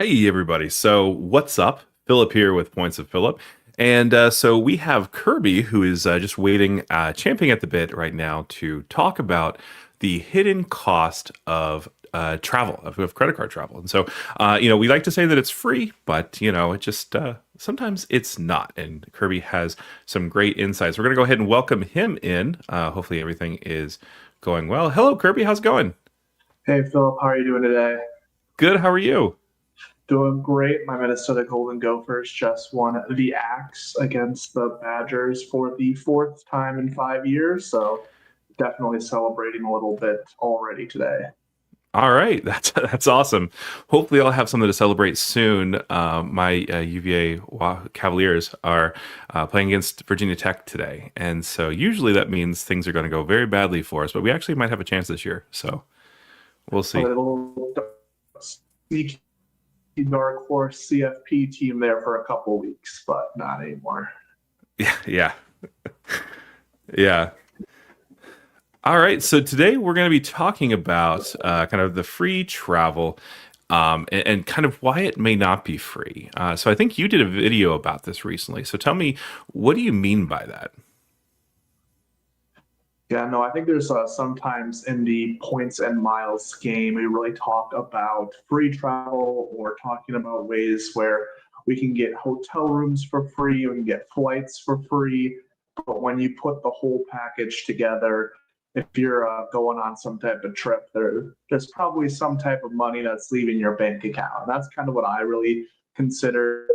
Hey, everybody. So, what's up? Philip here with Points of Philip. And we have Kirby, who is just waiting, champing at the bit right now to talk about the hidden cost of travel, of credit card travel. And so, we like to say that it's free, but, it just sometimes it's not. And Kirby has some great insights. We're going to go ahead and welcome him in. Hopefully, everything is going well. Hello, Kirby. How's it going? Hey, Philip, how are you doing today? Good. How are you? Doing great. My Minnesota Golden Gophers just won the Axe against the Badgers for the fourth time in 5 years. So definitely celebrating a little bit already today. All right, that's awesome. Hopefully, I'll have something to celebrate soon. My UVA Cavaliers are playing against Virginia Tech today, and so usually that means things are going to go very badly for us. But we actually might have a chance this year, so we'll see. A little sneaky dark horse CFP team there for a couple weeks, but not anymore. Yeah. Yeah. All right, so today we're going to be talking about kind of the free travel and kind of why it may not be free. So I think you did a video about this recently. So tell me, what do you mean by that? Yeah, no, I think there's sometimes in the points and miles game, we really talk about free travel or talking about ways where we can get hotel rooms for free, we can get flights for free. But when you put the whole package together, if you're going on some type of trip, there's probably some type of money that's leaving your bank account. That's kind of what I really consider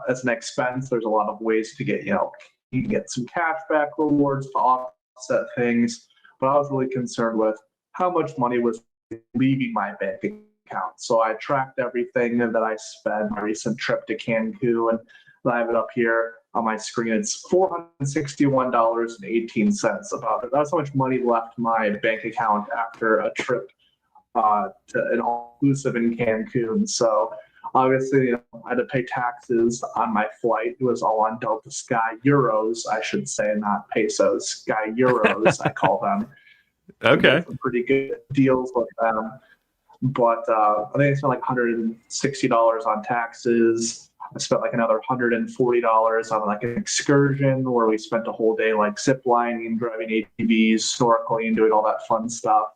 as an expense. There's a lot of ways to get, you can get some cash back rewards to offset things, but I was really concerned with how much money was leaving my bank account. So I tracked everything that I spent. My recent trip to Cancun, and I have it up here on my screen. It's $461.18 about it. That's how much money left my bank account after a trip to an all-inclusive in Cancun. So obviously, I had to pay taxes on my flight. It was all on Delta Sky Euros, I should say, not pesos. Sky Euros, I call them. Okay. Some pretty good deals with them. But I think I spent like $160 on taxes. I spent like another $140 on like an excursion where we spent a whole day like zip lining, driving ATVs, snorkeling, doing all that fun stuff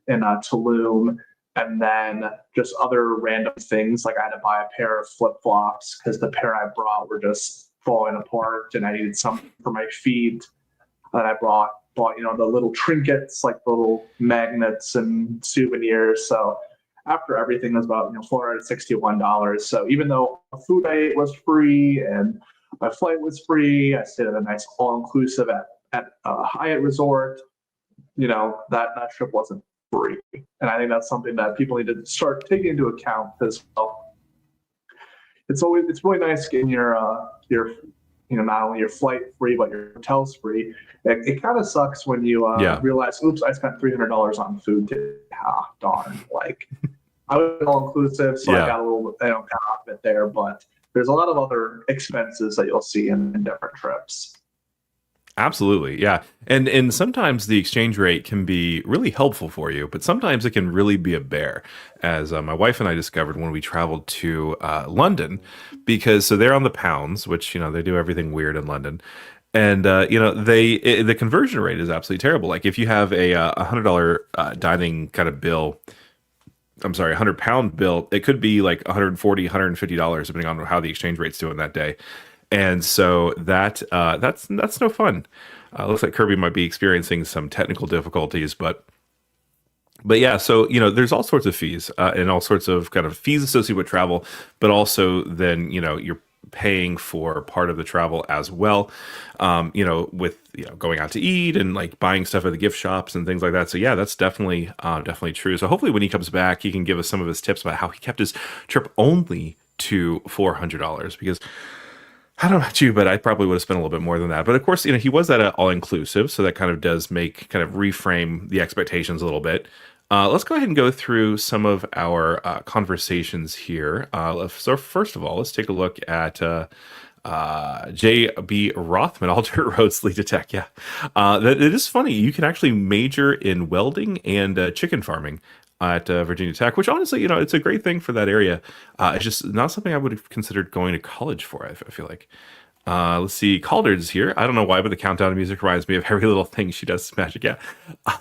in Tulum. And then just other random things, like I had to buy a pair of flip-flops because the pair I brought were just falling apart and I needed something for my feet. And I bought the little trinkets, like the little magnets and souvenirs. So after everything was about $461. So even though the food I ate was free and my flight was free, I stayed at a nice all-inclusive at a Hyatt resort, that trip wasn't free. And I think that's something that people need to start taking into account as well. It's really nice getting your not only your flight free but your hotel's free. It kind of sucks when you realize, oops, I spent $300 on food today. Darn! Like I was all inclusive, so I got a little bit off it there. But there's a lot of other expenses that you'll see in different trips. Absolutely, yeah. And sometimes the exchange rate can be really helpful for you, but sometimes it can really be a bear, as my wife and I discovered when we traveled to London, because they're on the pounds, which they do everything weird in London, and the conversion rate is absolutely terrible. Like if you have a $100 dining kind of bill. I'm sorry, £100 bill, it could be like $140, $150, depending on how the exchange rate's doing that day. And so that's no fun. Looks like Kirby might be experiencing some technical difficulties, but yeah, so there's all sorts of fees and all sorts of kind of fees associated with travel, but also then you're paying for part of the travel as well. With going out to eat and like buying stuff at the gift shops and things like that. So yeah, that's definitely true. So hopefully when he comes back, he can give us some of his tips about how he kept his trip only to $400 because I don't know about you, but I probably would have spent a little bit more than that. But of course, he was at an all inclusive, so that kind of does make kind of reframe the expectations a little bit. Let's go ahead and go through some of our conversations here. So first of all, let's take a look at J.B. Rothman, All Dirt Roads Lead to Tech. Yeah, that it is funny. You can actually major in welding and chicken farming at Virginia Tech, which honestly, it's a great thing for that area. It's just not something I would have considered going to college for. I feel like. Let's see. Calder's here. I don't know why, but the countdown to music reminds me of every little thing she does to Magic. Yeah,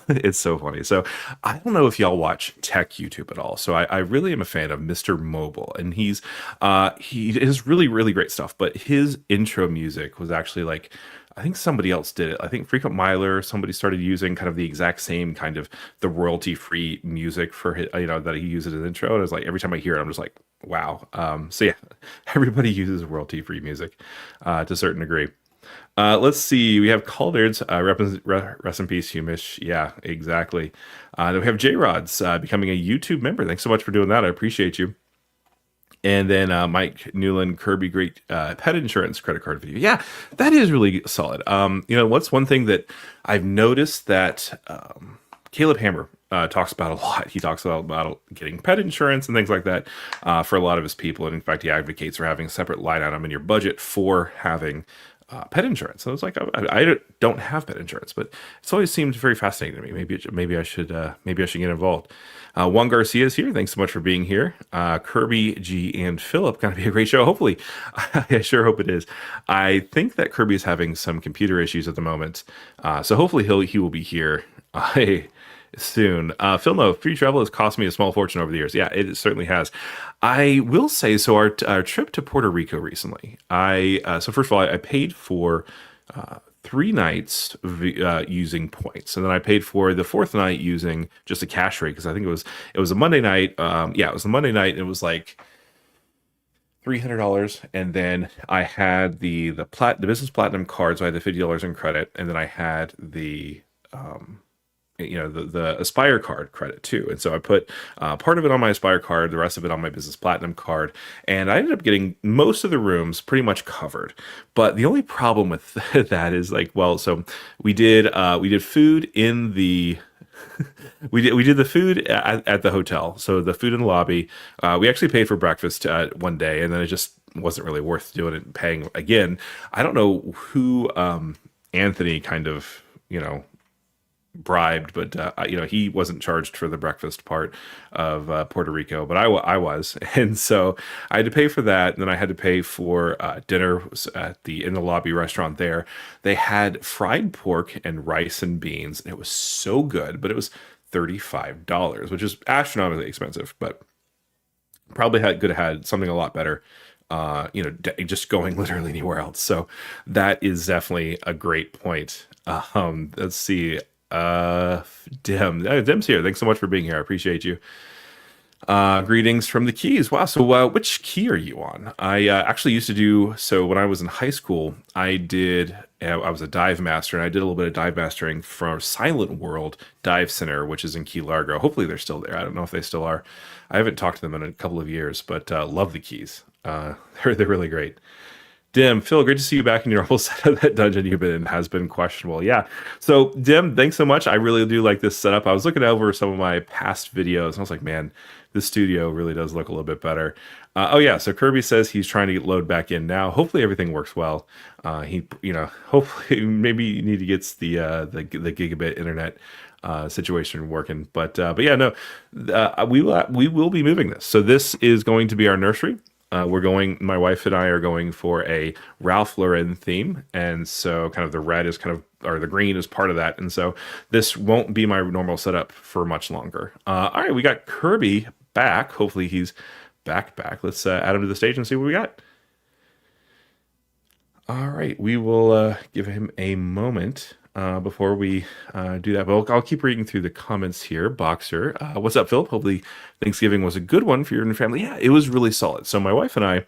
it's so funny. So I don't know if y'all watch tech YouTube at all. So I really am a fan of Mr. Mobile, and he is really, really great stuff. But his intro music was actually like, I think somebody else did it. I think Frequent Miler, somebody started using kind of the exact same kind of the royalty-free music for his, that he uses as intro. And it's like every time I hear it, I'm just like, wow. So yeah, everybody uses royalty-free music to a certain degree. Let's see. We have Calder's rest in peace, Humish. Yeah, exactly. Then we have J-Rod's becoming a YouTube member. Thanks so much for doing that. I appreciate you. And then Mike Newland, Kirby, great pet insurance credit card video. Yeah, that is really solid. What's one thing that I've noticed that Caleb Hammer talks about a lot. He talks about getting pet insurance and things like that for a lot of his people. And in fact, he advocates for having a separate line item in your budget for having pet insurance. So it's like I don't have pet insurance, but it's always seemed very fascinating to me. Maybe I should get involved. Juan Garcia is here. Thanks so much for being here. Kirby, G, and Philip. Going to be a great show. Hopefully, I sure hope it is. I think that Kirby is having some computer issues at the moment, so hopefully he will be here soon. Phil, no, free travel has cost me a small fortune over the years. Yeah, it certainly has. I will say, so our trip to Puerto Rico recently, so first of all, I paid for 3 nights using points, and then I paid for the 4th night using just a cash rate because I think it was a Monday night. It was a Monday night. And it was like $300, and then I had the business platinum card, so I had the $50 in credit, and then I had the the Aspire card credit too. And so I put part of it on my Aspire card, the rest of it on my business platinum card. And I ended up getting most of the rooms pretty much covered. But the only problem with that is so we did food in the we did the food at the hotel. So the food in the lobby, we actually paid for breakfast one day, and then it just wasn't really worth doing it and paying again. I don't know who Anthony kind of, bribed, but he wasn't charged for the breakfast part of Puerto Rico, but I was, and so I had to pay for that. And then I had to pay for dinner in the lobby restaurant there. They had fried pork and rice and beans, and it was so good, but it was $35, which is astronomically expensive, but probably could have had something a lot better. Just going literally anywhere else. So that is definitely a great point. Let's see. Dim's here. Thanks so much for being here. I appreciate you. Greetings from the Keys. Wow. So which key are you on? I actually used to do, so when I was in high school, I was a dive master, and I did a little bit of dive mastering from Silent World Dive Center, which is in Key Largo. Hopefully they're still there. I don't know if they still are. I haven't talked to them in a couple of years, but love the Keys. They're really great. Dim, Phil, great to see you back in your normal setup. That dungeon you've been in has been questionable. Yeah. So, Dim, thanks so much. I really do like this setup. I was looking over some of my past videos, and I was like, man, this studio really does look a little bit better. So Kirby says he's trying to get load back in now. Hopefully everything works well. Hopefully maybe you need to get the gigabit internet situation working. But yeah, no, we will be moving this. So this is going to be our nursery. My wife and I are going for a Ralph Lauren theme. And so kind of the red is or the green is part of that. And so this won't be my normal setup for much longer. All right, we got Kirby back. Hopefully he's back. Let's add him to the stage and see what we got. All right, we will give him a moment before we do that. But I'll keep reading through the comments here. Boxer, what's up, Philip? Hopefully Thanksgiving was a good one for you and your family. Yeah, it was really solid. So my wife and I,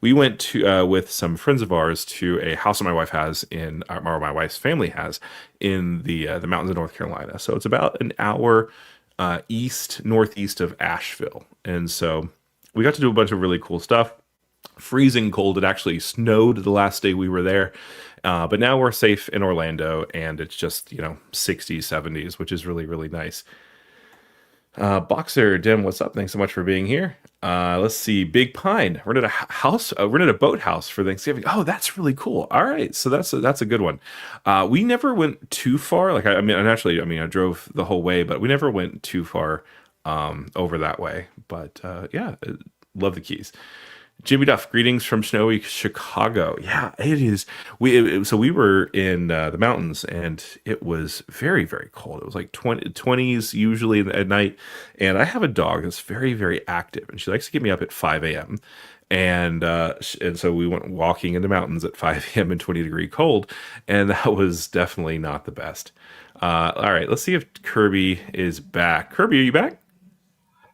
we went to with some friends of ours to a house that my wife has in, or my wife's family has in the mountains of North Carolina. So it's about an hour east northeast of Asheville, and so we got to do a bunch of really cool stuff. Freezing cold. It actually snowed the last day we were there. But now we're safe in Orlando and it's just, 60s, 70s, which is really, really nice. Boxer Dim, what's up? Thanks so much for being here. Let's see. Big Pine rented a house, rented a boathouse for Thanksgiving. Oh, that's really cool. All right, so that's a good one. We never went too far. Like I mean, naturally, I mean, I drove the whole way, but we never went too far over that way. But yeah, love the Keys. Jimmy Duff, greetings from snowy Chicago. Yeah, it is. So we were in the mountains, and it was very, very cold. It was like 20s usually at night. And I have a dog that's very, very active, and she likes to get me up at 5 a.m. And so we went walking in the mountains at 5 a.m. in 20-degree cold, and that was definitely not the best. All right, let's see if Kirby is back. Kirby, are you back?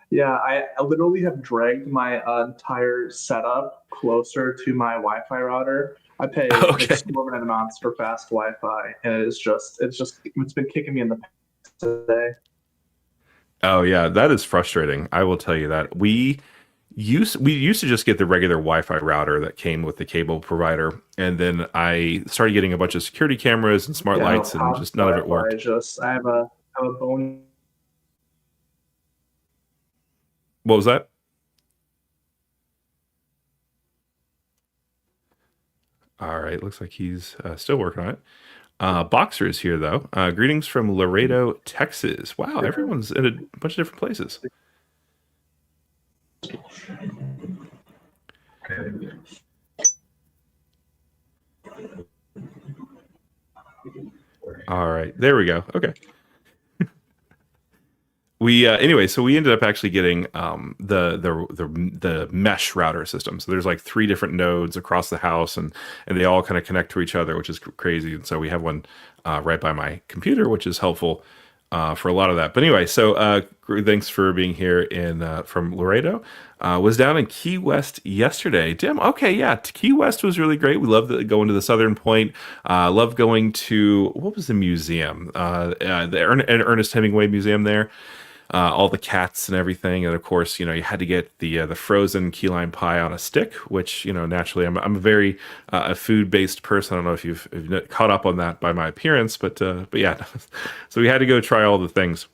Yeah, I literally have dragged my entire setup closer to my Wi-Fi router. I pay Okay. exorbitant amounts for fast Wi-Fi, and it's been kicking me in the pants today. Oh yeah, that is frustrating. I will tell you that we used to just get the regular Wi-Fi router that came with the cable provider, and then I started getting a bunch of security cameras and smart Yeah, no, lights, and fast just none of it Wi-Fi worked. is just I have a bone. What was that? All right, looks like he's still working on it. Boxer is here though. Greetings from Laredo, Texas. Wow, everyone's in a bunch of different places. All right, there we go. Okay. We anyway, so we ended up actually getting the mesh router system. So there's like three different nodes across the house, and they all kind of connect to each other, which is crazy. And so we have one right by my computer, which is helpful for a lot of that. But anyway, so thanks for being here in from Laredo. Was down in Key West yesterday. Dim, okay, yeah, Key West was really great. We loved going to the Southern Point. Loved going to what was the museum? The Ernest Hemingway Museum there, all the cats and everything, and of course, you had to get the frozen key lime pie on a stick, which naturally I'm a very a food based person. I don't know if you've caught up on that by my appearance, but yeah, so we had to go try all the things.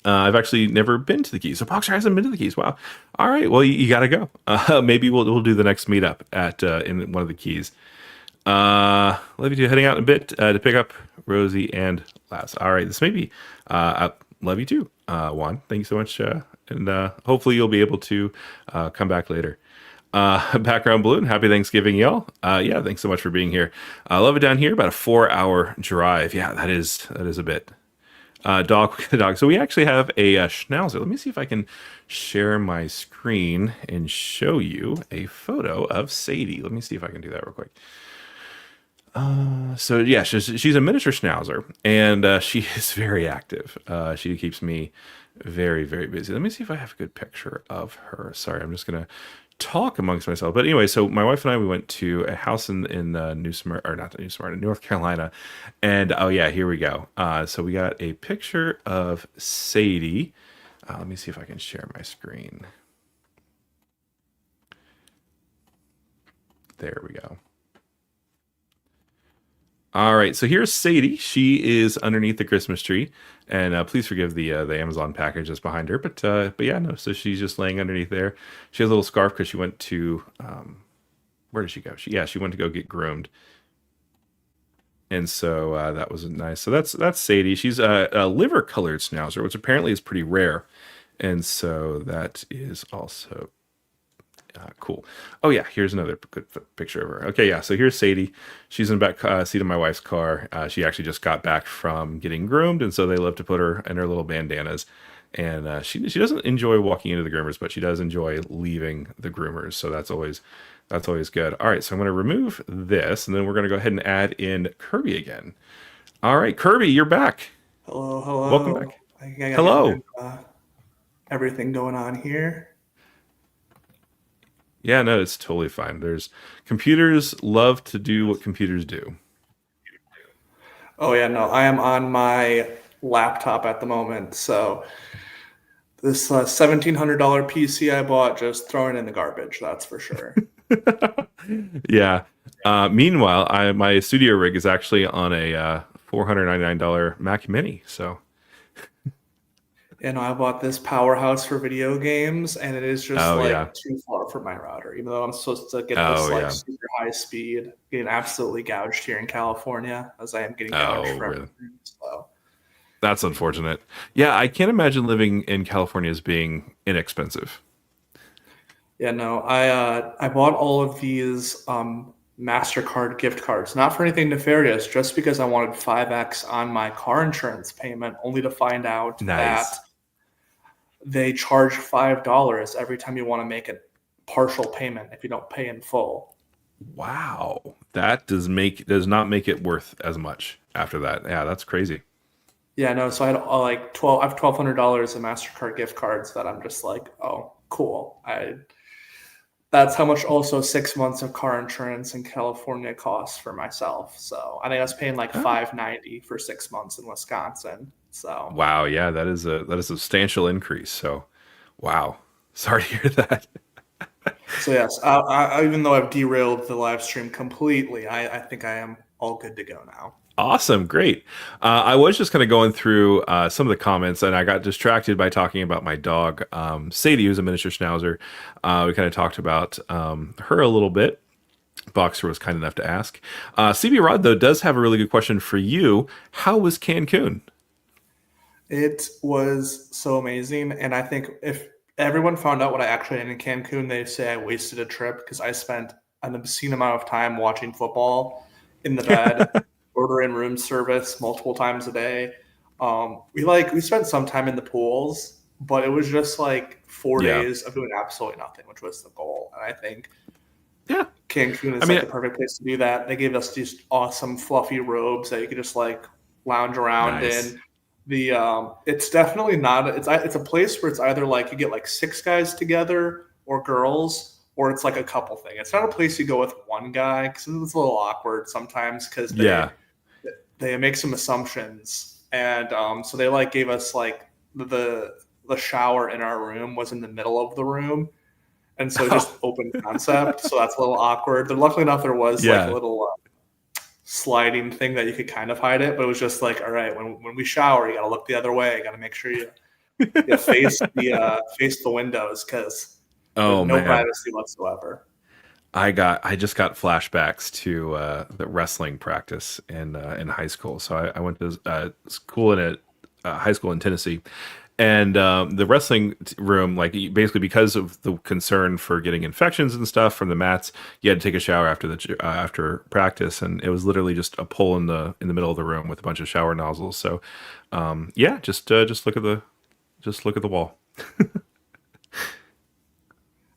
I've actually never been to the Keys, so Boxer hasn't been to the Keys. Wow. All right, well you got to go. Maybe we'll do the next meetup at in one of the Keys. Love you two heading out in a bit to pick up Rosie and Laz. All right, this may be. Love you too, Juan. Thank you so much, and hopefully you'll be able to come back later. Background Balloon, happy Thanksgiving, y'all. Yeah, thanks so much for being here. I love it down here. About a 4-hour drive. Yeah, that is a bit. Dog, dog. So we actually have a schnauzer. Let me see if I can share my screen and show you a photo of Sadie. Let me see if I can do that real quick. So yeah, she's a miniature schnauzer, and she is very active. She keeps me very, very busy. Let me see if I have a good picture of her. Sorry, I'm just gonna talk amongst myself. But anyway, so my wife and I, we went to a house in New Smyrna, or not New Smyrna, North Carolina, and oh yeah, here we go. So we got a picture of Sadie. Let me see if I can share my screen. There we go. All right, so here's Sadie. She is underneath the Christmas tree, and please forgive the Amazon package that's behind her. But yeah, no. So she's just laying underneath there. She has a little scarf because she went to where did she go? She went to go get groomed, and so that was nice. So that's Sadie. She's a liver colored schnauzer, which apparently is pretty rare, and so that is also cool. Oh yeah, here's another good picture of her. Okay, yeah. So here's Sadie. She's in the back seat of my wife's car. She actually just got back from getting groomed, and so they love to put her in her little bandanas. And she doesn't enjoy walking into the groomers, but she does enjoy leaving the groomers. So that's always good. All right, so I'm going to remove this, and then we're going to go ahead and add in Kirby again. All right, Kirby, you're back. Hello, Welcome hello. back. I think I gotta get Hello. rid of everything going on here. Yeah, no, it's totally fine. There's computers love to do what computers do. Oh yeah, no, I am on my laptop at the moment. So this $1,700 PC I bought, just throwing in the garbage. That's for sure. Yeah. Meanwhile, my studio rig is actually on a $499 Mac Mini. So, And I bought this powerhouse for video games, and it is just oh yeah, like too far from my router. Even though I'm supposed to get this oh like yeah, super high speed, getting absolutely gouged here in California, as I am getting gouged oh for really? everything. So. That's unfortunate. Yeah, I can't imagine living in California as being inexpensive. Yeah, no, I bought all of these Mastercard gift cards, not for anything nefarious, just because I wanted 5x on my car insurance payment, only to find out that Nice. they charge $5 every time you want to make a partial payment if you don't pay in full. Wow, that does not make it worth as much after that. Yeah, that's crazy. Yeah, no, so I had like 12, I have $1,200 in Mastercard gift cards that I'm just like, oh, cool. That's how much also 6 months of car insurance in California costs for myself. So I think I was paying like Oh. $590 for 6 months in Wisconsin. So Wow, yeah, that is a substantial increase. So, wow, sorry to hear that. yes, even though I've derailed the live stream completely, I think I am all good to go now. Awesome, great. I was just kind of going through some of the comments, and I got distracted by talking about my dog, Sadie, who's a miniature schnauzer. We kind of talked about her a little bit. Boxer was kind enough to ask. CB Rod, though, does have a really good question for you. How was Cancun? It was so amazing. And I think if everyone found out what I actually did in Cancun, they'd say I wasted a trip because I spent an obscene amount of time watching football in the bed, ordering room service multiple times a day. We spent some time in the pools, but it was just like four Yeah, days of doing absolutely nothing, which was the goal. And I think yeah. Cancun I is like mean, the perfect place to do that. They gave us these awesome fluffy robes that you could just like lounge around nice. in. It's definitely not. It's a place where it's either like you get like six guys together or girls, or it's like a couple thing. It's not a place you go with one guy because it's a little awkward sometimes because they Yeah. they make some assumptions, and so they like gave us like the shower in our room was in the middle of the room, and so just open concept. So that's a little awkward. But luckily enough, there was like a Yeah. little sliding thing that you could kind of hide it, but it was just like, all right, when we shower, you got to look the other way. You got to make sure you face the windows because there's Oh no man. privacy whatsoever. I just got flashbacks to the wrestling practice in high school. So I went to school in a high school in Tennessee, and the wrestling room, like basically because of the concern for getting infections and stuff from the mats, you had to take a shower after after practice, and it was literally just a pole in the middle of the room with a bunch of shower nozzles. So yeah, just look at the wall.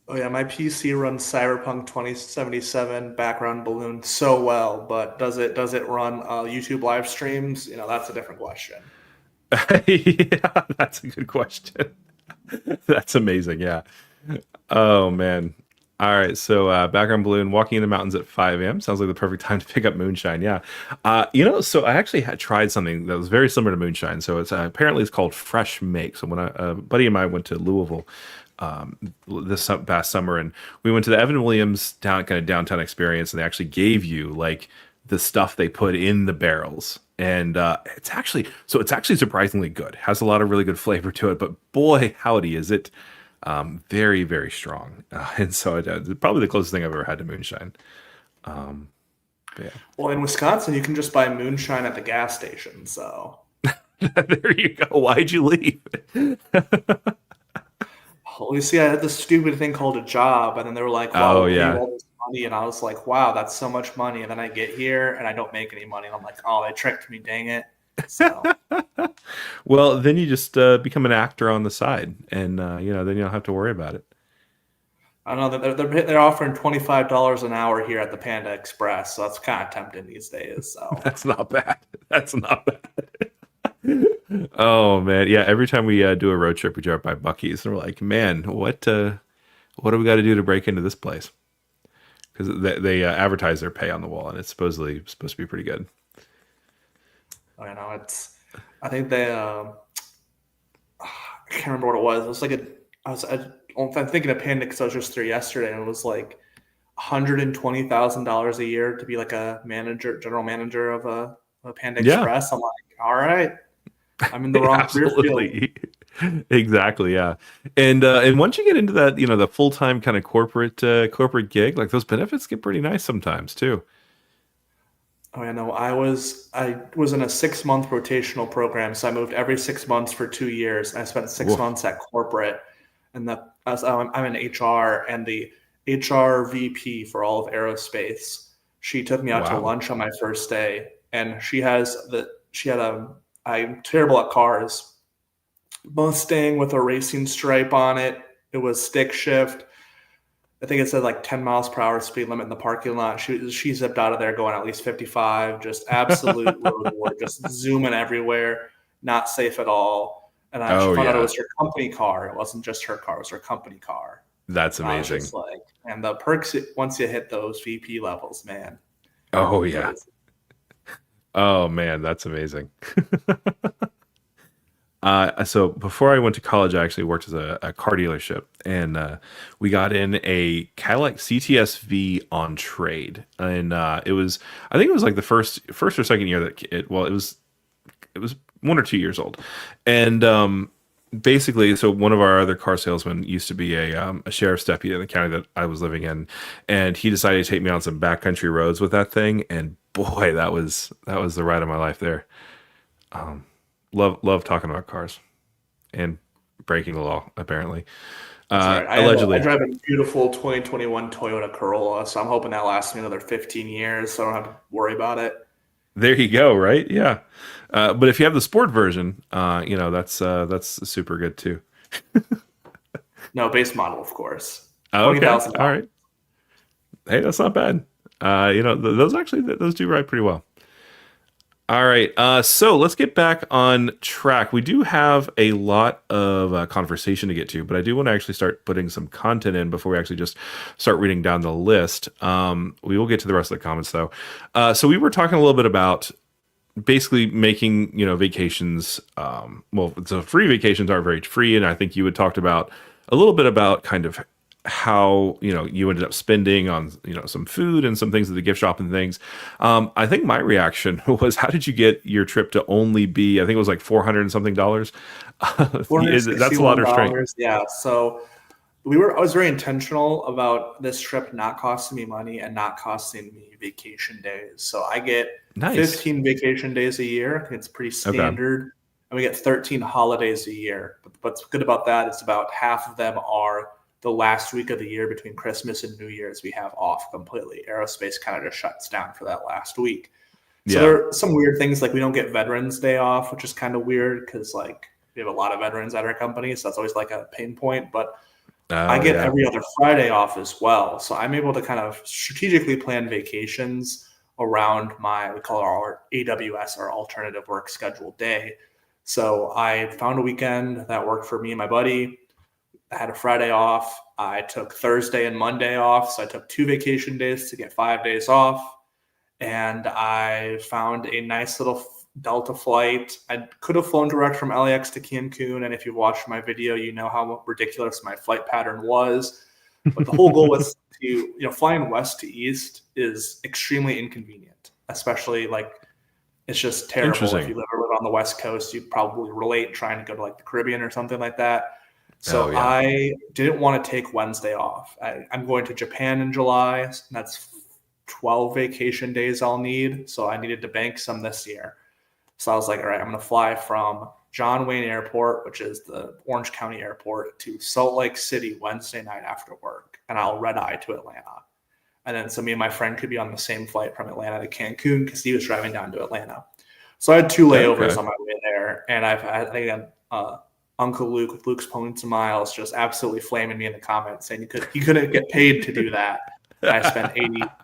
Oh yeah, my PC runs Cyberpunk 2077 background balloon so well, but does it run YouTube live streams? That's a different question. Yeah, that's a good question. That's amazing. Yeah. Oh man. All right. So background balloon walking in the mountains at 5 a.m. sounds like the perfect time to pick up moonshine. Yeah. So I actually had tried something that was very similar to moonshine. So it's apparently it's called fresh make. So when a buddy of mine went to Louisville past summer, and we went to the Evan Williams kind of downtown experience, and they actually gave you like the stuff they put in the barrels. And it's actually surprisingly good. Has a lot of really good flavor to it, but boy, howdy, is it very, very strong. And so it's probably the closest thing I've ever had to moonshine. Yeah, Well, in Wisconsin, you can just buy moonshine at the gas station. So, there you go. Why'd you leave? well, you see, I had this stupid thing called a job, and then they were like, "Wow, Oh we'll pay you yeah, all this money," and I was like, "Wow, that's so much money." And then I get here and I don't make any money, and I'm like, "Oh, they tricked me, dang it!" So, well, then you just become an actor on the side, and then you don't have to worry about it. I don't know. They're offering $25 an hour here at the Panda Express, so that's kind of tempting these days. So That's not bad. That's not bad. Oh man, yeah. Every time we do a road trip, we drive by Bucky's, and we're like, man, what do we got to do to break into this place? Because they advertise their pay on the wall, and it's supposed to be pretty good. you know, I think they. I can't remember what it was. It was like I'm thinking of Panda because I was just there yesterday, and it was like $120,000 a year to be like a general manager of a Panda Yeah. Express. I'm like, all right, I'm in the wrong career field. Absolutely. Exactly, yeah. And once you get into that, the full-time kind of corporate gig, like those benefits get pretty nice sometimes too. Oh yeah, no, I was in a 6-month rotational program, so I moved every 6 months for 2 years. And I spent 6 Woof. months at corporate, and I'm in HR, and the HR VP for all of aerospace. She took me out to Wow. lunch on my first day, and I'm terrible at cars. Mustang with a racing stripe on it. It was stick shift. I think it said like 10 miles per hour speed limit in the parking lot. She zipped out of there going at least 55, just absolute road war, just zooming everywhere, not safe at all. And I Oh found out it yeah. was her company car. It wasn't just her car, it was her company car. That's And I was amazing. just like, and the perks, once you hit those VP levels, man. Oh yeah. Crazy. Oh man, that's amazing. So before I went to college, I actually worked as a car dealership, and we got in a Cadillac CTS-V on trade, and I think it was like the first or second year that it was 1 or 2 years old, and basically, so one of our other car salesmen used to be a sheriff's deputy in the county that I was living in, and he decided to take me on some backcountry roads with that thing, and boy, that was the ride of my life there. Love talking about cars and breaking the law, apparently. Sorry, I Allegedly. drive a beautiful 2021 Toyota Corolla, so I'm hoping that lasts me another 15 years, so I don't have to worry about it. There you go, right? Yeah. But if you have the sport version, that's super good too. No, base model, of course. Oh, okay. $20,000. All right. Hey, that's not bad. Those do ride pretty well. All right. So let's get back on track. We do have a lot of conversation to get to, but I do want to actually start putting some content in before we actually just start reading down the list. We will get to the rest of the comments though. So we were talking a little bit about basically making, vacations. So free vacations aren't very free. And I think you had talked about a little bit about kind of how you ended up spending on some food and some things at the gift shop and things. I think my reaction was, how did you get your trip to only be, I think it was like $400 and something dollars? That's a lot of restraint. Yeah, so I was very intentional about this trip not costing me money and not costing me vacation days. So I get Nice. 15 vacation days a year. I think it's pretty standard. Okay. And we get 13 holidays a year. But what's good about that is about half of them are the last week of the year between Christmas and New Year's. We have off completely. Aerospace kind of just shuts down for that last week. So there are some weird things, like we don't get Veterans Day off, which is kind of weird because like we have a lot of veterans at our company. So that's always like a pain point. But I get every other Friday off as well. So I'm able to kind of strategically plan vacations around we call our AWS, our alternative work schedule day. So I found a weekend that worked for me and my buddy. I had a Friday off. I took Thursday and Monday off. So I took 2 vacation days to get 5 days off. And I found a nice little Delta flight. I could have flown direct from LAX to Cancun. And if you've watched my video, you know how ridiculous my flight pattern was. But the whole goal was to, flying west to east is extremely inconvenient, especially like it's just terrible. If you live on the West Coast, you probably relate trying to go to like the Caribbean or something like that. So I didn't want to take Wednesday off. I'm going to Japan in July. And that's 12 vacation days I'll need. So I needed to bank some this year. So I was like, all right, I'm going to fly from John Wayne Airport, which is the Orange County Airport, to Salt Lake City Wednesday night after work. And I'll red eye to Atlanta. And then so me and my friend could be on the same flight from Atlanta to Cancun because he was driving down to Atlanta. So I had 2 layovers on my way there. And I think Uncle Luke with Luke's Points and Miles just absolutely flaming me in the comments saying he couldn't get paid to do that. I spent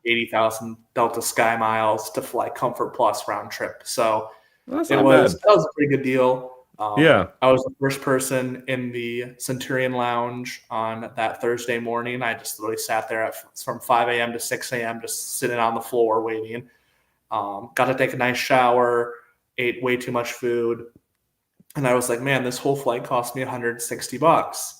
80,000 Delta Sky miles to fly Comfort Plus round trip. So That's that not was bad. a pretty good deal. Yeah. I was the first person in the Centurion Lounge on that Thursday morning. I just literally sat there from 5 a.m. to 6 a.m. just sitting on the floor waiting. Got to take a nice shower, ate way too much food. And I was like, man, this whole flight cost me $160.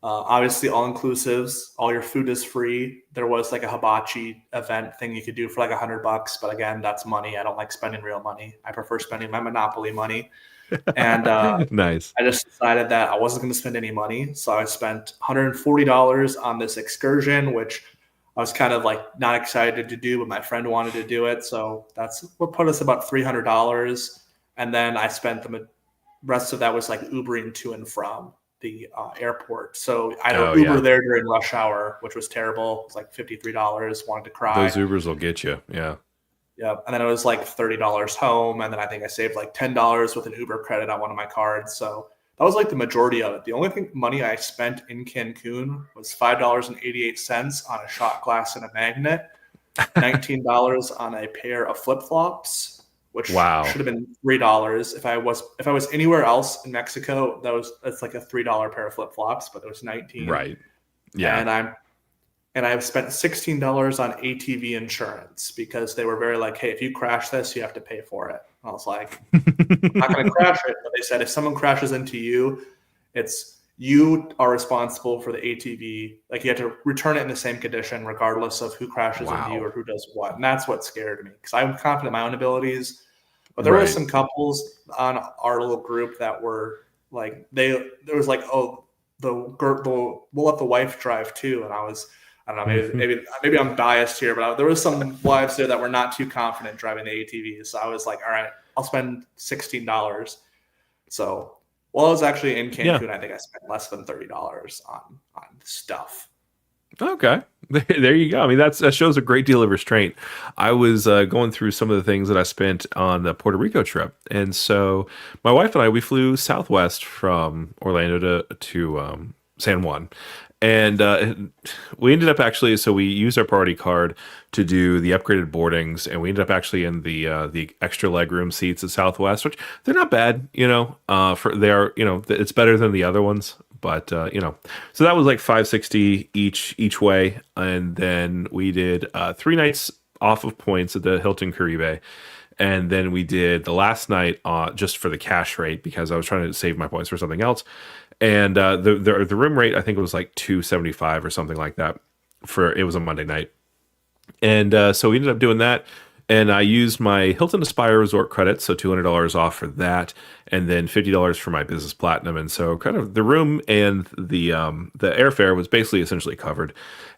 Obviously, all inclusives, all your food is free. There was like a hibachi event thing you could do for like $100, but again, that's money. I don't like spending real money. I prefer spending my Monopoly money. And Nice. I just decided that I wasn't going to spend any money, so I spent $140 on this excursion, which I was kind of like not excited to do, but my friend wanted to do it, so that's what put us about $300. And then I spent the rest of that was like Ubering to and from the airport. So I had to Uber there during rush hour, which was terrible. It was like $53. Wanted to cry. Those Ubers will get you. Yeah. Yeah. And then it was like $30 home. And then I think I saved like $10 with an Uber credit on one of my cards. So that was like the majority of it. The only money I spent in Cancun was $5.88 on a shot glass and a magnet, $19 on a pair of flip-flops, which should have been $3. If I was anywhere else in Mexico, that's like a $3 pair of flip-flops, but it was $19. Right. Yeah. And I've spent $16 on ATV insurance because they were very like, hey, if you crash this, you have to pay for it. And I was like, I'm not going to crash it. But they said if someone crashes into you, you are responsible for the ATV. Like you have to return it in the same condition, regardless of who crashes into you or who does what. And that's what scared me because I'm confident in my own abilities. But there were some couples on our little group that were like, there was like, oh, we'll let the wife drive too. And I don't know, maybe I'm biased here, but there was some wives there that were not too confident driving the ATVs. So I was like, all right, I'll spend $16. So while I was actually in Cancun, I think I spent less than $30 on stuff. Okay. There you go. I mean, that shows a great deal of restraint. I was going through some of the things that I spent on the Puerto Rico trip. And so my wife and I, we flew Southwest from Orlando to San Juan. And we ended up actually, so we used our priority card to do the upgraded boardings, and we ended up actually in the extra legroom seats at Southwest, which they're not bad, it's better than the other ones, but so that was like $560 each way, and then we did 3 nights off of points at the Hilton Caribe. And then we did the last night just for the cash rate because I was trying to save my points for something else. And the room rate, I think it was like $275 or something like that. It was a Monday night. And so we ended up doing that. And I used my Hilton Aspire Resort credit, so $200 off for that, and then $50 for my Business Platinum. And so kind of the room and the airfare was basically essentially covered.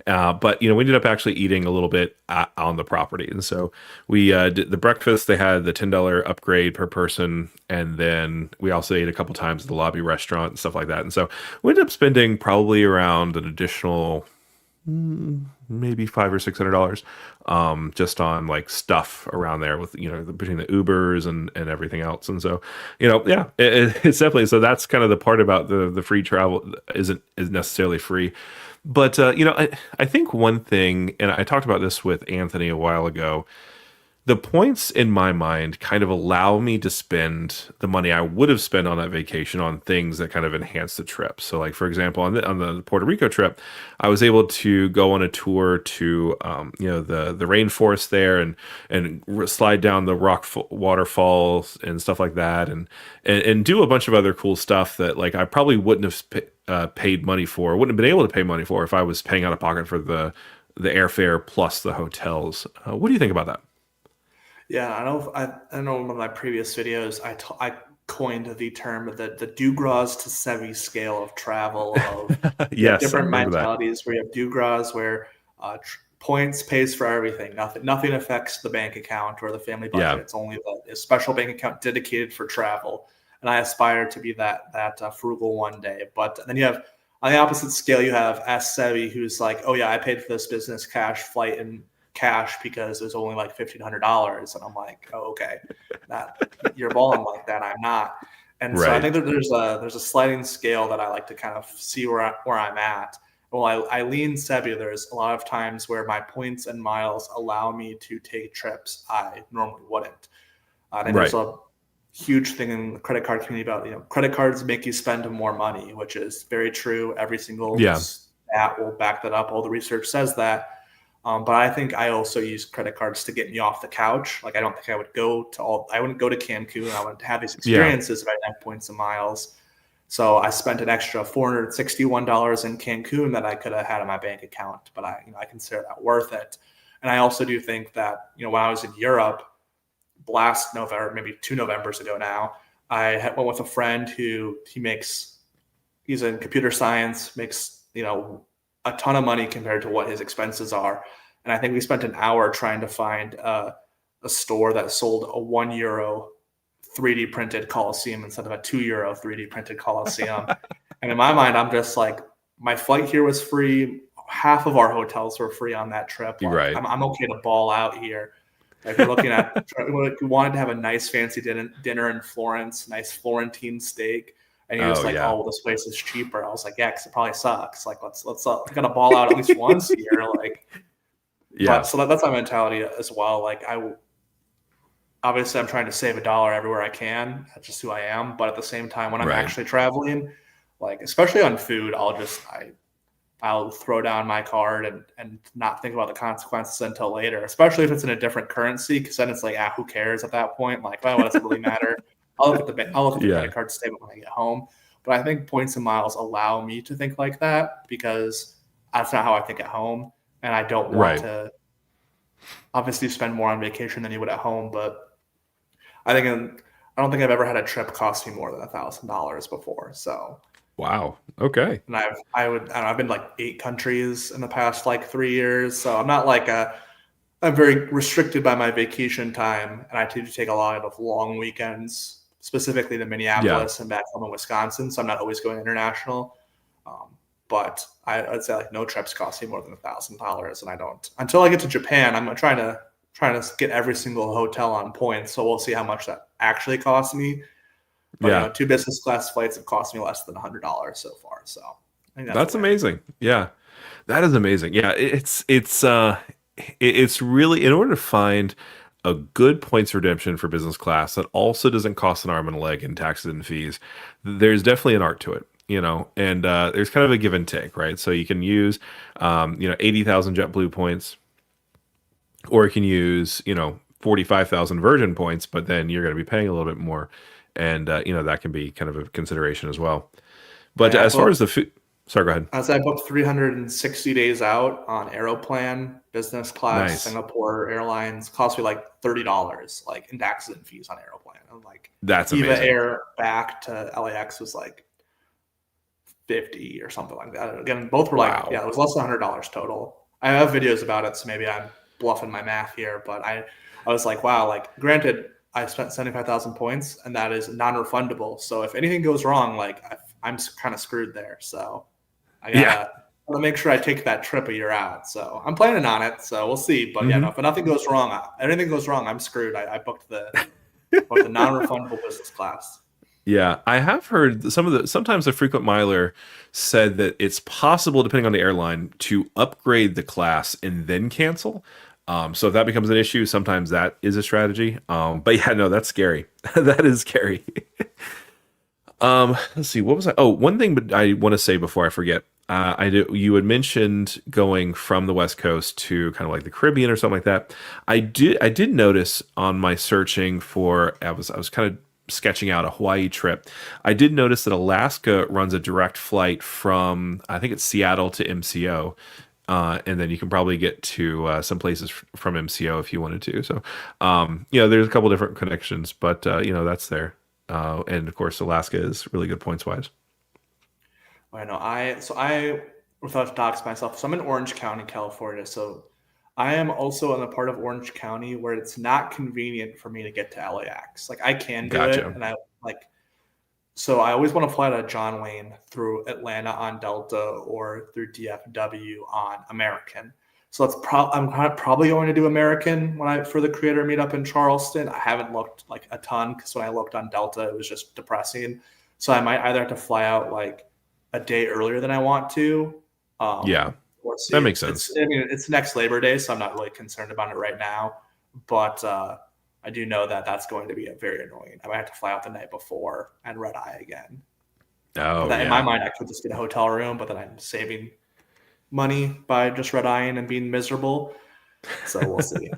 But we ended up actually eating a little bit on the property. And so we did the breakfast. They had the $10 upgrade per person. And then we also ate a couple times at the lobby restaurant and stuff like that. And so we ended up spending probably around an additional maybe $500 or $600 just on like stuff around there with between the Ubers and everything else. And so it's definitely, so that's kind of the part about the free travel is necessarily free. But I think one thing, and I talked about this with Anthony a while ago, the points in my mind kind of allow me to spend the money I would have spent on that vacation on things that kind of enhance the trip. So like, for example, on the Puerto Rico trip, I was able to go on a tour to, the rainforest there and slide down the rock waterfalls and stuff like that. And do a bunch of other cool stuff that like, I probably wouldn't have paid money for, wouldn't have been able to pay money for if I was paying out of pocket for the airfare plus the hotels. What do you think about that? Yeah, I know in one of my previous videos, I coined the term the Dugras to Sevi scale of travel of yes, different mentalities where you have Dugras where points pays for everything. Nothing affects the bank account or the family budget. Yeah. It's only a special bank account dedicated for travel. And I aspire to be that frugal one day. But then you have on the opposite scale, you have S Sevi who's like, oh yeah, I paid for this business cash flight and cash because it was only like $1,500, and I'm like, oh, okay, you're balling like that. I'm not. And so I Right. think that there's a sliding scale that I like to kind of see where I'm at. Well, I lean Sebi. There's a lot of times where my points and miles allow me to take trips I normally wouldn't. I think there's Right. a huge thing in the credit card community about, credit cards make you spend more money, which is very true. Every single Yeah. stat will back that up. All the research says that. But I think I also use credit cards to get me off the couch. Like I don't think I wouldn't go to Cancun. I wouldn't have these Yeah. experiences if I didn't have points and miles. So I spent an extra $461 in Cancun that I could have had in my bank account, but I consider that worth it. And I also do think that, when I was in Europe last November, maybe 2 Novembers ago now, went with a friend who he's in computer science, makes, a ton of money compared to what his expenses are. And I think we spent an hour trying to find a store that sold a €1 3D printed Coliseum instead of a €2 3D printed Coliseum. And in my mind, I'm just like, my flight here was free. Half of our hotels were free on that trip. Like, Right. I'm okay to ball out here. Like we're looking at, we wanted to have a nice fancy dinner in Florence, nice Florentine steak. And he was like, yeah. "Oh, well, this place is cheaper." I was like, "Yeah, because it probably sucks. Like, let's we gotta ball out at least once here." Like, Yeah. but so that's my mentality as well. Like, obviously I'm trying to save a dollar everywhere I can. That's just who I am. But at the same time, when I'm Right. actually traveling, like especially on food, I'll throw down my card and not think about the consequences until later, especially if it's in a different currency, because then it's like, who cares at that point? Like, well, what does it really matter? I'll look at the Yeah. credit card statement when I get home. But I think points and miles allow me to think like that because that's not how I think at home. And I don't want Right. to obviously spend more on vacation than you would at home. But I don't think I've ever had a trip cost me more than $1,000 before. So Wow. Okay. and I've been like 8 countries in the past like 3 years. So I'm not like I'm very restricted by my vacation time, and I tend to take a lot of long weekends, specifically to Minneapolis and back home in Wisconsin. So I'm not always going international. But I'd say like no trips cost me more than $1,000, and I don't until I get to Japan. I'm trying to get every single hotel on points. So we'll see how much that actually costs me. But 2 business class flights have cost me less than $100 so far. So I think That's amazing. Yeah, that is amazing. Yeah, it's really, in order to find a good points redemption for business class that also doesn't cost an arm and a leg in taxes and fees, there's definitely an art to it. And there's kind of a give and take, right? So you can use 80,000 JetBlue points, or you can use 45,000 Virgin points, but then you're going to be paying a little bit more. And that can be kind of a consideration as well. But as far as the food, sorry, go ahead. As I booked 360 days out on Aeroplan, business class, Nice. Singapore Airlines, cost me like $30, like in taxes and fees on Aeroplan. And like That's Eva amazing. Air back to LAX was like 50 or something like that. Again, both were Wow. it was less than $100 total. I have videos about it, so maybe I'm bluffing my math here, but I was like, wow, like granted, I spent 75,000 points, and that is non-refundable. So if anything goes wrong, like I'm kind of screwed there. So I gotta make sure I take that trip a year out. So I'm planning on it. So we'll see. But if nothing goes wrong, anything goes wrong, I'm screwed. I booked the non-refundable business class. Yeah, I have heard sometimes the frequent miler said that it's possible, depending on the airline, to upgrade the class and then cancel. So if that becomes an issue, sometimes that is a strategy. But yeah, no, that's scary. That is scary. Let's see. What was I? Oh, one thing I want to say before I forget. You had mentioned going from the West Coast to kind of like the Caribbean or something like that. I did notice on my searching for, I was kind of sketching out a Hawaii trip. I did notice that Alaska runs a direct flight from, I think it's Seattle to MCO. And then you can probably get to some places from MCO if you wanted to. So, there's a couple different connections, but that's there. And of course, Alaska is really good points wise. I know. Without dox myself, so I'm in Orange County, California. So I am also in a part of Orange County where it's not convenient for me to get to LAX. Like I can do it, and so I always want to fly to John Wayne through Atlanta on Delta or through DFW on American. So I'm probably going to do American for the creator meetup in Charleston. I haven't looked like a ton because when I looked on Delta, it was just depressing. So I might either have to fly out like a day earlier than I want to. Yeah, Or see. that makes sense. It's next Labor Day, so I'm not really concerned about it right now. But I do know that that's going to be very annoying. I might have to fly out the night before and red eye again. Oh, In my mind, I could just get a hotel room, but then I'm saving money by just red eyeing and being miserable. So we'll see.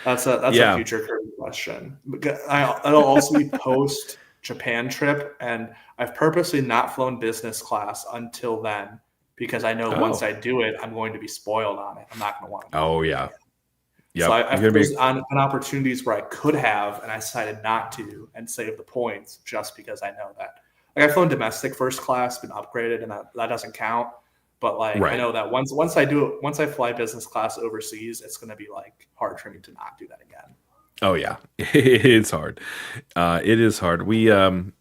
That's a future Kirby question. It'll also be post Japan trip, and I've purposely not flown business class until then because I know once I do it, I'm going to be spoiled on it. I'm not going to want to. Oh yeah. Yep. So I've been on opportunities where I could have, and I decided not to, and save the points just because I know that. Like I've flown domestic first class, been upgraded, and that doesn't count. But like I know that once I fly business class overseas, it's going to be like hard for me to not do that again. Oh yeah, it's hard. It is hard. We're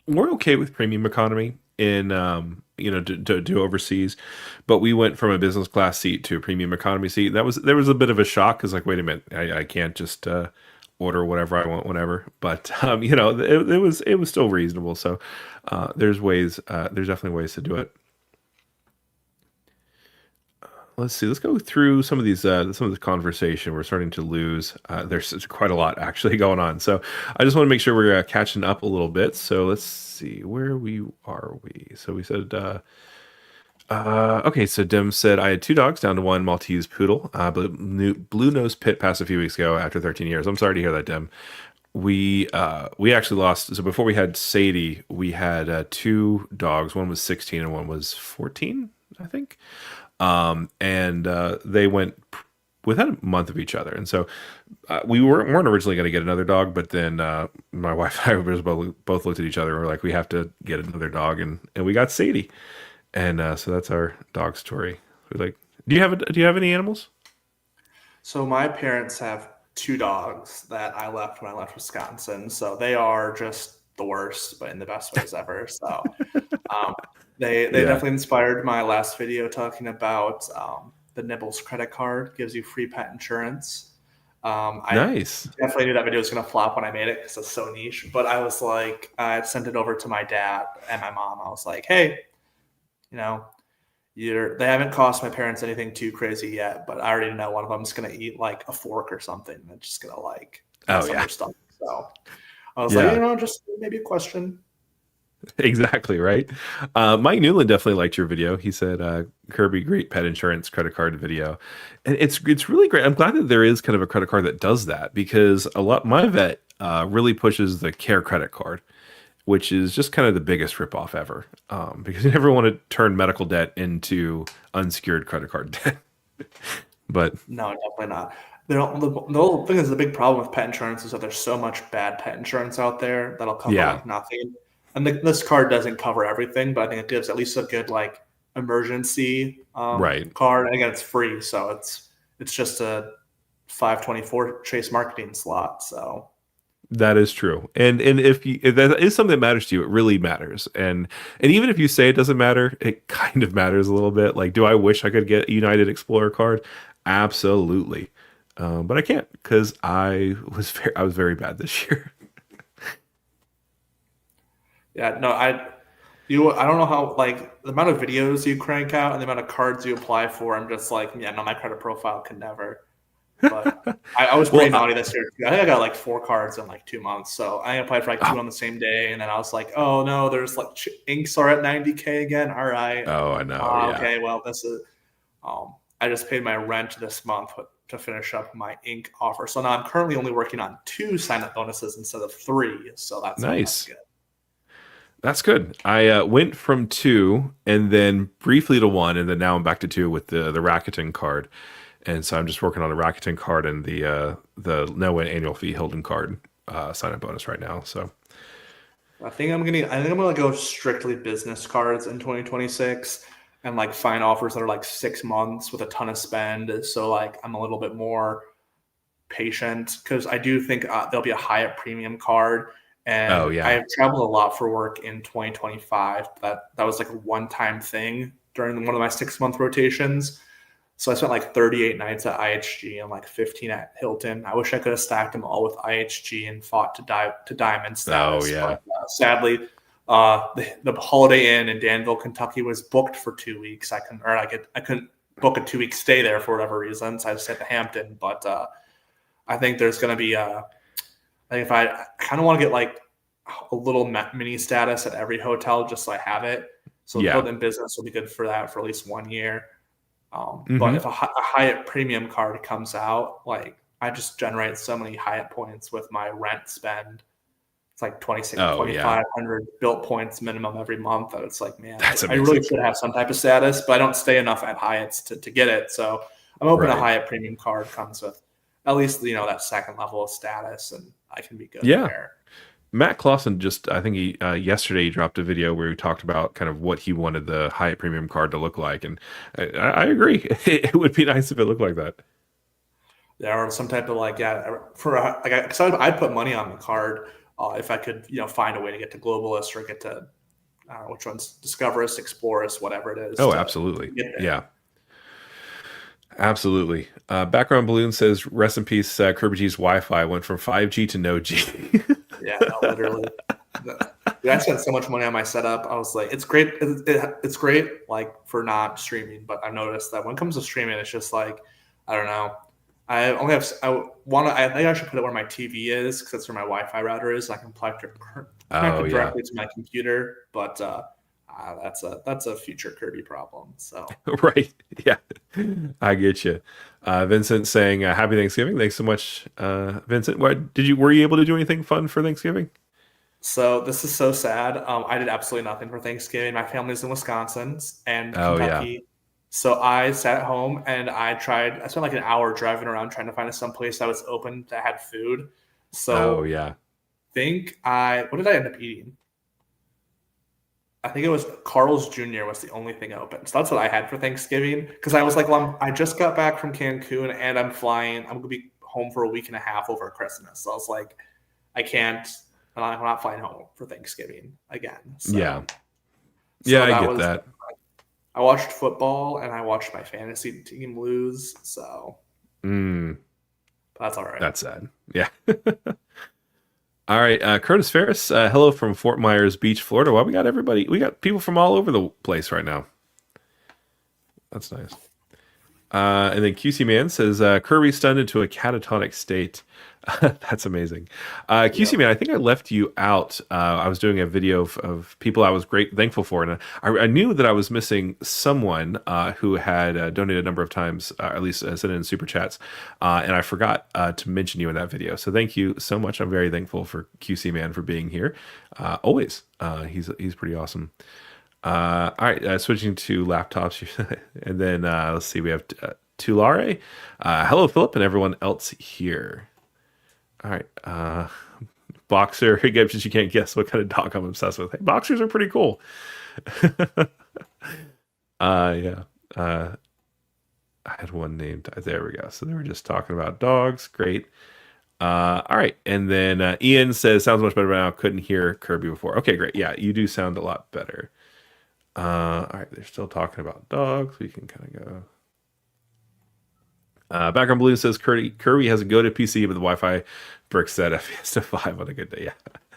okay with premium economy in to do overseas, but we went from a business class seat to a premium economy seat. There was a bit of a shock because like, wait a minute, I can't just order whatever I want whenever. But it was still reasonable. So there's definitely ways to do it. Let's see. Let's go through some of this conversation. We're starting to lose. There's quite a lot actually going on. So I just want to make sure we're catching up a little bit. So let's see, where are we? So we said, okay. So Dim said I had 2 dogs down to 1 Maltese poodle. Blue nose pit passed a few weeks ago after 13 years. I'm sorry to hear that, Dim. We actually lost. So before we had Sadie, we had 2 dogs. One was 16 and one was 14, I think. And they went within a month of each other. And so we weren't originally going to get another dog, but then my wife and I both looked at each other and were like, we have to get another dog. And we got Sadie. And so that's our dog story. We're like, do you have any animals? So my parents have 2 dogs that I left when I left Wisconsin. So they are just the worst, but in the best ways ever. So they definitely inspired my last video talking about the Nibbles credit card gives you free pet insurance. Nice. I definitely knew that video was going to flop when I made it because it's so niche. But I was like, I sent it over to my dad and my mom. I was like, hey, they haven't cost my parents anything too crazy yet, but I already know one of them is going to eat like a fork or something. And it's just going to like their stomach. So I was like, just maybe a question. Exactly right. Mike Newland definitely liked your video. He said, "Kirby, great pet insurance credit card video," and it's really great. I'm glad that there is kind of a credit card that does that because my vet really pushes the Care credit card, which is just kind of the biggest ripoff ever. Because you never want to turn medical debt into unsecured credit card debt. But no, definitely not. The whole thing is the big problem with pet insurance is that there's so much bad pet insurance out there that'll cover like nothing. And this card doesn't cover everything, but I think it gives at least a good like emergency card. And again, it's free, so it's just a $5.24 Chase marketing slot. So that is true. And if that is something that matters to you, it really matters. And even if you say it doesn't matter, it kind of matters a little bit. Like, do I wish I could get a United Explorer card? Absolutely. But I can't because I was very bad this year. Yeah, no, I don't know how, like, the amount of videos you crank out and the amount of cards you apply for, I'm just like, yeah, no, my credit profile can never. But I was pretty naughty this year. I think I got like 4 cards in like 2 months. So I applied for like 2 on the same day. And then I was like, oh no, there's like inks are at 90K again. All right. Oh, I know. Okay, well, this is, I just paid my rent this month to finish up my ink offer. So now I'm currently only working on 2 sign-up bonuses instead of 3. So that's nice. Good. That's good. I went from 2 and then briefly to 1, and then now I'm back to 2 with the Rakuten card. And so I'm just working on a Rakuten card and the no annual fee Hilton card sign-up bonus right now. So I think I'm gonna go strictly business cards in 2026 and like find offers that are like 6 months with a ton of spend. So like I'm a little bit more patient because I do think there'll be a Hyatt premium card. And I've traveled a lot for work in 2025. That was like a one-time thing during one of my 6-month rotations. So I spent like 38 nights at IHG and like 15 at Hilton. I wish I could have stacked them all with IHG and fought to diamond status. Oh yeah. But sadly, the Holiday Inn in Danville, Kentucky was booked for 2 weeks. I couldn't book a 2-week stay there for whatever reason. So I just stayed at Hampton. But I think there's going to be I think if I kind of want to get like a little mini status at every hotel just so I have it. So the Hilton business will be good for that for at least 1 year. But if a Hyatt premium card comes out, like I just generate so many Hyatt points with my rent spend. It's like 2,500 built points minimum every month. And it's like, man, I really should have some type of status, but I don't stay enough at Hyatt's to get it. So I'm hoping a Hyatt premium card comes with at least, that second level of status, and I can be good there. Matt Clausen I think he yesterday he dropped a video where he talked about kind of what he wanted the Hyatt premium card to look like, and I agree. It would be nice if it looked like that. Yeah, or some type of because I'd put money on the card if I could, find a way to get to Globalist or get to I don't know which one's Discoverist, Explorist, whatever it is. Oh, absolutely. Yeah. Absolutely. Background Balloon says, rest in peace, Kirby G's Wi-Fi went from 5G to no G. Yeah, no, literally. Dude, I spent so much money on my setup. I was like, it's great. It's great, like for not streaming, but I've noticed that when it comes to streaming, it's just like, I don't know. I think I should put it where my TV is because that's where my Wi-Fi router is. I can connect it directly to my computer, but that's a future Kirby problem. So right, yeah, I get you. Vincent saying Happy Thanksgiving. Thanks so much, Vincent. Were you able to do anything fun for Thanksgiving? So this is so sad. I did absolutely nothing for Thanksgiving. My family's in Wisconsin and Kentucky. Yeah. So I sat at home and I spent like an hour driving around trying to find some place that was open that had food. So what did I end up eating? I think it was Carl's Jr. was the only thing open. So that's what I had for Thanksgiving. Because I was like, well, I just got back from Cancun and I'm going to be home for a week and a half over Christmas. So I was like, I'm not flying home for Thanksgiving again. So, I get that. I watched football and I watched my fantasy team lose. So that's all right. That's sad. Yeah. All right, Curtis Ferris, hello from Fort Myers Beach, Florida. Well, we got people from all over the place right now. That's nice. And then QC Man says, Kirby stunned into a catatonic state. That's amazing. QC Man, I think I left you out. I was doing a video of people I was thankful for, and I knew that I was missing someone who had donated a number of times, at least sent in super chats, and I forgot to mention you in that video. So thank you so much. I'm very thankful for QC Man for being here. Always. He's pretty awesome. All right, switching to laptops, and then let's see, we have Tulare. Hello, Philip, and everyone else here. All right, Boxer, I guess you can't guess what kind of dog I'm obsessed with. Hey, boxers are pretty cool. Yeah. I had one named. There we go. So they were just talking about dogs. Great. All right, and then Ian says, sounds much better now. Couldn't hear Kirby before. Okay, great. Yeah, you do sound a lot better. All right, they're still talking about dogs. We can kind of go. Background Blue says Kirby has a go-to PC, but the Wi-Fi brick set FPS to 5 on a good day.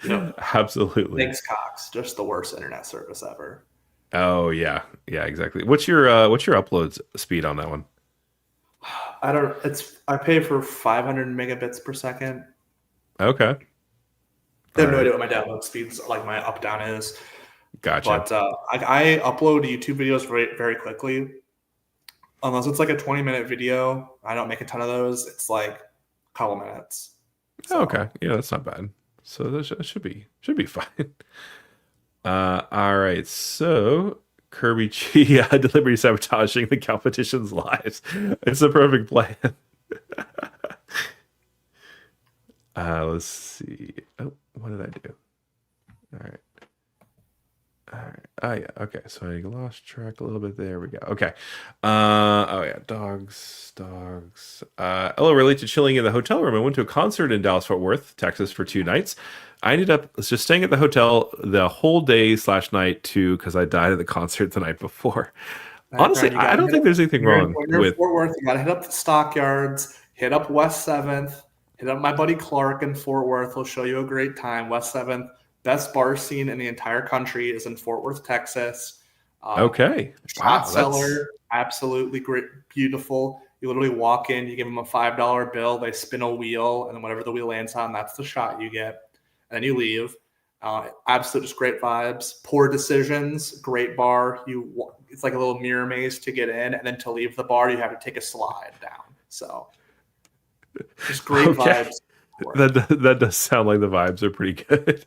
Yeah, absolutely. Thanks, Cox. Just the worst internet service ever. Oh yeah, exactly. What's your upload speed on that one? I pay for 500 megabits per second. Okay. I have no idea what my download speeds, like my up down is. Gotcha. But I upload YouTube videos very, very quickly. Unless it's like a 20-minute video, I don't make a ton of those. It's like a couple minutes. So. Okay, yeah, that's not bad. So that should be fine. All right, so Kirby Chi deliberately sabotaging the competition's lives. It's a perfect plan. Let's see. Oh, what did I do? All right. Oh yeah. Okay. So I lost track a little bit. There we go. Okay. Oh yeah. Dogs. Hello. Relate to chilling in the hotel room. I went to a concert in Dallas Fort Worth, Texas, for 2 nights. I ended up just staying at the hotel the whole day /night too, because I died at the concert the night before. Honestly, You I gotta don't hit think up, there's anything wrong when you're in with. Fort Worth, you gotta hit up the Stockyards, hit up West 7th, hit up my buddy Clark in Fort Worth. He'll show you a great time. West 7th, best bar scene in the entire country is in Fort Worth, Texas. Okay, Shot wow, that's cellar, absolutely great, beautiful. You literally walk in, you give them a $5 bill, they spin a wheel, and then whatever the wheel lands on, that's the shot you get. And then you leave. Absolute just great vibes. Poor decisions, great bar. It's like a little mirror maze to get in, and then to leave the bar, you have to take a slide down. So just great okay. vibes. That does sound like the vibes are pretty good.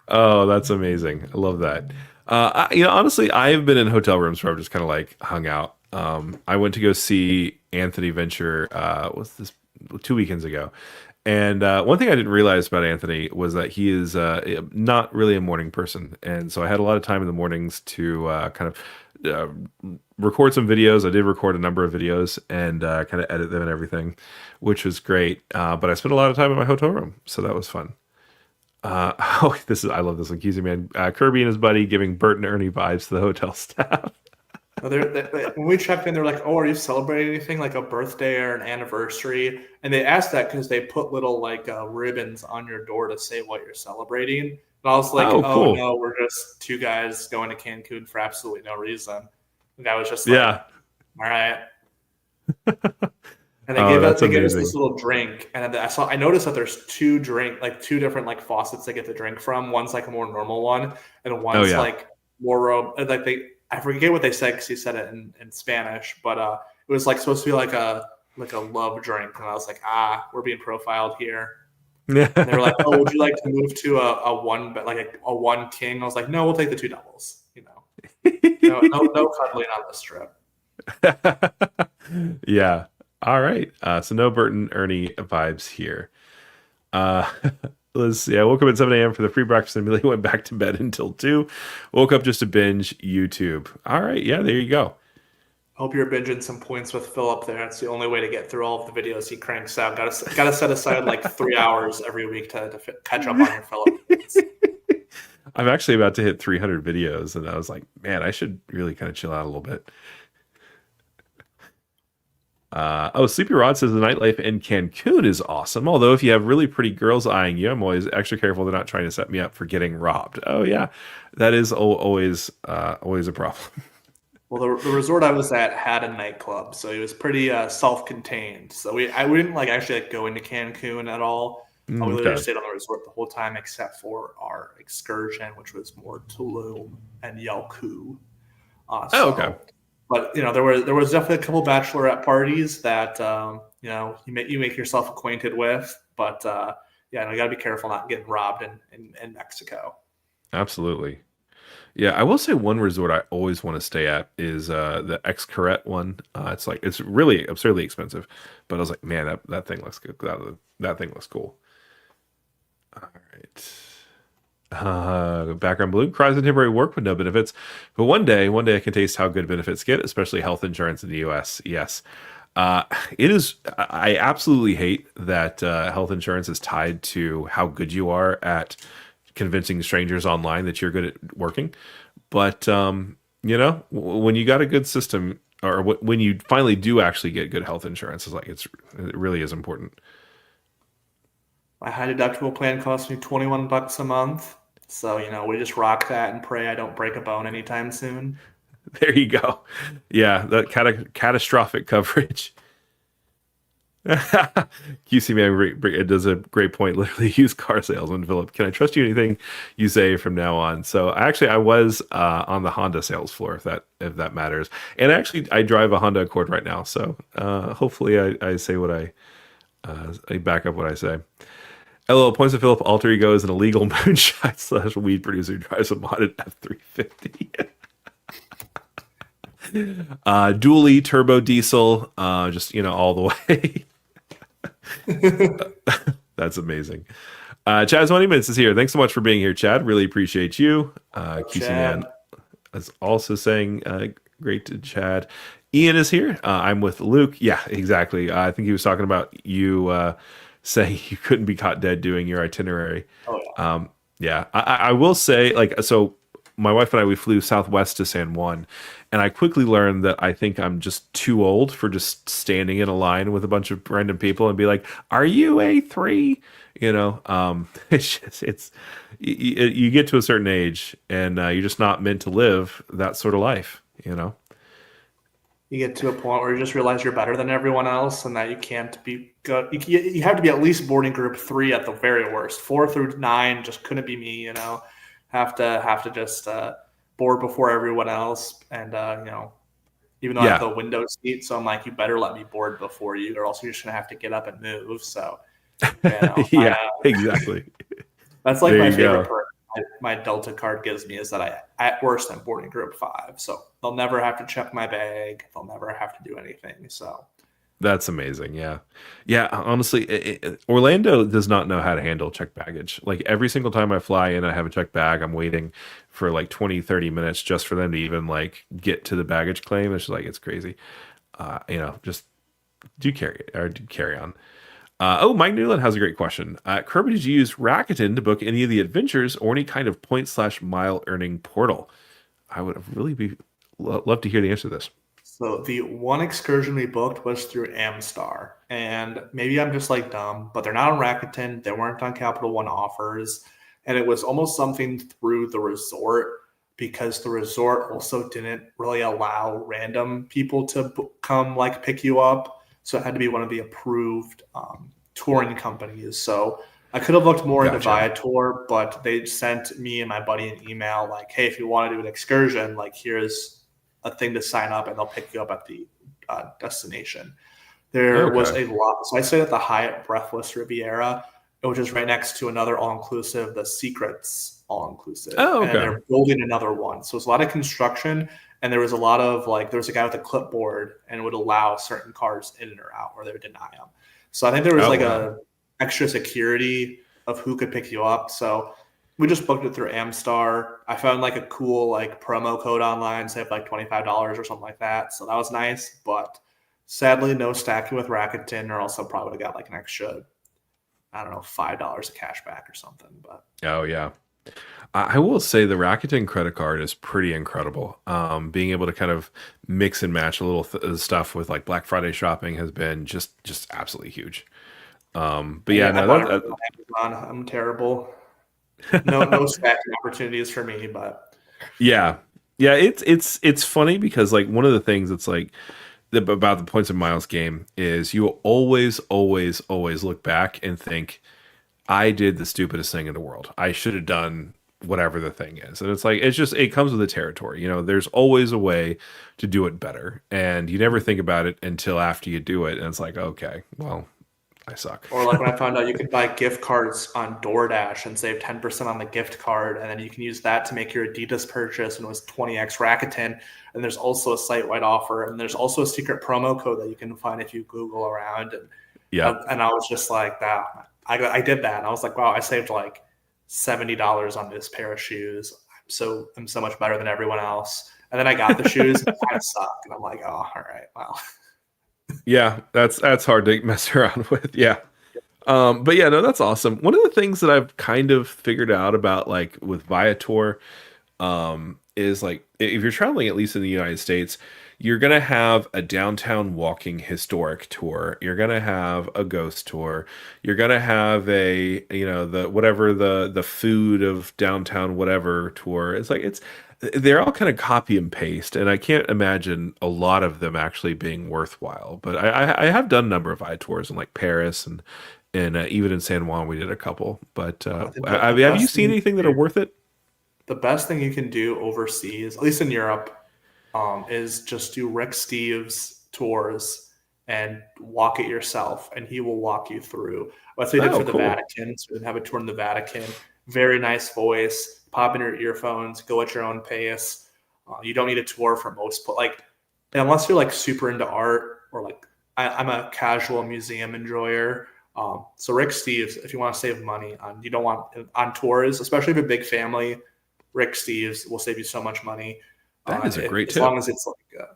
Oh, that's amazing. I love that. Honestly, I've been in hotel rooms where I've just kind of like hung out. I went to go see Anthony Venture. Was this 2 weekends ago? And one thing I didn't realize about Anthony was that he is not really a morning person, and so I had a lot of time in the mornings to kind of record some videos. I did record a number of videos and kind of edit them and everything, which was great. But I spent a lot of time in my hotel room, so that was fun. I love this one. QC man, Kirby and his buddy giving Bert and Ernie vibes to the hotel staff. When we checked in, they're like, "Oh, are you celebrating anything like a birthday or an anniversary?" And they asked that because they put little like ribbons on your door to say what you're celebrating. And I was like, Oh, "Oh cool. no, we're just two guys going to Cancun for absolutely no reason." The guy was just like, Yeah. "All right." And Oh, that's they gave us amazing. this little drink, and then I noticed that there's two different like faucets they get the drink from. One's like a more normal one, and one's yeah. like more I forget what they said because he said it in Spanish, but it was like supposed to be like a love drink, and I was like, we're being profiled here. Yeah. And they were like, "Oh, would you like to move to a one, but like a one king?" I was like, "No, we'll take the two doubles." No cuddling on this trip. Yeah. All right. So no Bert and Ernie vibes here. Let's see. I woke up at 7 a.m. for the free breakfast and immediately went back to bed until 2. Woke up just to binge YouTube. All right. Yeah, there you go. Hope you're binging some points with Philip there. It's the only way to get through all of the videos he cranks out. Got to set aside like 3 hours every week to catch up on your Philip. I'm actually about to hit 300 videos, and I was like, man, I should really kind of chill out a little bit. Sleepy Rod says the nightlife in Cancun is awesome. Although if you have really pretty girls eyeing you, I'm always extra careful they're not trying to set me up for getting robbed. Oh yeah, that is always a problem. Well, the resort I was at had a nightclub, so it was pretty self-contained. So we didn't like actually like go into Cancun at all. We literally stayed on the resort the whole time except for our excursion, which was more Tulum and Yelku. Okay. But there was definitely a couple bachelorette parties that you make yourself acquainted with. But you got to be careful not getting robbed in Mexico. Absolutely. Yeah, I will say one resort I always want to stay at is the Xcaret one. It's really absurdly expensive, but I was like, man, that thing looks good. That thing looks cool. All right. Background blue cries in temporary work with no benefits, but one day I can taste how good benefits get, especially health insurance in the U.S. Yes, it is. I absolutely hate that health insurance is tied to how good you are at convincing strangers online that you're good at working. But when you got a good system, or when you finally do actually get good health insurance, it really is important. My high deductible plan costs me $21 a month. So, we just rock that and pray I don't break a bone anytime soon. There you go. Yeah, that catastrophic coverage. QC man, it does a great point. Literally, used car salesman Philip. Can I trust you anything you say from now on? So I was on the Honda sales floor, if that matters. And I drive a Honda Accord right now. So hopefully I say what I back up what I say. LOL points to Philip alter ego is an illegal moonshine / weed producer who drives a modded F350. Dually turbo diesel, just all the way. That's amazing. Chad's 20 minutes is here. Thanks so much for being here, Chad. Really appreciate you. QC man is also saying great to Chad. Ian is here. I'm with Luke. Yeah, exactly. I think he was talking about you saying you couldn't be caught dead doing your itinerary. Oh, yeah. Yeah, I will say, so my wife and I, we flew Southwest to San Juan, and I quickly learned that I think I'm just too old for just standing in a line with a bunch of random people and be like, "Are you A3?" It's just you get to a certain age, and you're just not meant to live that sort of life. You get to a point where you just realize you're better than everyone else, and that you can't be good. You have to be at least boarding group 3 at the very worst. 4 through 9 just couldn't be me. Have to just board before everyone else, and even though I have the window seat, so I'm like, you better let me board before you, or else you're just gonna have to get up and move. So, Yeah, exactly. That's like There my you favorite go. perk my Delta card gives me is that at worst, I'm boarding group 5. So they'll never have to check my bag. They'll never have to do anything. So That's amazing. Yeah. Yeah. Honestly, Orlando does not know how to handle checked baggage. Like every single time I fly in, I have a checked bag. I'm waiting for like 20, 30 minutes just for them to even like get to the baggage claim. It's just like, it's crazy. Just do carry on. Mike Newland has a great question. Kirby, did you use Rakuten to book any of the adventures or any kind of point/mile earning portal? I would have love to hear the answer to this. So the one excursion we booked was through Amstar, and maybe I'm just like dumb, but they're not on Rakuten. They weren't on Capital One offers, and it was almost something through the resort because the resort also didn't really allow random people to come like pick you up. So it had to be one of the approved touring companies. So I could have looked more into Gotcha. Viator, but they sent me and my buddy an email like, hey, if you want to do an excursion, like here's a thing to sign up and they'll pick you up at the destination. There was Okay. a lot. So I stayed at the Hyatt Breathless Riviera, which is right next to another all-inclusive, the Secrets all-inclusive. Oh, And okay. they're building another one. So it's a lot of construction. And there was a lot of there was a guy with a clipboard and would allow certain cars in or out or they would deny them. So I think there was Oh, like wow. a extra security of who could pick you up. So we just booked it through Amstar. I found like a cool like promo code online, save like $25 or something like that. So that was nice. But sadly, no stacking with Rakuten, or else I probably would have got like an extra, I don't know, $5 of cash back or something. But Oh, yeah. I will say the Rakuten credit card is pretty incredible. Being able to kind of mix and match a little stuff with like Black Friday shopping has been just absolutely huge. But yeah, yeah, I no, bought it from Amazon. I'm terrible. No stacking opportunities for me, but yeah, yeah. It's funny because like one of the things that's like about the points and miles game is you will always look back and think I did the stupidest thing in the world. I should have done whatever the thing is. And it's like, it comes with the territory. There's always a way to do it better. And you never think about it until after you do it. And it's like, okay, well, I suck. or like when I found out you could buy gift cards on DoorDash and save 10% on the gift card, and then you can use that to make your Adidas purchase, and it was 20x Rakuten. And there's also a site-wide offer, and there's also a secret promo code that you can find if you Google around. Yep. And I was just like, that. I did that, and I was like, wow, I saved like $70 on this pair of shoes. I'm so much better than everyone else. And then I got the shoes, and it kind of sucked, and I'm like, oh, all right, well. Yeah, that's hard to mess around with. Yeah. But yeah, no, that's awesome. One of the things that I've kind of figured out about like with Viator, is like if you're traveling at least in the United States, you're gonna have a downtown walking historic tour. You're gonna have a ghost tour. You're gonna have a the whatever the food of downtown whatever tour. They're all kind of copy and paste, and I can't imagine a lot of them actually being worthwhile. But I have done a number of tours in like Paris and even in San Juan we did a couple. But I think have you seen anything that are worth it? the best thing you can do overseas, at least in Europe, is just do Rick Steves tours and walk it yourself, and he will walk you through. That's what he did Oh, for the cool. Vatican. So we have a tour in the Vatican. Very nice voice. Pop in your earphones. Go at your own pace. You don't need a tour for most, but like unless you're like super into art or like I'm a casual museum enjoyer. So Rick Steves, if you want to save money you don't want on tours, especially if you have a big family, Rick Steves will save you so much money. That is a great As long tip. as it's like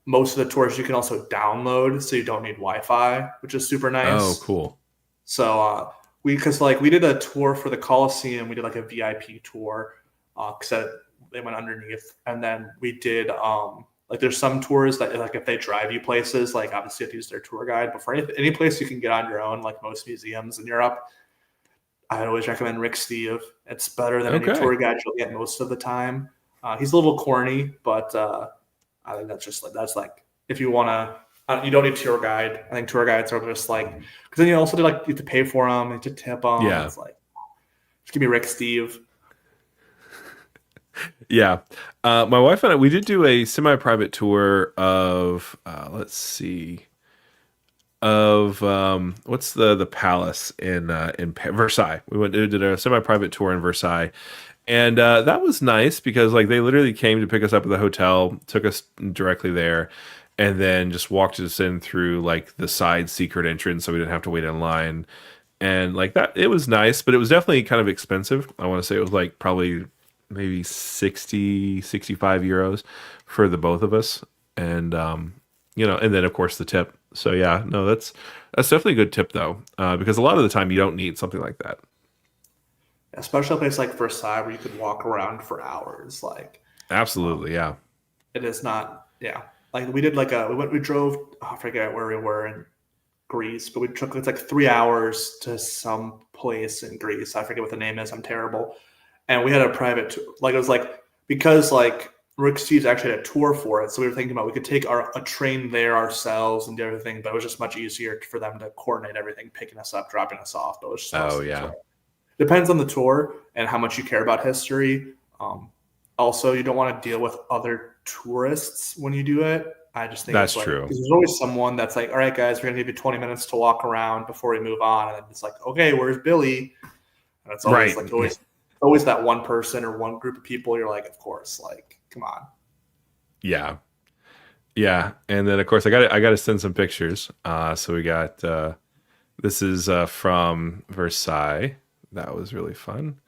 most of the tours you can also download, so you don't need Wi-Fi, which is super Oh, nice. cool. So because like we did a tour for the Coliseum, we did like a VIP tour because they went underneath, and then we did like there's some tours that like if they drive you places, like obviously you have to use their tour guide, but for any place you can get on your own, like most museums in Europe, I always recommend Rick Steve. It's better than any tour guide you'll get most of the time. He's a little corny, but I think that's like if you want to, you don't need a tour guide. I think tour guides are just like, because then you also do like you have to pay for them, you have to tip them. Yeah. It's like, just give me Rick Steve. Yeah. My wife and I, we did do a semi-private tour of, let's see, of what's the palace in Versailles. We did a semi-private tour in Versailles, and that was nice because like they literally came to pick us up at the hotel, took us directly there, and then just walked us in through like the side secret entrance, so we didn't have to wait in line. And like that, it was nice, but it was definitely kind of expensive. I want to say it was like probably maybe 65 euros for the both of us. And, and then of course the tip. So yeah, no, that's definitely a good tip though. Because a lot of the time you don't need something like that. Especially a place like Versailles where you could walk around for hours. Like, absolutely. Yeah. It is not. Yeah. Like we did like we drove, I forget where we were in Greece, but we took, it's like 3 hours to some place in Greece. I forget what the name is. I'm terrible. And we had a private tour. Like it was like, because like Rick Steve's actually had a tour for it. So we were thinking about, we could take a train there ourselves and do everything, but it was just much easier for them to coordinate everything, picking us up, dropping us off. But it was just awesome. Yeah. Depends on the tour and how much you care about history. Also, you don't want to deal with other tourists when you do it. I just think that's like, true. Because there's always someone that's like, all right, guys, we're going to give you 20 minutes to walk around before we move on. And then it's like, okay, where's Billy? And it's always like always that one person or one group of people. You're like, of course, like, come on. Yeah. Yeah. And then of course I got to send some pictures. So we got, this is from Versailles. That was really fun.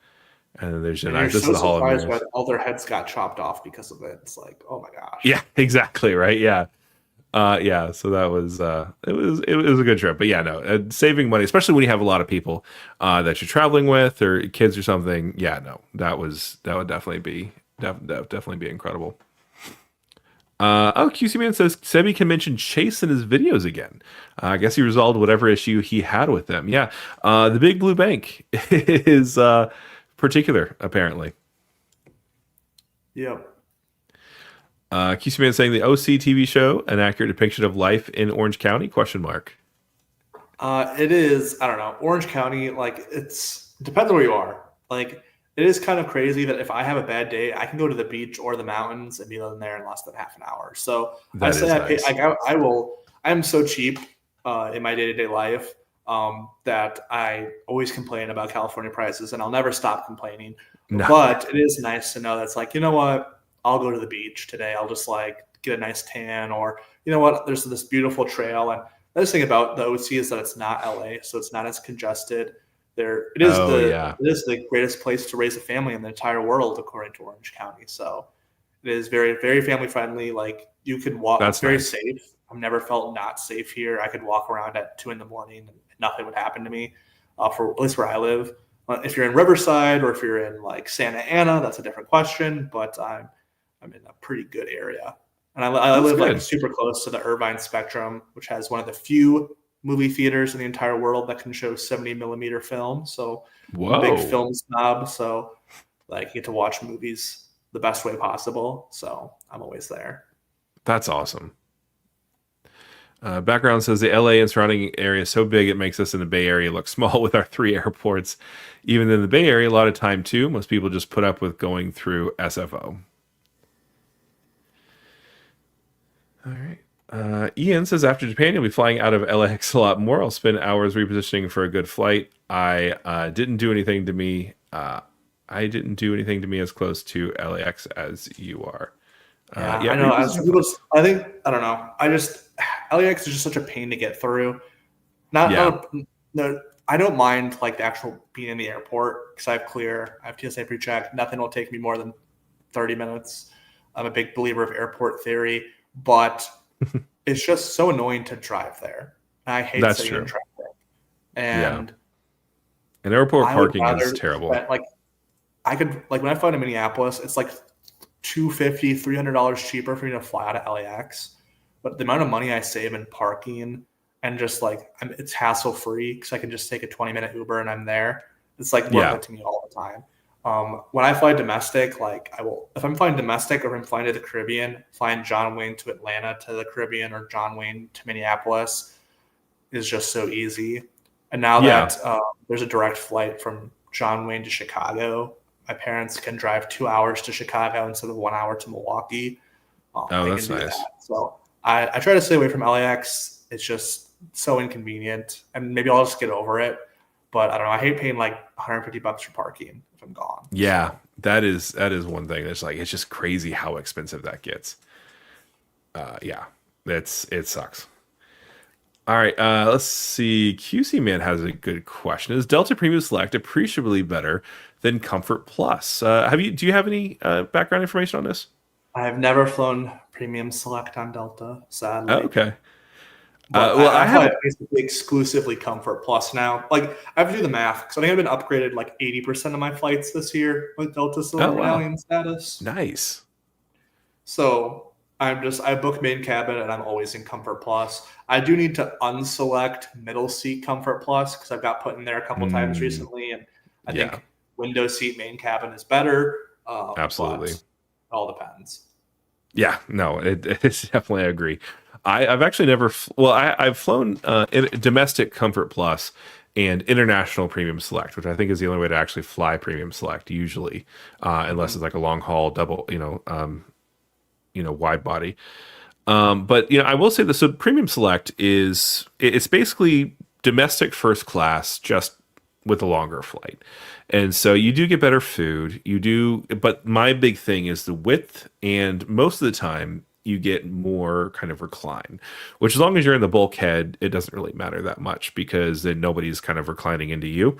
And then there's this is the Hall of Mirrors. All their heads got chopped off because of it. It's like, oh my gosh. Yeah, exactly. Right. Yeah. So that was it was a good trip, but yeah, no, saving money, especially when you have a lot of people that you're traveling with or kids or something. Yeah, no, that would definitely be incredible. QC Man says Sebi can mention Chase in his videos again. I guess he resolved whatever issue he had with them. Yeah, the Big Blue Bank is particular apparently. Yep. QC Man saying the OC TV show, an accurate depiction of life in Orange County? ? It is. I don't know. Orange County, like it depends on where you are. Like it is kind of crazy that if I have a bad day, I can go to the beach or the mountains and be there in less than half an hour. So that I'm so cheap in my day-to-day life that I always complain about California prices, and I'll never stop complaining. No. But it is nice to know that's like, you know what? I'll go to the beach today. I'll just like get a nice tan, or you know what? There's this beautiful trail. And the other thing about the OC is that it's not LA, so it's not as congested. It is the greatest place to raise a family in the entire world, according to Orange County. So it is very, very family friendly. Like you can walk. It's very safe. I've never felt not safe here. I could walk around at 2 a.m. and nothing would happen to me. For at least where I live. If you're in Riverside or if you're in like Santa Ana, that's a different question. But I'm in a pretty good area. And I live like super close to the Irvine Spectrum, which has one of the few movie theaters in the entire world that can show 70 millimeter film. So I'm a big film snob. So like you get to watch movies the best way possible. So I'm always there. That's awesome. Background says the LA and surrounding area is so big it makes us in the Bay Area look small with our 3 airports. Even in the Bay Area, a lot of time too. Most people just put up with going through SFO. All right. Ian says after Japan, you'll be flying out of LAX a lot more. I'll spend hours repositioning for a good flight. I didn't do anything to me. I didn't do anything to me as close to LAX as you are. I know. I don't know. LAX is just such a pain to get through. I don't mind like the actual being in the airport because I have TSA pre-check. Nothing will take me more than 30 minutes. I'm a big believer of airport theory, but it's just so annoying to drive there. I hate sitting in traffic. And airport parking is terrible. When I fly to Minneapolis, it's like $250, $300 cheaper for me to fly out of LAX. But the amount of money I save in parking and just like it's hassle free because I can just take a 20-minute Uber and I'm there. It's like worth it to me all the time. When I fly domestic, like if I'm flying domestic or if I'm flying to the Caribbean, flying John Wayne to Atlanta to the Caribbean or John Wayne to Minneapolis is just so easy. And now that there's a direct flight from John Wayne to Chicago, my parents can drive 2 hours to Chicago instead of 1 hour to Milwaukee. That's nice. So I try to stay away from LAX. It's just so inconvenient, and maybe I'll just get over it. But I don't know. I hate paying like $150 for parking if I'm gone. Yeah, so. that is one thing. It's like it's just crazy how expensive that gets. It sucks. All right, let's see. QC Man has a good question. Is Delta Premium Select appreciably better than Comfort Plus? Do you have any background information on this? I have never flown Premium Select on Delta, sadly. Oh, okay. I have basically exclusively Comfort Plus now. Like I have to do the math because I think I've been upgraded like 80% of my flights this year with Delta Silver Medallion status. Nice. So I book main cabin and I'm always in Comfort Plus. I do need to unselect middle seat Comfort Plus because I've got put in there a couple times recently, and I think window seat main cabin is better. Absolutely. It all depends. Yeah, no, it's definitely, I agree. I've actually never, I've flown domestic Comfort Plus and international Premium Select, which I think is the only way to actually fly Premium Select usually, unless it's like a long haul double, wide body. But I will say this: so Premium Select it's basically domestic first class, just with a longer flight. And so you do get better food, but my big thing is the width, and most of the time you get more kind of recline, which as long as you're in the bulkhead, it doesn't really matter that much because then nobody's kind of reclining into you.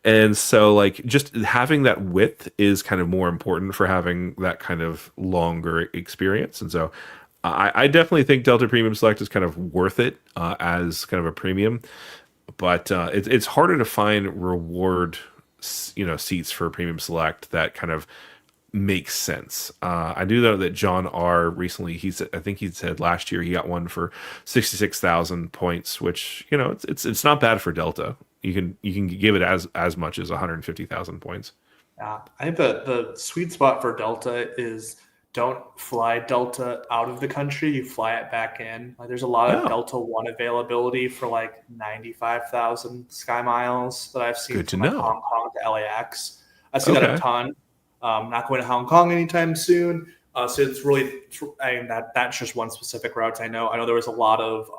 And so like just having that width is kind of more important for having that kind of longer experience. And so I definitely think Delta Premium Select is kind of worth it as kind of a premium, but it's harder to find reward seats for Premium Select that kind of makes sense. I do know that John R recently, I think he said last year he got one for 66,000 points, which it's not bad for Delta. You can give it as much as 150,000 points. Yeah, I think the sweet spot for Delta is don't fly Delta out of the country. You fly it back in. Like there's a lot of Delta One availability for like 95,000 sky miles that I've seen from Hong Kong to LAX. I see that a ton. Not going to Hong Kong anytime soon. So it's really, that's just one specific route I know. I know there was a lot of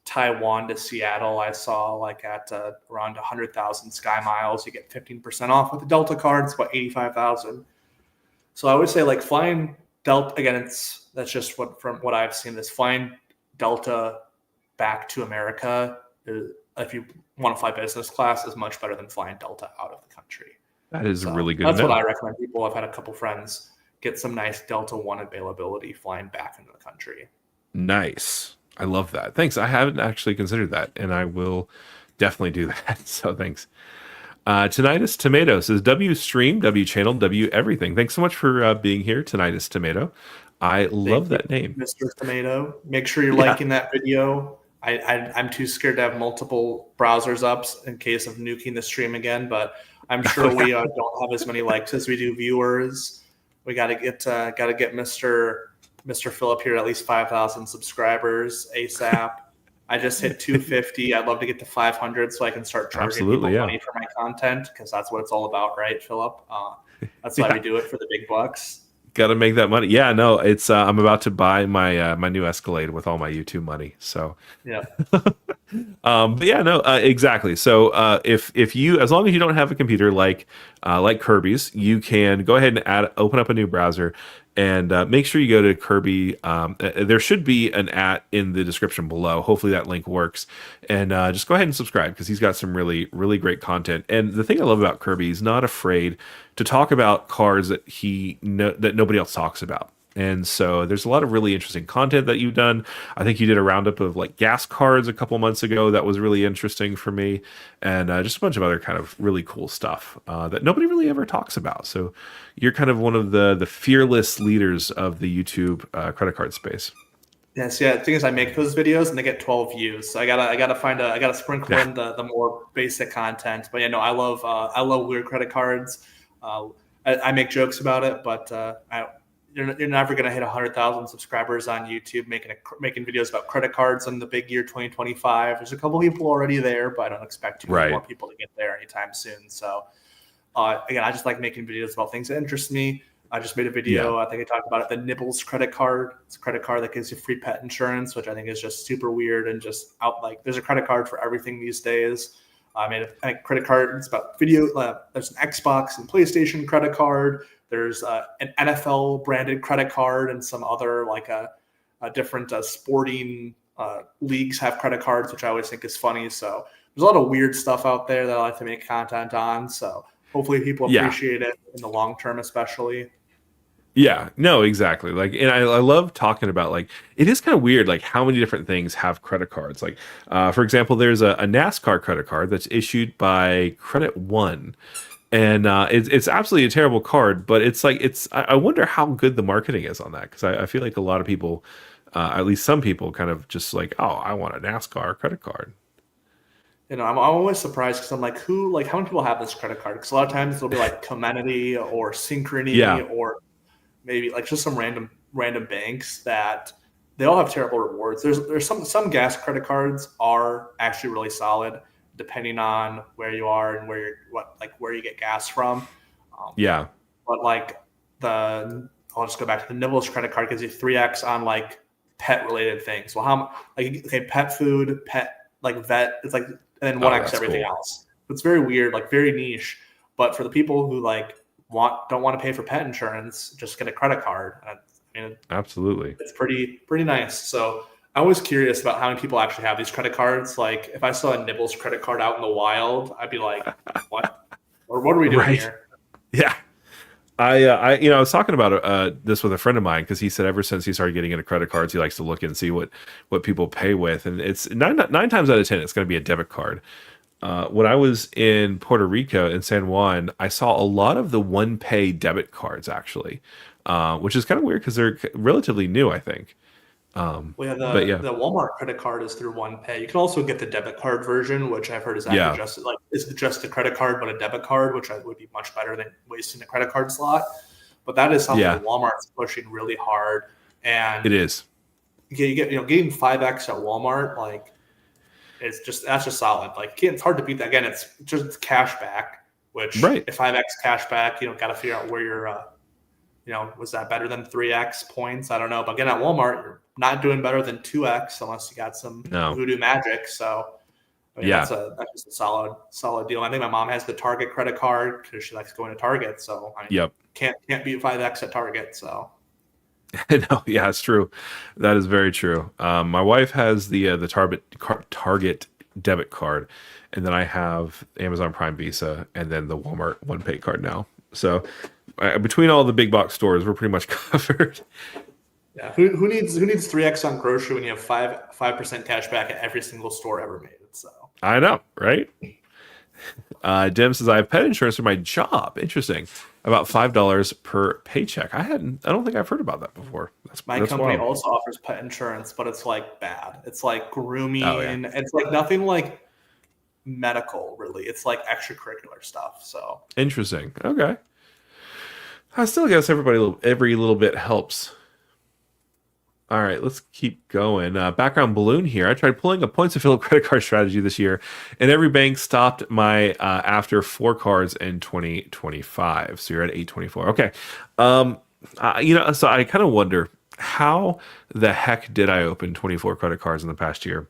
Taiwan to Seattle. I saw like at around 100,000 sky miles, you get 15% off with the Delta card. It's about 85,000. So I would say like flying Delta, again, that's just from what I've seen, is flying Delta back to America, if you want to fly business class, is much better than flying Delta out of the country. That is really good. That's what I recommend people. I've had a couple friends get some nice Delta One availability flying back into the country. Nice. I love that. Thanks. I haven't actually considered that, and I will definitely do that. So thanks. Tinnitus Tomato says W stream, W channel, W everything. Thanks so much for being here, Tinnitus Tomato. I love that name, Mr. Tomato. Make sure you're liking that video. I'm too scared to have multiple browsers up in case of nuking the stream again, but I'm sure we don't have as many likes as we do viewers. We got to get Mr. Phillip here at least 5,000 subscribers ASAP. I just hit 250. I'd love to get to 500 so I can start charging people money for my content, because that's what it's all about, right, Phillip? That's why we do it, for the big bucks. Got to make that money. Yeah, no, it's I'm about to buy my my new Escalade with all my YouTube money. So yeah. But yeah, no, exactly. So if you, as long as you don't have a computer like Kirby's, you can go ahead and open up a new browser and make sure you go to Kirby. There should be an in the description below. Hopefully that link works, and just go ahead and subscribe, because he's got some really, really great content. And the thing I love about Kirby, he's not afraid to talk about cars that that nobody else talks about. And so there's a lot of really interesting content that you've done. I think you did a roundup of like gas cards a couple months ago. That was really interesting for me, and just a bunch of other kind of really cool stuff that nobody really ever talks about. So you're kind of one of the fearless leaders of the YouTube credit card space. Yes, yeah. The thing is, I make those videos and they get 12 views. So I gotta sprinkle in the more basic content. But yeah, no, I love weird credit cards. I make jokes about it, but you're never gonna hit 100,000 subscribers on YouTube making videos about credit cards in the big year 2025. There's a couple people already there, but I don't expect too many more people to get there anytime soon. So again, I just like making videos about things that interest me. I just made a video. I think I talked about it. The Nibbles credit card. It's a credit card that gives you free pet insurance, which I think is just super weird and just out. Like, there's a credit card for everything these days. I made a credit card. It's about video. There's an Xbox and PlayStation credit card. There's an NFL branded credit card, and some other like a different sporting leagues have credit cards, which I always think is funny. So there's a lot of weird stuff out there that I like to make content on. So hopefully people appreciate it in the long term, especially. Yeah, no, exactly. Like, and I love talking about, like, it is kind of weird, like how many different things have credit cards. Like, for example, there's a NASCAR credit card that's issued by Credit One, and it's absolutely a terrible card. But it's like I wonder how good the marketing is on that, because I feel like a lot of people, at least some people, kind of just like, oh, I want a NASCAR credit card. You know, I'm always surprised because I'm like, how many people have this credit card? Because a lot of times it'll be like Comenity or Synchrony or maybe like just some random banks that they all have terrible rewards. There's some gas credit cards are actually really solid depending on where you are and where you get gas from. But like I'll just go back to the Nibbles credit card, gives you 3x on like pet related things. Well, pet food, pet like vet, it's like, and then 1x everything else. It's very weird, like very niche. But for the people who like don't want to pay for pet insurance, just get a credit card. I mean, absolutely, it's pretty nice. So I was curious about how many people actually have these credit cards. Like, if I saw a Nibbles credit card out in the wild, I'd be like, what? Or what are we doing here? Yeah. I was talking about this with a friend of mine, because he said ever since he started getting into credit cards, he likes to look and see what people pay with, and it's nine times out of 10 it's going to be a debit card. When I was in Puerto Rico in San Juan, I saw a lot of the OnePay debit cards actually, which is kind of weird because they're relatively new, I think. The Walmart credit card is through OnePay. You can also get the debit card version, which I've heard is just a credit card but a debit card, which would be much better than wasting a credit card slot. But that is something that Walmart's pushing really hard, and it is. Getting 5x at Walmart, like that's just solid. Like, it's hard to beat that. Again, it's just cash back, which if 5x cash back, got to figure out where you're. Was that better than 3x points? I don't know. But again, at Walmart, you're not doing better than 2x unless you got some voodoo magic. So, that's just a solid deal. I think my mom has the Target credit card because she likes going to Target. So, can't beat 5x at Target. So, no, yeah, it's true. That is very true. My wife has the Target debit card, and then I have Amazon Prime Visa, and then the Walmart OnePay card now. So between all the big box stores, we're pretty much covered. Yeah, who needs 3x on grocery when you have 5% cash back at every single store ever made? So I know, right? Dim says I have pet insurance for my job. Interesting. About $5 per paycheck. I don't think I've heard about that before. That's company wild. also offers pet insurance, but it's like bad. It's like grooming. It's like nothing like medical, really. It's like extracurricular stuff. So interesting. Okay. I still guess every little bit helps. All right, let's keep going. Background balloon here. I tried pulling a points of Philip credit card strategy this year, and every bank stopped my after 4 cards in 2025. So you're at 824. Okay. So I kind of wonder, how the heck did I open 24 credit cards in the past year?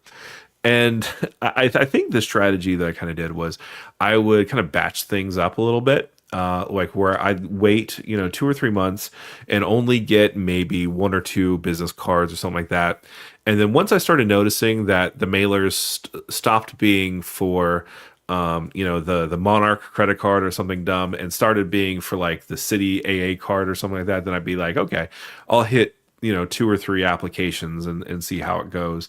And I think the strategy that I kind of did was I would kind of batch things up a little bit. Like where I'd wait, 2 or 3 months and only get maybe 1 or 2 business cards or something like that. And then once I started noticing that the mailers stopped being for the Monarch credit card or something dumb, and started being for like the City AA card or something like that, then I'd be like, okay, I'll hit 2 or 3 applications and see how it goes.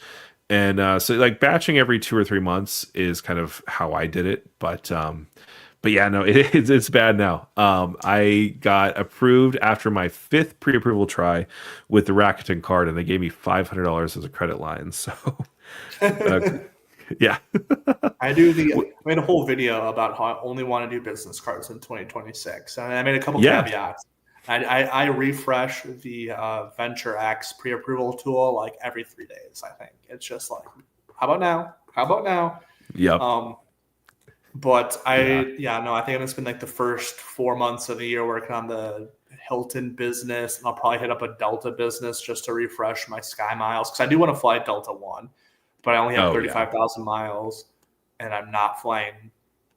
And so like batching every 2 or 3 months is kind of how I did it. But yeah, no, it's bad now. I got approved after my 5th pre-approval try with the Rakuten card, and they gave me $500 as a credit line. So, yeah. I made a whole video about how I only want to do business cards in 2026. And I made a couple caveats. I refresh the Venture X pre-approval tool like every 3 days, I think. It's just like, how about now? How about now? Yep. But I think I'm going to spend like the first 4 months of the year working on the Hilton business, and I'll probably hit up a Delta business just to refresh my Sky Miles, because I do want to fly Delta One, but I only have 35,000 miles, and I'm not flying.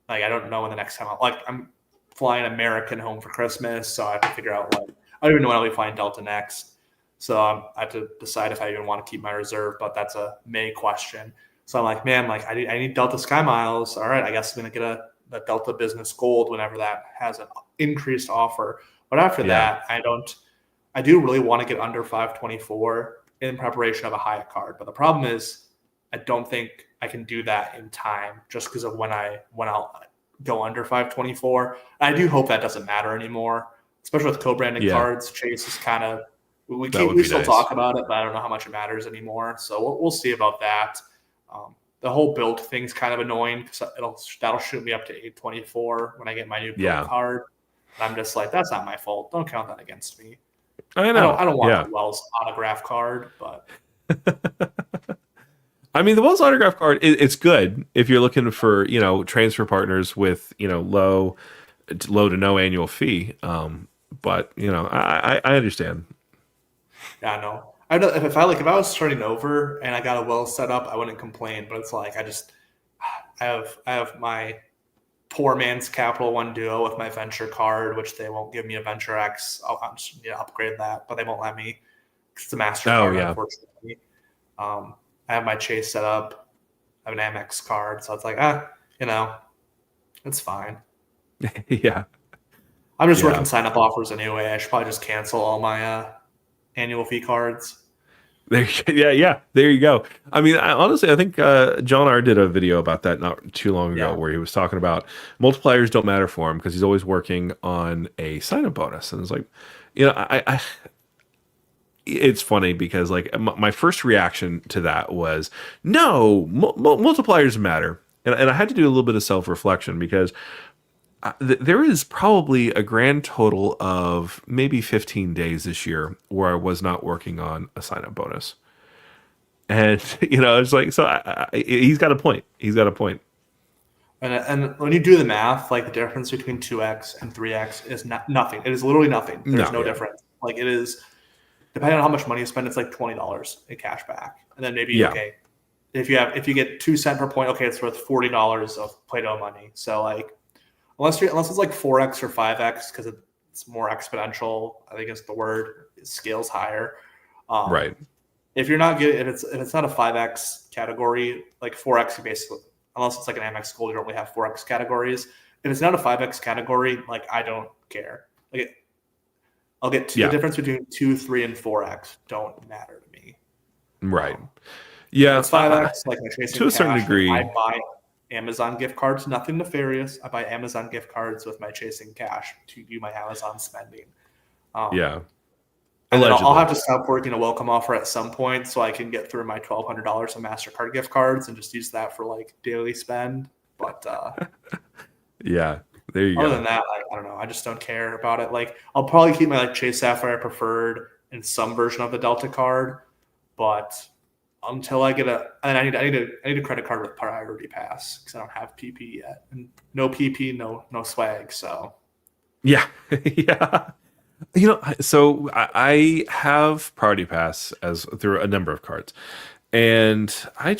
Like, I don't know when the next time I'm flying American home for Christmas, so I have to figure out I don't even know when I'll be flying Delta next. So I have to decide if I even want to keep my reserve, but that's a May question. So I'm like, man, I need Delta Sky Miles. All right, I guess I'm going to get a Delta Business Gold whenever that has an increased offer. But after that, I do really want to get under 524 in preparation of a Hyatt card. But the problem is I don't think I can do that in time just because of when I'll go under 524. I do hope that doesn't matter anymore, especially with co-branded cards. Chase is kind of, we still talk about it, but I don't know how much it matters anymore. So we'll see about that. The whole build thing's kind of annoying because that'll shoot me up to 824 when I get my new build card. And I'm just like, that's not my fault. Don't count that against me. I know. I don't want the Wells autograph card, but I mean, the Wells autograph card, it's good if you're looking for transfer partners with low to no annual fee. But I understand. Yeah, I know. If I was starting over and I got a Wells set up, I wouldn't complain. But it's like I have my poor man's Capital One Duo with my Venture card, which they won't give me a Venture X. I'm just need to upgrade that, but they won't let me. It's a MasterCard, unfortunately. I have my Chase set up. I have an Amex card, so it's like it's fine. Yeah, I'm just working sign-up offers anyway. I should probably just cancel all my annual fee cards. There you go. I mean, honestly, I think John R. did a video about that not too long ago where he was talking about multipliers don't matter for him because he's always working on a sign-up bonus. And it's like, it's funny because like my first reaction to that was, no, multipliers matter. And I had to do a little bit of self-reflection because there is probably a grand total of maybe 15 days this year where I was not working on a sign-up bonus. And, it's like, so he's got a point. He's got a point. And when you do the math, like the difference between 2X and 3X is nothing. It is literally nothing. There's no difference. Like it is, depending on how much money you spend, it's like $20 in cash back. And then maybe, if you get 2 cents per point, okay, it's worth $40 of Play-Doh money. So like, unless it's like 4X or 5X because it's more exponential, I think is the word. It scales higher. Right. If you're not getting, if it's not a 5X category, like 4X, you basically, unless it's like an Amex Gold, you don't really have 4X categories. If it's not a 5X category, like I don't care. Like I'll get the difference between 2, 3, and 4X don't matter to me. Right. Yeah. It's 5X, like my chasing to a certain degree. I buy Amazon gift cards, nothing nefarious. I buy Amazon gift cards with my chasing cash to do my Amazon spending. And then I'll have to stop working a welcome offer at some point so I can get through my $1,200 of MasterCard gift cards and just use that for like daily spend. But there you go. Other than that, I don't know. I just don't care about it. Like I'll probably keep my Chase Sapphire Preferred and some version of the Delta card, but until I get I need a credit card with Priority Pass because I don't have PP yet, and no PP, no swag. So yeah. So I have Priority Pass through a number of cards, and I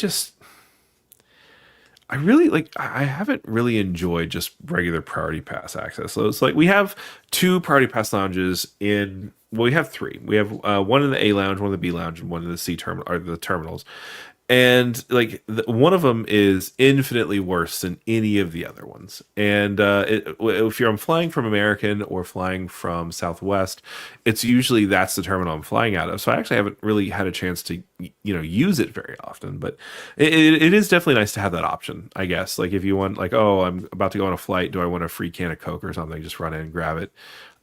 haven't really enjoyed just regular Priority Pass access. So it's like we have 2 Priority Pass lounges we have 3. We have one in the A lounge, one in the B lounge, and one in the C terminal or the terminals. and like one of them is infinitely worse than any of the other ones. And if I'm flying from American or flying from Southwest, it's usually that's the terminal I'm flying out of. So I actually haven't really had a chance to use it very often. But it is definitely nice to have that option, I guess. Like if you want, like, oh, I'm about to go on a flight, do I want a free can of Coke or something? Just run in and grab it.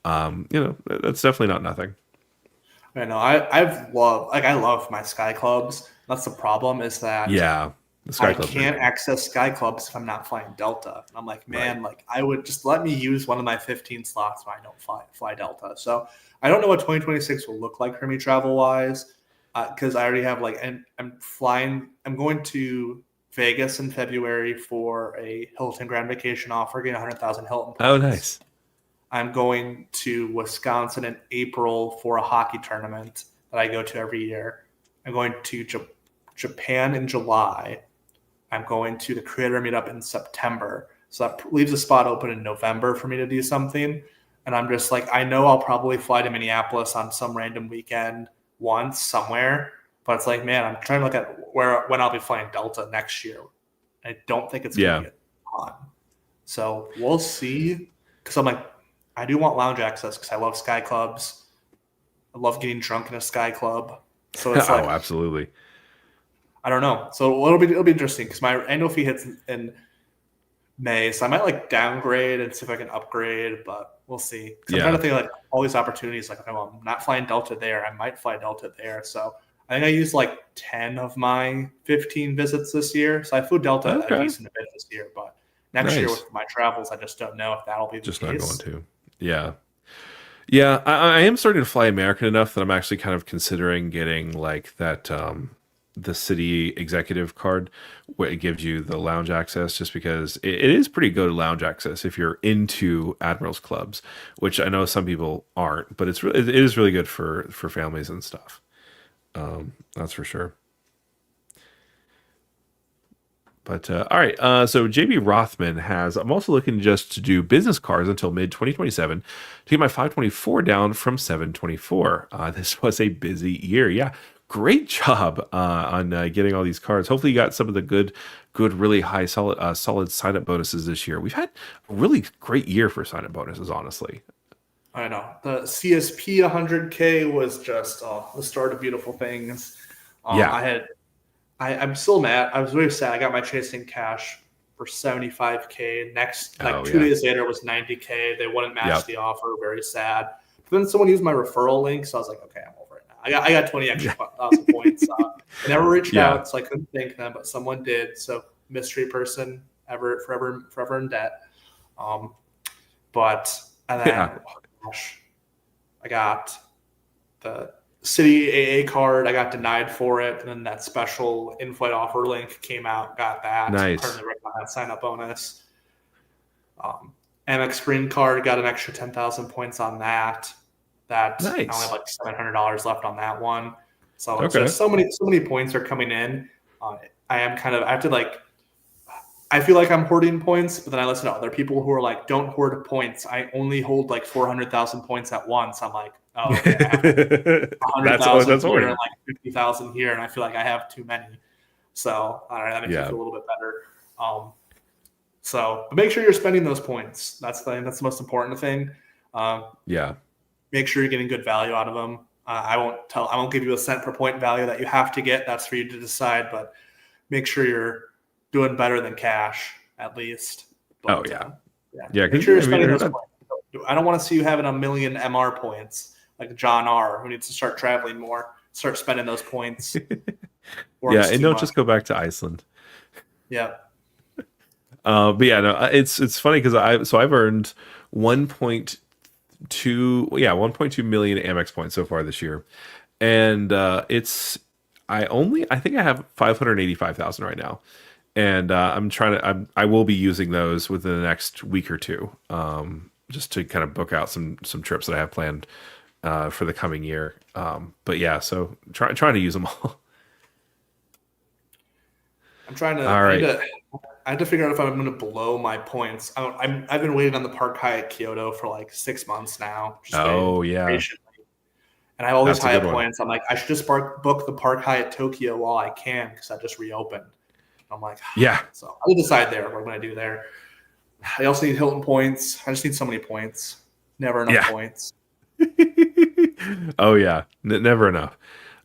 That's definitely not nothing. I know. I love my Sky Clubs. That's the problem is that Yeah, the Sky I Club's can't great. access Sky Clubs if I'm not flying Delta. And I'm like, Right. man, like I would just let me use one of my 15 slots when I don't fly Delta. So I don't know what 2026 will look like for me travel wise, because I already have and I'm going to Vegas in February for a Hilton Grand Vacation offer, getting 100,000 Hilton Oh, points. nice. I'm going to Wisconsin in April for a hockey tournament that I go to every year. I'm going to Japan in July. I'm going to the creator meetup in September. So that leaves a spot open in November for me to do something. And I'm just like, I know I'll probably fly to Minneapolis on some random weekend once somewhere. But it's like, man, I'm trying to look at when I'll be flying Delta next year. I don't think it's going to Yeah. be a ton. So we'll see. Because I'm like, I do want lounge access because I love Sky Clubs. I love getting drunk in a Sky Club. So it's like, Oh, absolutely. I don't know. So it'll be interesting because my annual fee hits in May, so I might downgrade and see if I can upgrade, but we'll see. Because I'm trying Yeah. to think all these opportunities. Like, okay, well, I'm not flying Delta there. I might fly Delta there. So I think I used 10 of my 15 visits this year. So I flew Delta a Okay. decent bit this year, but next year Nice. with my travels, I just don't know if that'll be the Just not going case. to. Yeah. Yeah, I am starting to fly American enough that I'm actually kind of considering getting that the city executive card where it gives you the lounge access, just because it is pretty good lounge access if you're into admirals clubs, which I know some people aren't, but it is really good for families and stuff. That's for sure. But all right, so JB Rothman has. I'm also looking just to do business cards until mid 2027 to get my 524 down from 724. This was a busy year. Yeah, great job on getting all these cards. Hopefully, you got some of the good, really high, solid sign up bonuses this year. We've had a really great year for sign up bonuses, honestly. I know the CSP 100K was just the start of beautiful things. Yeah. I'm still mad. I was very sad. I got my chasing cash for 75K. Next, Oh, 2 days later was 90K. They wouldn't match Yep. the offer. Very sad. But then someone used my referral link, so I was like, okay, I'm over it now. I got 20 extra thousand points. I never reached Yeah. out, so I couldn't thank them, but someone did. So mystery person, forever in debt. But and then Yeah. oh gosh, I got the City AA card. I got denied for it, and then that special in-flight offer link came out. Got that. Nice. Currently working on that sign-up bonus. Amex Green Card got an extra 10,000 points on that. That I only Nice. have $700 left on that one. So it's Okay. just so many points are coming in. I have to I feel like I'm hoarding points, but then I listen to other people who are like, don't hoard points. I only hold 400,000 points at once. I'm like, oh, okay, I have 100,000 that's here hoarding. and 50,000 here, and I feel like I have too many. So I don't know, that makes me feel a little bit better. But make sure you're spending those points. That's the most important thing. Yeah. Make sure you're getting good value out of them. I won't give you a cent per point value that you have to get. That's for you to decide, but make sure you're doing better than cash at least. But, Yeah. Make sure you're spending those points. I don't want to see you having a million MR points like John R, who needs to start traveling more. Start spending those points. Yeah, and don't just go back to Iceland. Yeah. But yeah, no, it's funny because I've earned 1.2 million Amex points so far this year, and I think I have 585,000 right now, and I will be using those within the next week or two, just to kind of book out some trips that I have planned for the coming year. But yeah, so trying to use them all. I'm trying to. All right. I had to figure out if I'm going to blow my points. I've been waiting on the Park Hyatt Kyoto for 6 months now. Oh yeah. Patiently. And I have all these That's a Hyatt good one. points. I'm like, I should just book the Park Hyatt Tokyo while I can because that just reopened. I'm like, Yeah. so I'll decide there what I'm going to do there. I also need Hilton points. I just need so many points. Never enough points. Oh, yeah. Never enough.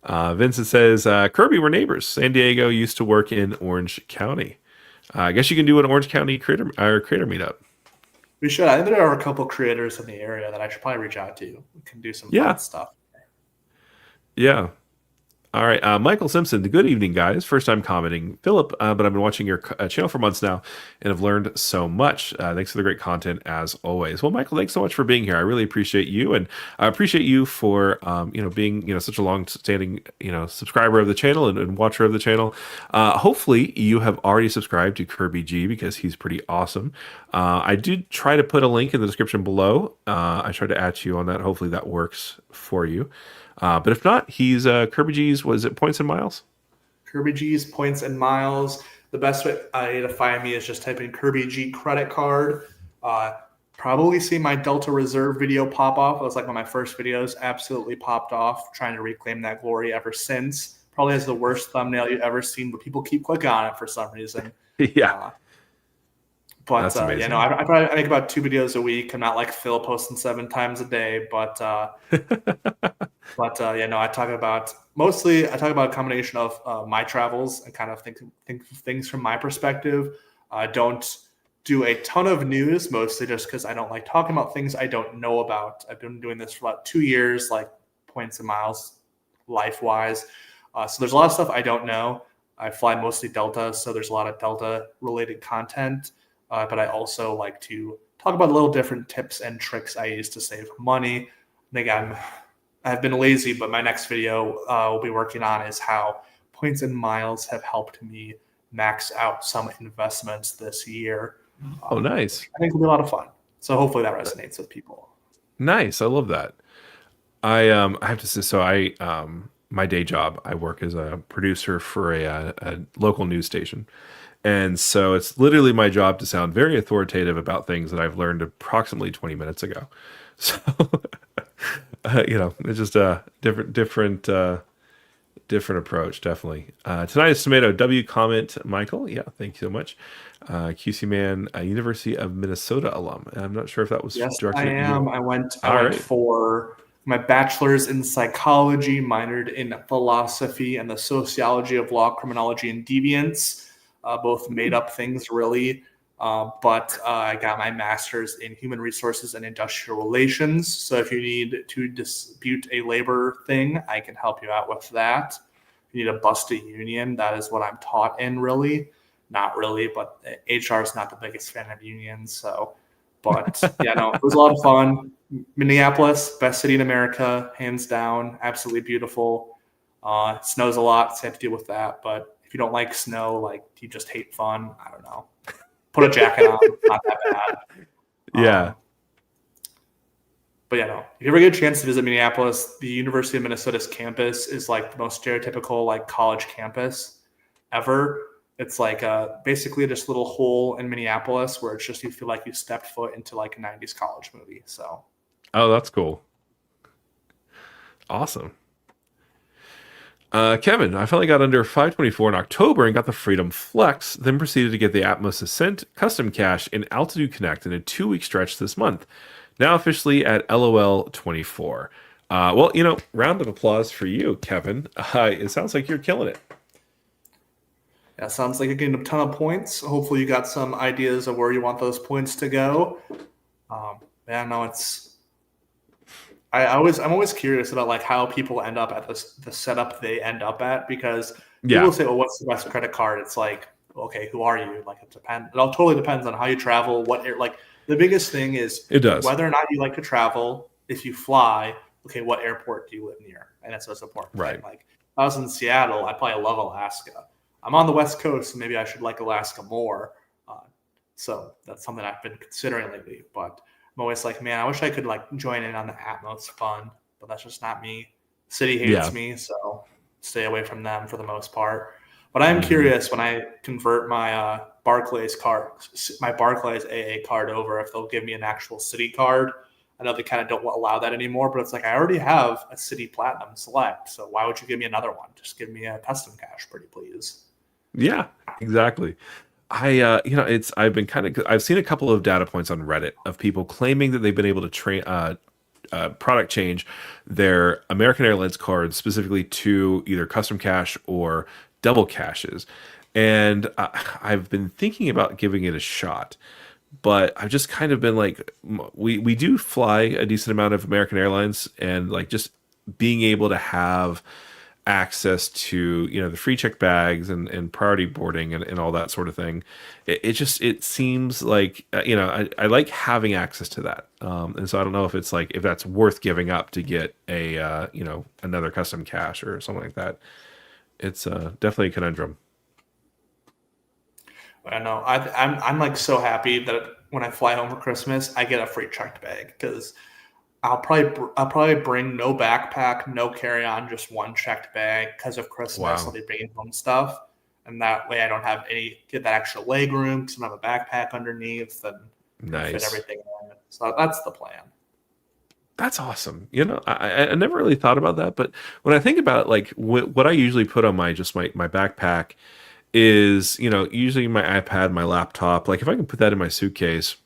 Vincent says, Kirby, we're neighbors. San Diego used to work in Orange County. I guess you can do an Orange County creator meetup. We should. I think there are a couple creators in the area that I should probably reach out to. We can do some fun stuff. Yeah. All right. Michael Simpson, good evening, guys. First time commenting. Philip, but I've been watching your channel for months now and have learned so much. Thanks for the great content as always. Well, Michael, thanks so much for being here. I really appreciate you. And I appreciate you for, being, such a long-standing, subscriber of the channel and watcher of the channel. Hopefully you have already subscribed to Kirby G because he's pretty awesome. I did try to put a link in the description below. I tried to add you on that. Hopefully that works for you. But if not, he's Kirby G's, was it points and miles? Kirby G's points and miles. The best way to find me is just type in Kirby G credit card. Probably see my Delta Reserve video pop off. It was like one of my first videos, absolutely popped off, trying to reclaim that glory ever since. Probably has the worst thumbnail you've ever seen, but people keep clicking on it for some reason. Yeah. But I make about 2 videos a week. I'm not like Phil posting 7 times a day, but I talk about a combination of my travels and kind of think of things from my perspective. I don't do a ton of news, mostly just because I don't like talking about things I don't know about. I've been doing this for about 2 years, like points and miles, life-wise. So there's a lot of stuff I don't know. I fly mostly Delta, so there's a lot of Delta-related content. But I also like to talk about little different tips and tricks I use to save money. And again, I've been lazy, but my next video we'll be working on is how points and miles have helped me max out some investments this year. Oh, nice. I think it'll be a lot of fun. So hopefully that resonates with people. Nice. I love that. I have to say, my day job, I work as a producer for a local news station. And so it's literally my job to sound very authoritative about things that I've learned approximately 20 minutes ago. So, it's just a different approach, definitely. Tonight's Tomato W comment, Michael. Yeah, thank you so much. QC Man, University of Minnesota alum. I'm not sure if that was directed at you. I am. I went for my bachelor's in psychology, minored in philosophy and the sociology of law, criminology, and deviance. Both made up things, really. But I got my master's in human resources and industrial relations. So if you need to dispute a labor thing, I can help you out with that. If you need to bust a union, that is what I'm taught in, really. Not really, but HR is not the biggest fan of unions. So, but it was a lot of fun. Minneapolis, best city in America, hands down, absolutely beautiful. It snows a lot, so I have to deal with that. But if you don't like snow, like you just hate fun, I don't know. Put a jacket on, not that bad. Yeah. But if you ever get a chance to visit Minneapolis, the University of Minnesota's campus is like the most stereotypical like college campus ever. It's like basically just a little hole in Minneapolis where it's just you feel like you stepped foot into like a 90s college movie. So. Oh, that's cool. Awesome. Kevin, I finally got under 524 in October and got the Freedom Flex, then proceeded to get the Atmos Ascent Custom Cash in Altitude Connect in a 2-week stretch this month. Now officially at LOL 24. Round of applause for you, Kevin. It sounds like you're killing it. Yeah, sounds like you're getting a ton of points. Hopefully you got some ideas of where you want those points to go. I'm always curious about like how people end up at the setup they end up at, because people say, well, what's the best credit card? It's like, okay, who are you? Like it all totally depends on how you travel, the biggest thing is whether or not you like to travel. If you fly, okay, what airport do you live near? And that's what's important. Right. Like if I was in Seattle, I probably love Alaska. I'm on the West Coast, so maybe I should like Alaska more. So that's something I've been considering lately, but I'm always like, man, I wish I could like join in on the Atmos fun, but that's just not me. The city hates me, so stay away from them for the most part. But I'm curious when I convert my Barclays AA card over, if they'll give me an actual city card. I know they kind of don't allow that anymore, but it's like I already have a City Platinum Select, so why would you give me another one? Just give me a custom cash, pretty please. Yeah, exactly. I've seen a couple of data points on Reddit of people claiming that they've been able to product change their American Airlines cards specifically to either custom cash or double cashes. And I've been thinking about giving it a shot, but I've just kind of been like, we do fly a decent amount of American Airlines, and like just being able to have access to the free check bags and priority boarding and all that sort of thing, it seems like I like having access to that, and so I don't know if that's worth giving up to get a another custom cache or something like that. It's definitely a conundrum. I know I'm like so happy that when I fly home for Christmas I get a free checked bag, because I'll probably bring no backpack, no carry-on, just one checked bag because of Christmas. Wow. I'll be bringing home stuff, and that way I don't have get that extra leg room because I don't have a backpack underneath and Nice. fit everything in. So that's the plan. That's awesome. I never really thought about that, but when I think about it, like what I usually put on my backpack is, usually my iPad, my laptop. Like if I can put that in my suitcase,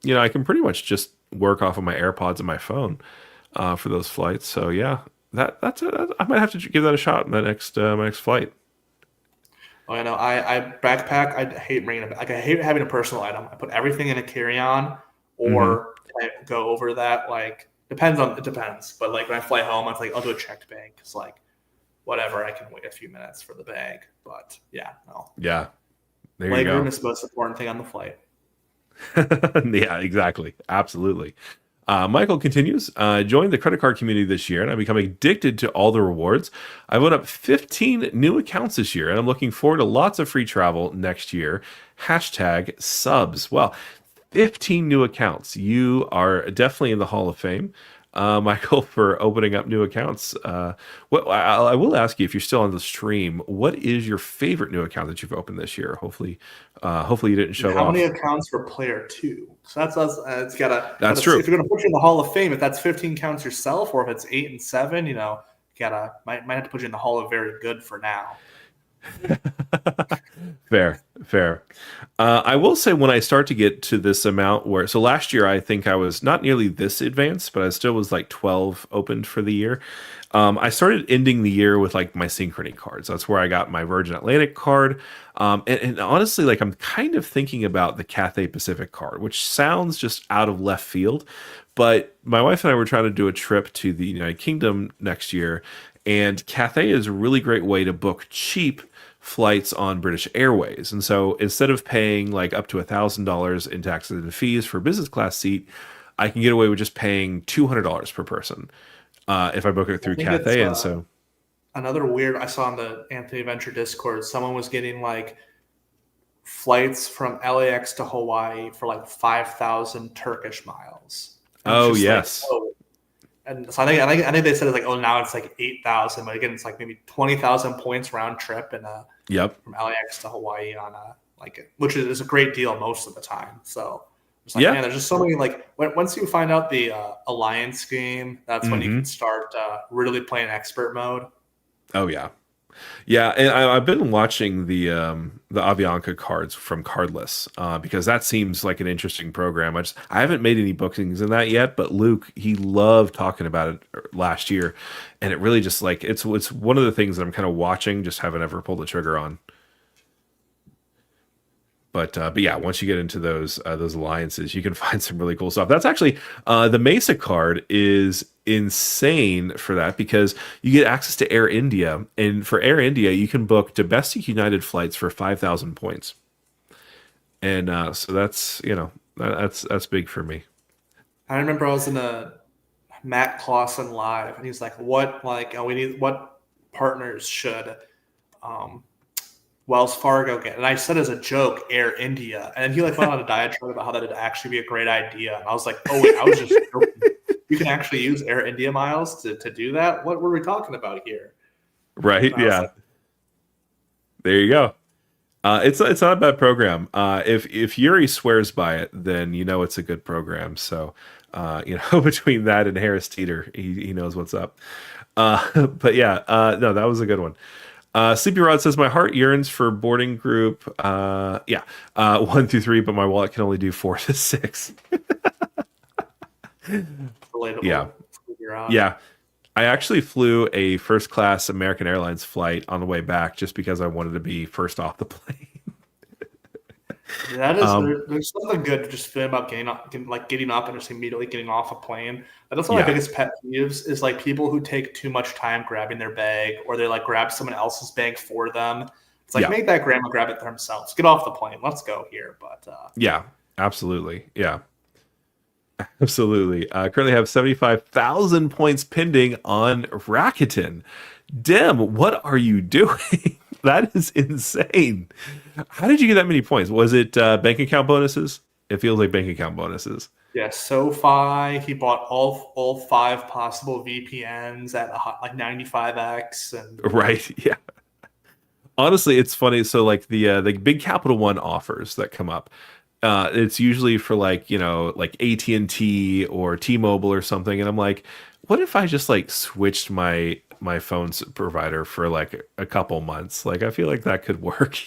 I can pretty much just work off of my AirPods and my phone for those flights. So yeah, I might have to give that a shot in the next my next flight. Oh, I know. I backpack. I hate bringing it. Like I hate having a personal item. I put everything in a carry-on, or I go over that. Like it depends. But like when I fly home, I'm like I'll do a checked bag because like whatever, I can wait a few minutes for the bag. But yeah, no. Yeah, there you Leg go. room is the most important thing on the flight. Yeah, exactly. Absolutely. Michael continues, joined the credit card community this year and I've become addicted to all the rewards. I've opened up 15 new accounts this year and I'm looking forward to lots of free travel next year. Hashtag subs. Well, 15 new accounts. You are definitely in the Hall of Fame, Michael, for opening up new accounts. I will ask you, if you're still on the stream, what is your favorite new account that you've opened this year? Hopefully you didn't show How off. many accounts for player 2? So it's gotta. That's true. If you're gonna put you in the Hall of Fame, if that's 15 counts yourself, or if it's 8 and 7, might have to put you in the Hall of Very Good for now. Fair. I will say when I start to get to this amount so last year I think I was not nearly this advanced, but I still was like 12 opened for the year. I started ending the year with like my Synchrony cards. That's where I got my Virgin Atlantic card. And honestly, like I'm kind of thinking about the Cathay Pacific card, which sounds just out of left field. But my wife and I were trying to do a trip to the United Kingdom next year. And Cathay is a really great way to book cheap flights on British Airways. And so instead of paying like up to $1,000 in taxes and fees for a business class seat, I can get away with just paying $200 per person if I book it through Cathay. And so another weird I saw on the Anthony Venture Discord, someone was getting like flights from LAX to Hawaii for like 5,000 Turkish miles. Oh yes. Like, and so I think they said it's like, oh, now it's like 8,000, but again, it's like maybe 20,000 points round trip, and from LAX to Hawaii on which is a great deal most of the time. So it's like, man, there's just so many, like once you find out the alliance game, that's when you can start really playing expert mode. Oh yeah. Yeah, and I've been watching the Avianca cards from Cardless because that seems like an interesting program. I haven't made any bookings in that yet, but Luke, he loved talking about it last year, and it really just like it's one of the things that I'm kind of watching, just haven't ever pulled the trigger on. But yeah, once you get into those alliances, you can find some really cool stuff. That's actually the Mesa card is insane for that because you get access to Air India, and for Air India, you can book domestic United flights for 5,000 points, and so that's that's big for me. I remember I was in a Matt Clausen live, and he's like, "What what partners should Wells Fargo get?" And I said as a joke, Air India. And he went on a diatribe about how that would actually be a great idea. And I was like, oh wait, I was just joking. You can actually use Air India miles to do that? What were we talking about here? Right, yeah. There you go. It's not a bad program. If Yuri swears by it, then you know it's a good program. So, between that and Harris Teeter, he knows what's up. But yeah, no, that was a good one. Sleepy Rod says my heart yearns for boarding group. 1 through 3, but my wallet can only do 4 to 6. Relatable. Yeah, Figure out. yeah. I actually flew a first class American Airlines flight on the way back just because I wanted to be first off the plane. That is, there's something good just feeling about getting up and just immediately getting off a plane. That's one of my biggest pet peeves is like people who take too much time grabbing their bag, or they like grab someone else's bag for them. It's like, make that grandma grab it themselves. Get off the plane. Let's go here. But yeah, absolutely. Yeah. Absolutely. Currently have 75,000 points pending on Rakuten. Dim, what are you doing? That is insane. How did you get that many points? Was it bank account bonuses? It feels like bank account bonuses. Yeah, SoFi, he bought all 5 possible VPNs at like 95x. And right, yeah. Honestly, it's funny. So like the big Capital One offers that come up, it's usually for like AT&T or T-Mobile or something, and I'm like, what if I just like switched my phone provider for like a couple months? Like I feel like that could work,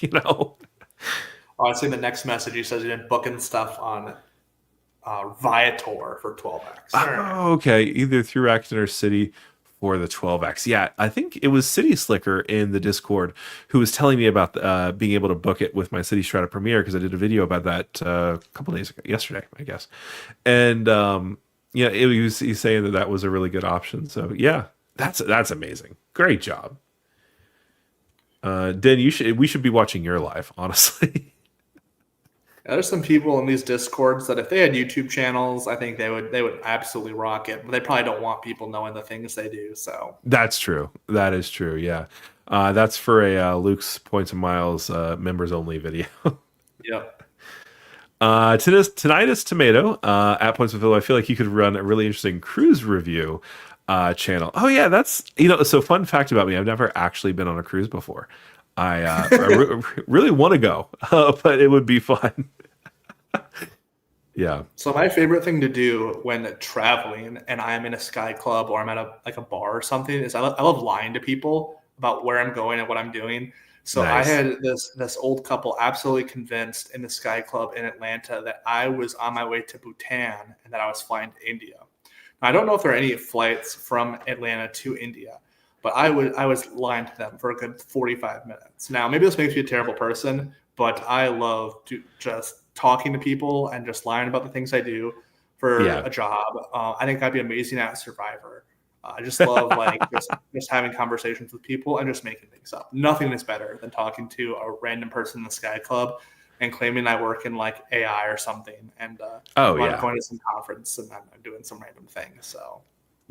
I see the next message. He says he's been booking stuff on Viator for 12x. Oh, okay, either through Rakuten or City for the 12x. Yeah, I think it was City Slicker in the Discord who was telling me about being able to book it with my City Strata Premier, because I did a video about that a couple days ago, yesterday, I guess. And he's saying that was a really good option. So yeah, that's amazing. Great job. Den, we should be watching your live, honestly. There's some people in these Discords that if they had YouTube channels, I think they would absolutely rock it. But they probably don't want people knowing the things they do. So that's true. That is true. Yeah, that's for a Luke's Points and Miles members only video. Yep. Tinnitus Tomato at Points with Phil. I feel like you could run a really interesting cruise review channel. Oh yeah, that's So fun fact about me: I've never actually been on a cruise before. I really want to go, but it would be fun. Yeah. So my favorite thing to do when traveling and I'm in a Sky Club or I'm at a bar or something is I love lying to people about where I'm going and what I'm doing. So nice. I had this old couple absolutely convinced in the Sky Club in Atlanta that I was on my way to Bhutan and that I was flying to India. Now, I don't know if there are any flights from Atlanta to India, but I was lying to them for a good 45 minutes. Now, maybe this makes me a terrible person, but I love just talking to people and just lying about the things I do for a job. I think I'd be amazing at Survivor. I just love just having conversations with people and just making things up. Nothing is better than talking to a random person in the Sky Club and claiming I work in like AI or something. And I'm going to some conference and I'm doing some random thing. So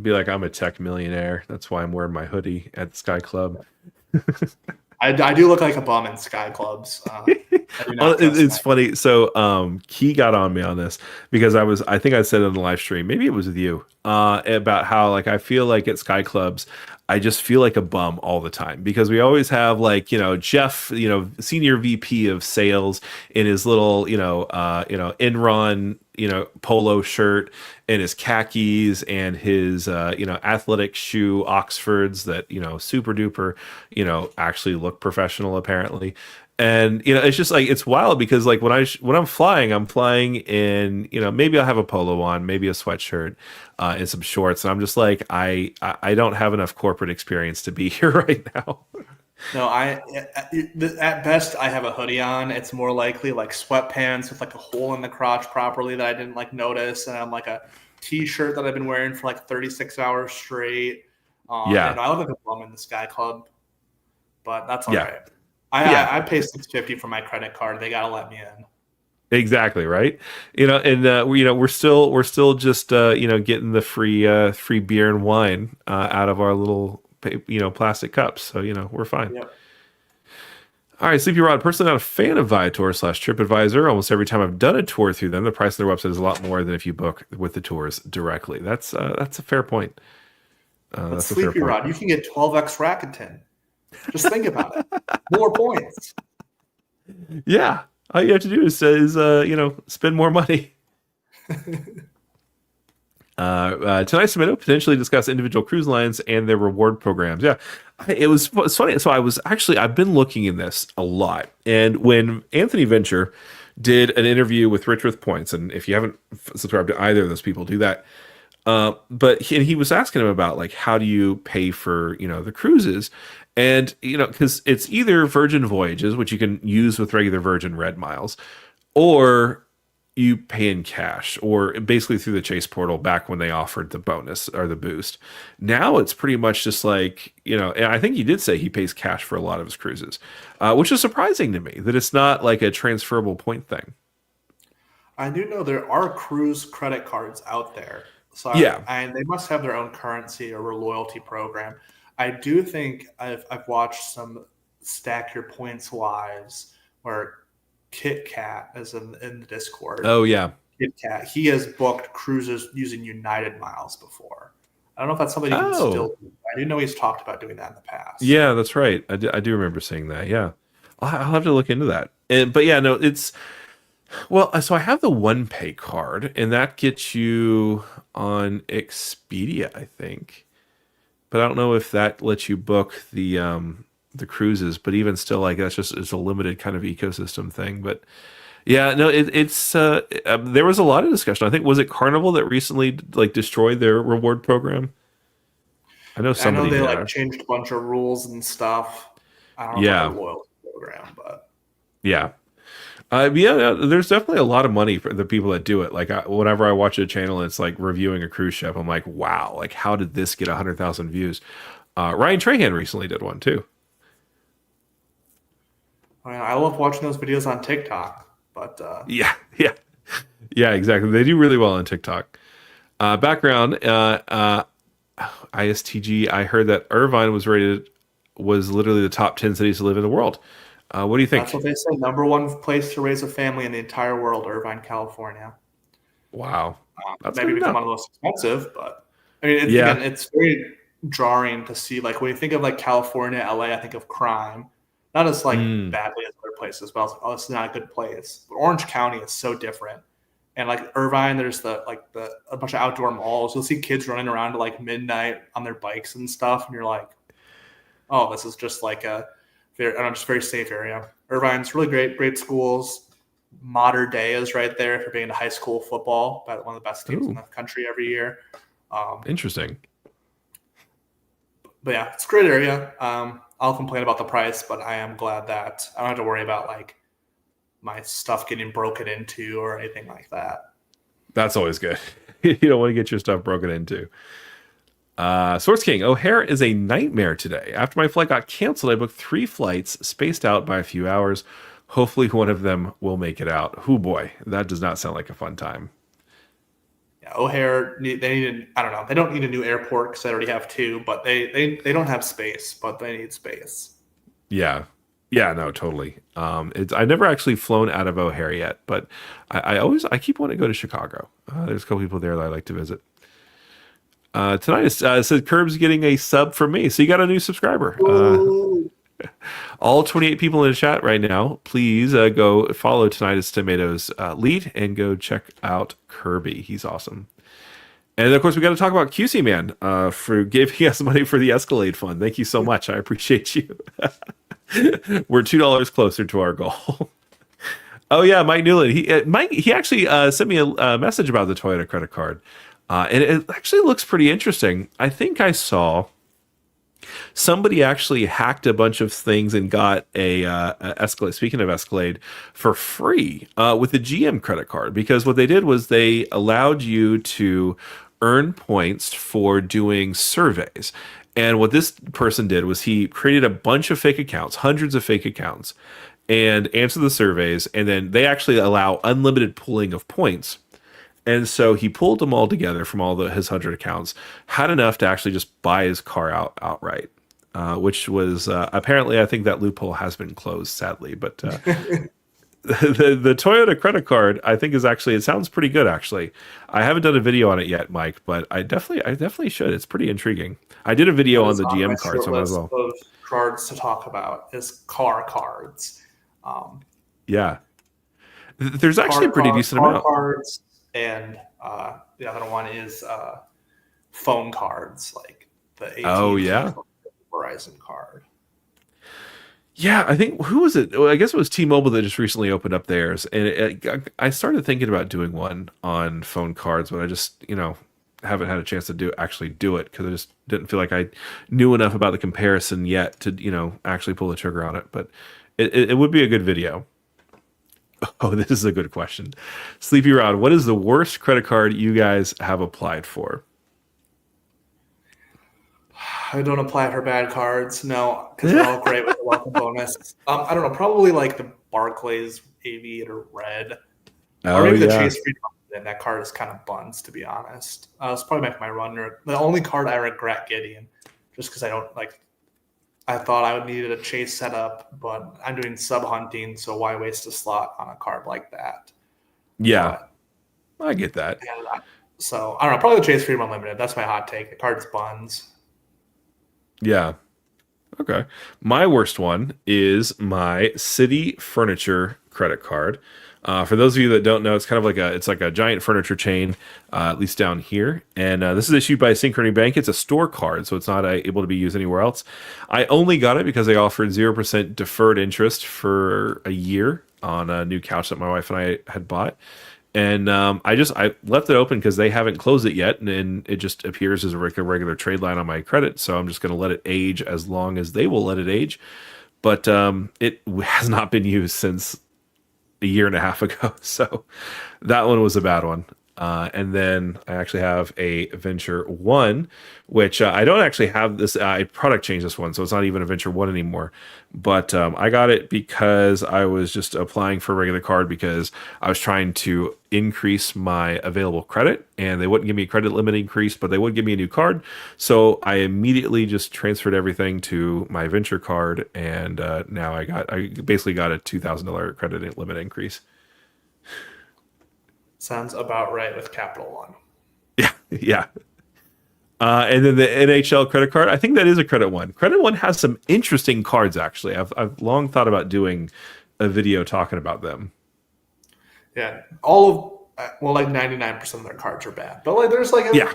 be like, I'm a tech millionaire. That's why I'm wearing my hoodie at the Sky Club. I do look like a bum in Sky Clubs. It's funny. So Key got on me on this because I think I said it on the live stream, maybe it was with you, about how like I feel like at Sky Clubs I just feel like a bum all the time, because we always have like, Jeff, senior VP of sales in his little, Enron, polo shirt and his khakis and his, athletic shoe Oxfords that, super duper, actually look professional apparently. And, it's just like, it's wild because like when I'm flying in, maybe I'll have a polo on, maybe a sweatshirt, and some shorts. And I'm just like, I don't have enough corporate experience to be here right now. No, at best I have a hoodie on. It's more likely like sweatpants with like a hole in the crotch properly that I didn't like notice. And I'm like a t-shirt that I've been wearing for like 36 hours straight. And I look like a bum in the Sky Club, but that's all right. I pay $650 for my credit card. They gotta let me in. Exactly right. We're still just getting the free beer and wine out of our little plastic cups. So we're fine. Yep. All right, Sleepy Rod. Personally, not a fan of Viator/TripAdvisor. Almost every time I've done a tour through them, the price on their website is a lot more than if you book with the tours directly. That's a fair point. That's Sleepy Rod. You can get 12x Rakuten. Just think about it. More points. Yeah. All you have to do is spend more money. Tonight's minute potentially discuss individual cruise lines and their reward programs. Yeah, it's funny. So I've been looking in this a lot, and when Anthony Venture did an interview with Rich with Points, and if you haven't subscribed to either of those people, do that. But he was asking him about like how do you pay for the cruises, and because it's either Virgin Voyages, which you can use with regular Virgin Red miles, or you pay in cash, or basically through the Chase portal back when they offered the bonus or the boost. Now it's pretty much just like, and I think he did say he pays cash for a lot of his cruises, which is surprising to me that it's not like a transferable point thing. I do know there are cruise credit cards out there. So Yeah. and they must have their own currency or loyalty program. I do think I've watched some stack your points lives where Kit Kat is in the Discord. Oh, yeah. Kit Kat. He has booked cruises using United Miles before. I don't know if that's something he can still do. I do know he's talked about doing that in the past. Yeah, that's right. I do remember seeing that. Yeah. I'll have to look into that. But yeah, no, it's well, so I have the one pay card, and that gets you on Expedia, I think. But I don't know if that lets you book the cruises. But even still, like it's a limited kind of ecosystem thing. But yeah, no, it's there was a lot of discussion. I think was it Carnival that recently like destroyed their reward program? I know somebody. I know they like changed a bunch of rules and stuff. I don't know about the loyalty program, but yeah. Yeah, there's definitely a lot of money for the people that do it. Like whenever I watch a channel and it's like reviewing a cruise ship, I'm like, wow, like how did this get 100,000 views? Ryan Trahan recently did one too. I mean, I love watching those videos on TikTok, but yeah, exactly. They do really well on TikTok. Background, ISTG. I heard that Irvine was literally the top 10 cities to live in the world. What do you think? That's what they say. Number one place to raise a family in the entire world, Irvine, California. Wow. That's maybe become one of the most expensive, but I mean, again, it's very jarring to see. Like when you think of like California, LA, I think of crime, not as like badly as other places, but I was like, oh, this is not a good place. But Orange County is so different. And like Irvine, there's a bunch of outdoor malls. You'll see kids running around to like midnight on their bikes and stuff, and you're like, oh, this is just like a very safe area. Irvine's really great schools. Modern Day is right there if you're being into high school football. One of the best teams in the country every year. Interesting. But yeah, it's a great area. I'll complain about the price, but I am glad that I don't have to worry about like my stuff getting broken into or anything like that. That's always good. You don't want to get your stuff broken into. Source King, O'Hare is a nightmare today. After my flight got canceled, I booked 3 flights, spaced out by a few hours. Hopefully one of them will make it out. Oh boy, that does not sound like a fun time. Yeah, O'Hare, I don't know. They don't need a new airport because they already have 2, but they don't have space, but they need space. Yeah, no, totally. I've never actually flown out of O'Hare yet, but I keep wanting to go to Chicago. There's a couple people there that I like to visit. Tonight said Curb's getting a sub from me, so you got a new subscriber. All 28 people in the chat right now, please go follow Tinnitus Tomatoes lead and go check out Kirby. He's awesome. And of course, we got to talk about QC Man for giving us money for the Escalade fund. Thank you so much. I appreciate you. We're $2 closer to our goal. Oh yeah, Mike Newland. He actually sent me a message about the Toyota credit card. And it actually looks pretty interesting. I think I saw somebody actually hacked a bunch of things and got a Escalade. Speaking of Escalade, for free with the GM credit card, because what they did was they allowed you to earn points for doing surveys. And what this person did was he created a bunch of fake accounts, hundreds of fake accounts, and answered the surveys. And then they actually allow unlimited pooling of points. And so he pulled them all together from his 100 accounts, had enough to actually just buy his car outright, which was apparently, I think that loophole has been closed, sadly. But the Toyota credit card, I think, it sounds pretty good, actually. I haven't done a video on it yet, Mike, but I definitely should. It's pretty intriguing. I did a video on the GM card, so I might as well. Of cards to talk about is car cards. Yeah. There's actually a pretty decent car amount. cards, and the other one is phone cards, like the Oh, AT&T yeah. Verizon card. Yeah, I think who was it? Well, I guess it was T-Mobile that just recently opened up theirs, and I started thinking about doing one on phone cards, but I just haven't had a chance to actually do it because I just didn't feel like I knew enough about the comparison yet to actually pull the trigger on it. But it would be a good video. Oh, this is a good question. Sleepy Rod, what is the worst credit card you guys have applied for? I don't apply for bad cards, no, because they're all great with the welcome bonus. I don't know, probably like the Barclays Aviator Red, or Oh maybe the yeah, Chase Freedom. And that card is kind of buns, to be honest. It's probably my runner. The only card I regret getting, just because I don't like. I thought I would needed a Chase setup, but I'm doing sub hunting, so why waste a slot on a card like that? yeah, But, I get that. yeah, so I don't know. Probably the Chase Freedom Unlimited. That's my hot take. The card's buns. Yeah. Okay. My worst one is my City Furniture credit card. For those of you that don't know, it's kind of like a giant furniture chain, at least down here. And this is issued by Synchrony Bank. It's a store card, so it's not able to be used anywhere else. I only got it because they offered 0% deferred interest for a year on a new couch that my wife and I had bought. And I left it open because they haven't closed it yet, and it just appears as a regular trade line on my credit. So I'm just going to let it age as long as they will let it age. But it has not been used since a year and a half ago. So that one was a bad one. And then I actually have a Venture 1, which I don't actually have this. I product changed this one, so it's not even a Venture 1 anymore. But I got it because I was just applying for a regular card because I was trying to increase my available credit, and they wouldn't give me a credit limit increase, but they would give me a new card. So I immediately just transferred everything to my Venture card, and now I basically got a $2,000 credit limit increase. Sounds about right with Capital One. Yeah, yeah. And then the NHL credit card, I think that is a Credit One. Credit One has some interesting cards, actually. I've long thought about doing a video talking about them. Yeah, all of like 99% of their cards are bad, but like there's like Yeah,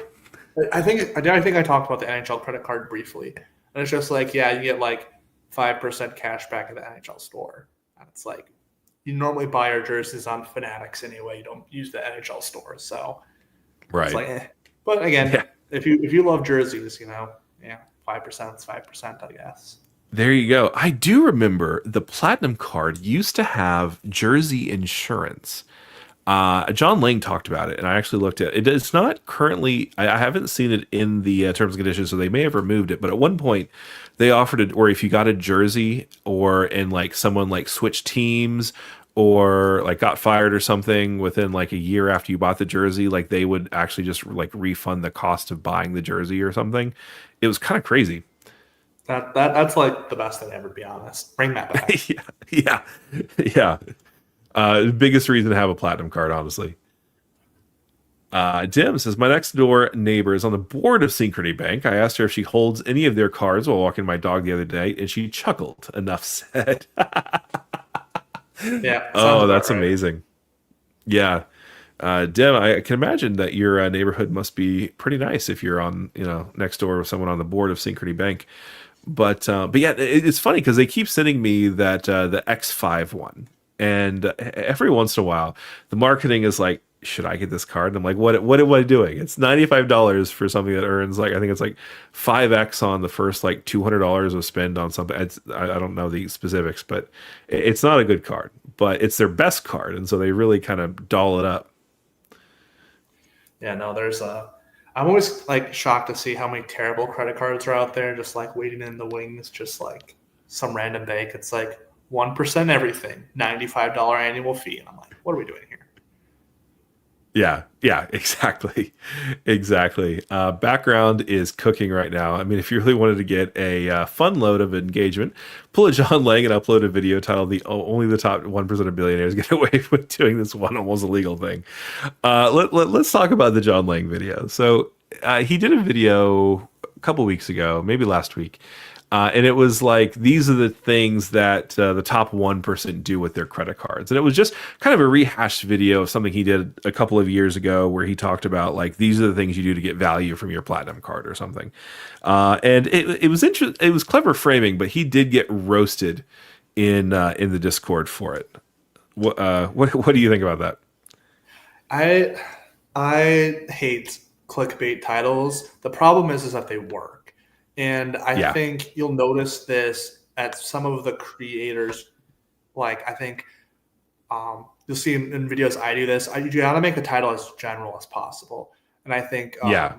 I think I talked about the NHL credit card briefly, and it's just like you get like 5% cash back at the NHL store, and it's like you normally buy your jerseys on Fanatics anyway. You don't use the NHL store, so right. it's like, But again, Yeah. if you love jerseys, 5% is 5%, I guess. There you go. I do remember the Platinum card used to have jersey insurance. John Lang talked about it, and I actually looked at it. It's not currently, I haven't seen it in the terms and conditions, so they may have removed it. But at one point, they offered it, or if you got a jersey, or in like someone like switched teams, or like got fired or something within like a year after you bought the jersey, like they would actually just like refund the cost of buying the jersey or something. It was kind of crazy. That's like the best thing ever, to be honest. Bring that back. yeah. Biggest reason to have a Platinum card, honestly. Dim says, my next door neighbor is on the board of Synchrony Bank. I asked her if she holds any of their cards while walking my dog the other day, and she chuckled. Enough said. Yeah. Oh, that's right. Amazing. Yeah. Dim, I can imagine that your neighborhood must be pretty nice if you're on, next door with someone on the board of Synchrony Bank. But yeah, it's funny because they keep sending me that the X5 one. And every once in a while, the marketing is like, should I get this card? And I'm like, what am I doing? It's $95 for something that earns I think it's like 5x on the first like $200 of spend on something. I don't know the specifics, but it's not a good card, but it's their best card. And so they really kind of doll it up. Yeah, no, I'm always like shocked to see how many terrible credit cards are out there, just like waiting in the wings, just like some random bank. It's like 1% everything, $95 annual fee. And I'm like, what are we doing here? Yeah, exactly. Background is cooking right now. I mean, if you really wanted to get a fun load of engagement, pull a John Lang and upload a video titled Only the Top 1% of Billionaires Get Away with Doing This One Almost Illegal Thing. Let's talk about the John Lang video. So he did a video a couple weeks ago, maybe last week, And it was like, these are the things that the top 1% do with their credit cards. And it was just kind of a rehashed video of something he did a couple of years ago where he talked about, like, these are the things you do to get value from your platinum card or something. And it was interesting. It was clever framing, but he did get roasted in the Discord for it. What do you think about that? I hate clickbait titles. The problem is that they work. And I think you'll notice this at some of the creators. Like, I think you'll see in videos I do this. You got to make the title as general as possible. And I think you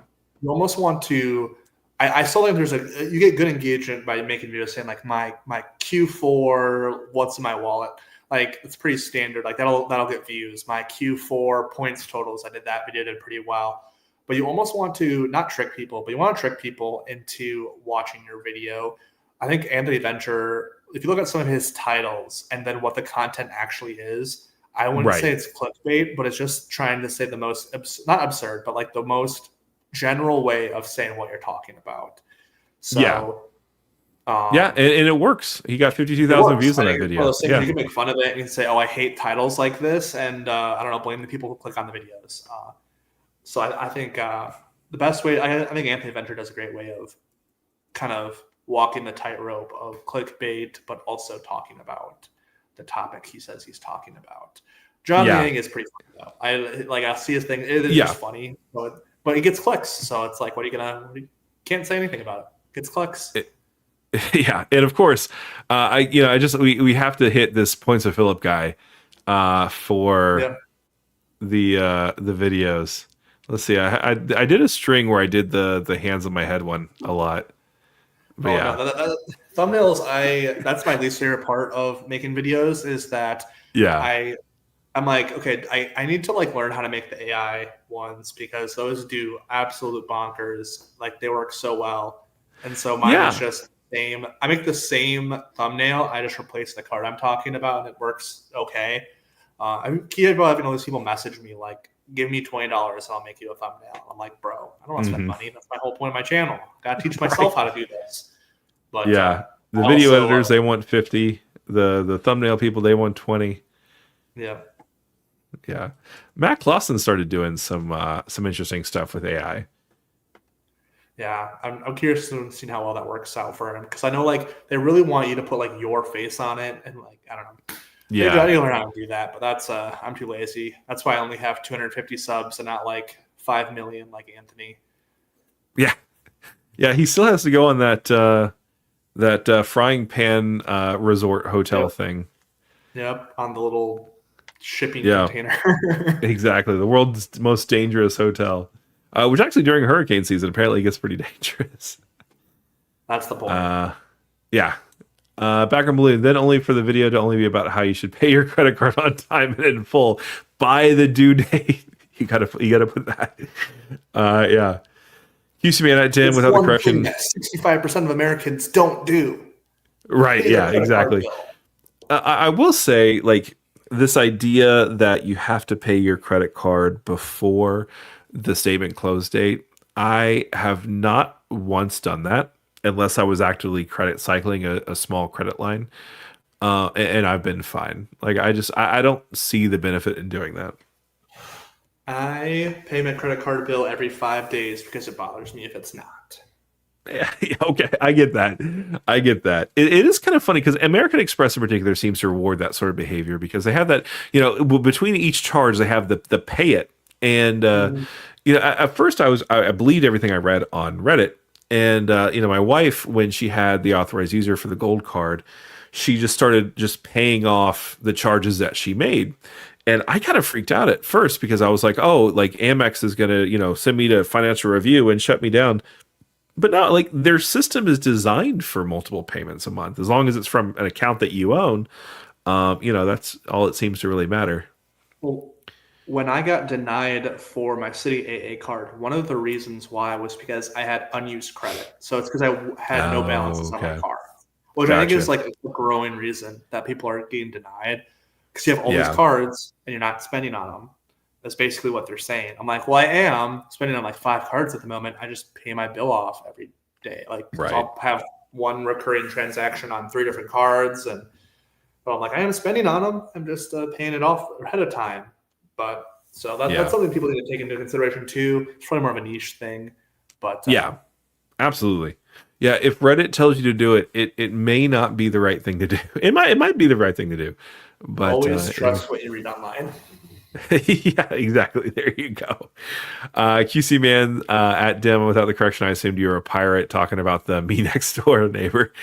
almost want to. I still think you get good engagement by making videos saying like my Q4, what's in my wallet. Like, it's pretty standard. Like, that'll get views. My Q4 points totals. I did that video, did pretty well. But you almost want to not trick people, but you want to trick people into watching your video. I think Anthony Venture, if you look at some of his titles and then what the content actually is, I wouldn't say it's clickbait, but it's just trying to say the most, not absurd, but like the most general way of saying what you're talking about. So, and it works. He got 52,000 views on that video. You can make fun of it and you can say, oh, I hate titles like this. And I don't know, blame the people who click on the videos. So I think the best way, I think Anthony Venture does a great way of kind of walking the tightrope of clickbait, but also talking about the topic he says he's talking about. John Yang is pretty funny though. I see his thing. It is just funny, but it gets clicks. So it's like, you can't say anything about it. It gets clicks. And of course, we have to hit this Points of Philip guy for the videos. Let's see. I did a string where I did the hands on my head one a lot. But thumbnails. That's my least favorite part of making videos is that I'm like, okay, I need to like learn how to make the AI ones because those do absolute bonkers. Like, they work so well, and so mine is just the same. I make the same thumbnail. I just replace the card I'm talking about, and it works okay. I keep having all these people message me like, give me $20 and I'll make you a thumbnail. I'm like, bro, I don't want to spend money. That's my whole point of my channel. Got to teach myself how to do this. But the video editors, they want 50. The thumbnail people, they want 20. Yeah. Matt Clausen started doing some interesting stuff with AI. Yeah, I'm curious to see how well that works out for him because I know like they really want you to put like your face on it and like I don't know. Yeah, I need to learn how to do that, but that's I'm too lazy. That's why I only have 250 subs and not like 5 million like Anthony. Yeah, he still has to go on that frying pan resort hotel thing. Yep, on the little shipping container. Exactly, the world's most dangerous hotel, which actually during hurricane season apparently gets pretty dangerous. That's the point. Background balloon, then only for the video to only be about how you should pay your credit card on time and in full by the due date. You gotta put that. QC man at 10 without the correction. 65% of Americans don't do. Right. Yeah. Exactly. I will say, like, this idea that you have to pay your credit card before the statement close date. I have not once done that. Unless I was actively credit cycling a small credit line, and I've been fine. Like I don't see the benefit in doing that. I pay my credit card bill every 5 days because it bothers me if it's not. Yeah, okay, I get that. It is kind of funny because American Express in particular seems to reward that sort of behavior because they have that, between each charge they have the pay it, and at first I believed everything I read on Reddit. And, my wife, when she had the authorized user for the gold card, she just started paying off the charges that she made. And I kind of freaked out at first because I was like, oh, like Amex is going to, send me to financial review and shut me down. But no, like their system is designed for multiple payments a month. As long as it's from an account that you own, that's all it seems to really matter. Well, when I got denied for my City AA card, one of the reasons why was because I had unused credit. So it's because I had no balances on my card, which I think is like a growing reason that people are getting denied because you have all these cards and you're not spending on them. That's basically what they're saying. I'm like, well, I am spending on like 5 cards at the moment. I just pay my bill off every day. Like, so I'll have one recurring transaction on 3 different cards, and but I'm like, I am spending on them. I'm just paying it off ahead of time. But so that's Yeah. something people need to take into consideration too. It's probably more of a niche thing, but Yeah, absolutely. Yeah, if Reddit tells you to do it, it may not be the right thing to do. It might be the right thing to do, but always trust what you read online. yeah, exactly. There you go. QC man at Dim without the correction. I assumed you were a pirate talking about the me next door neighbor.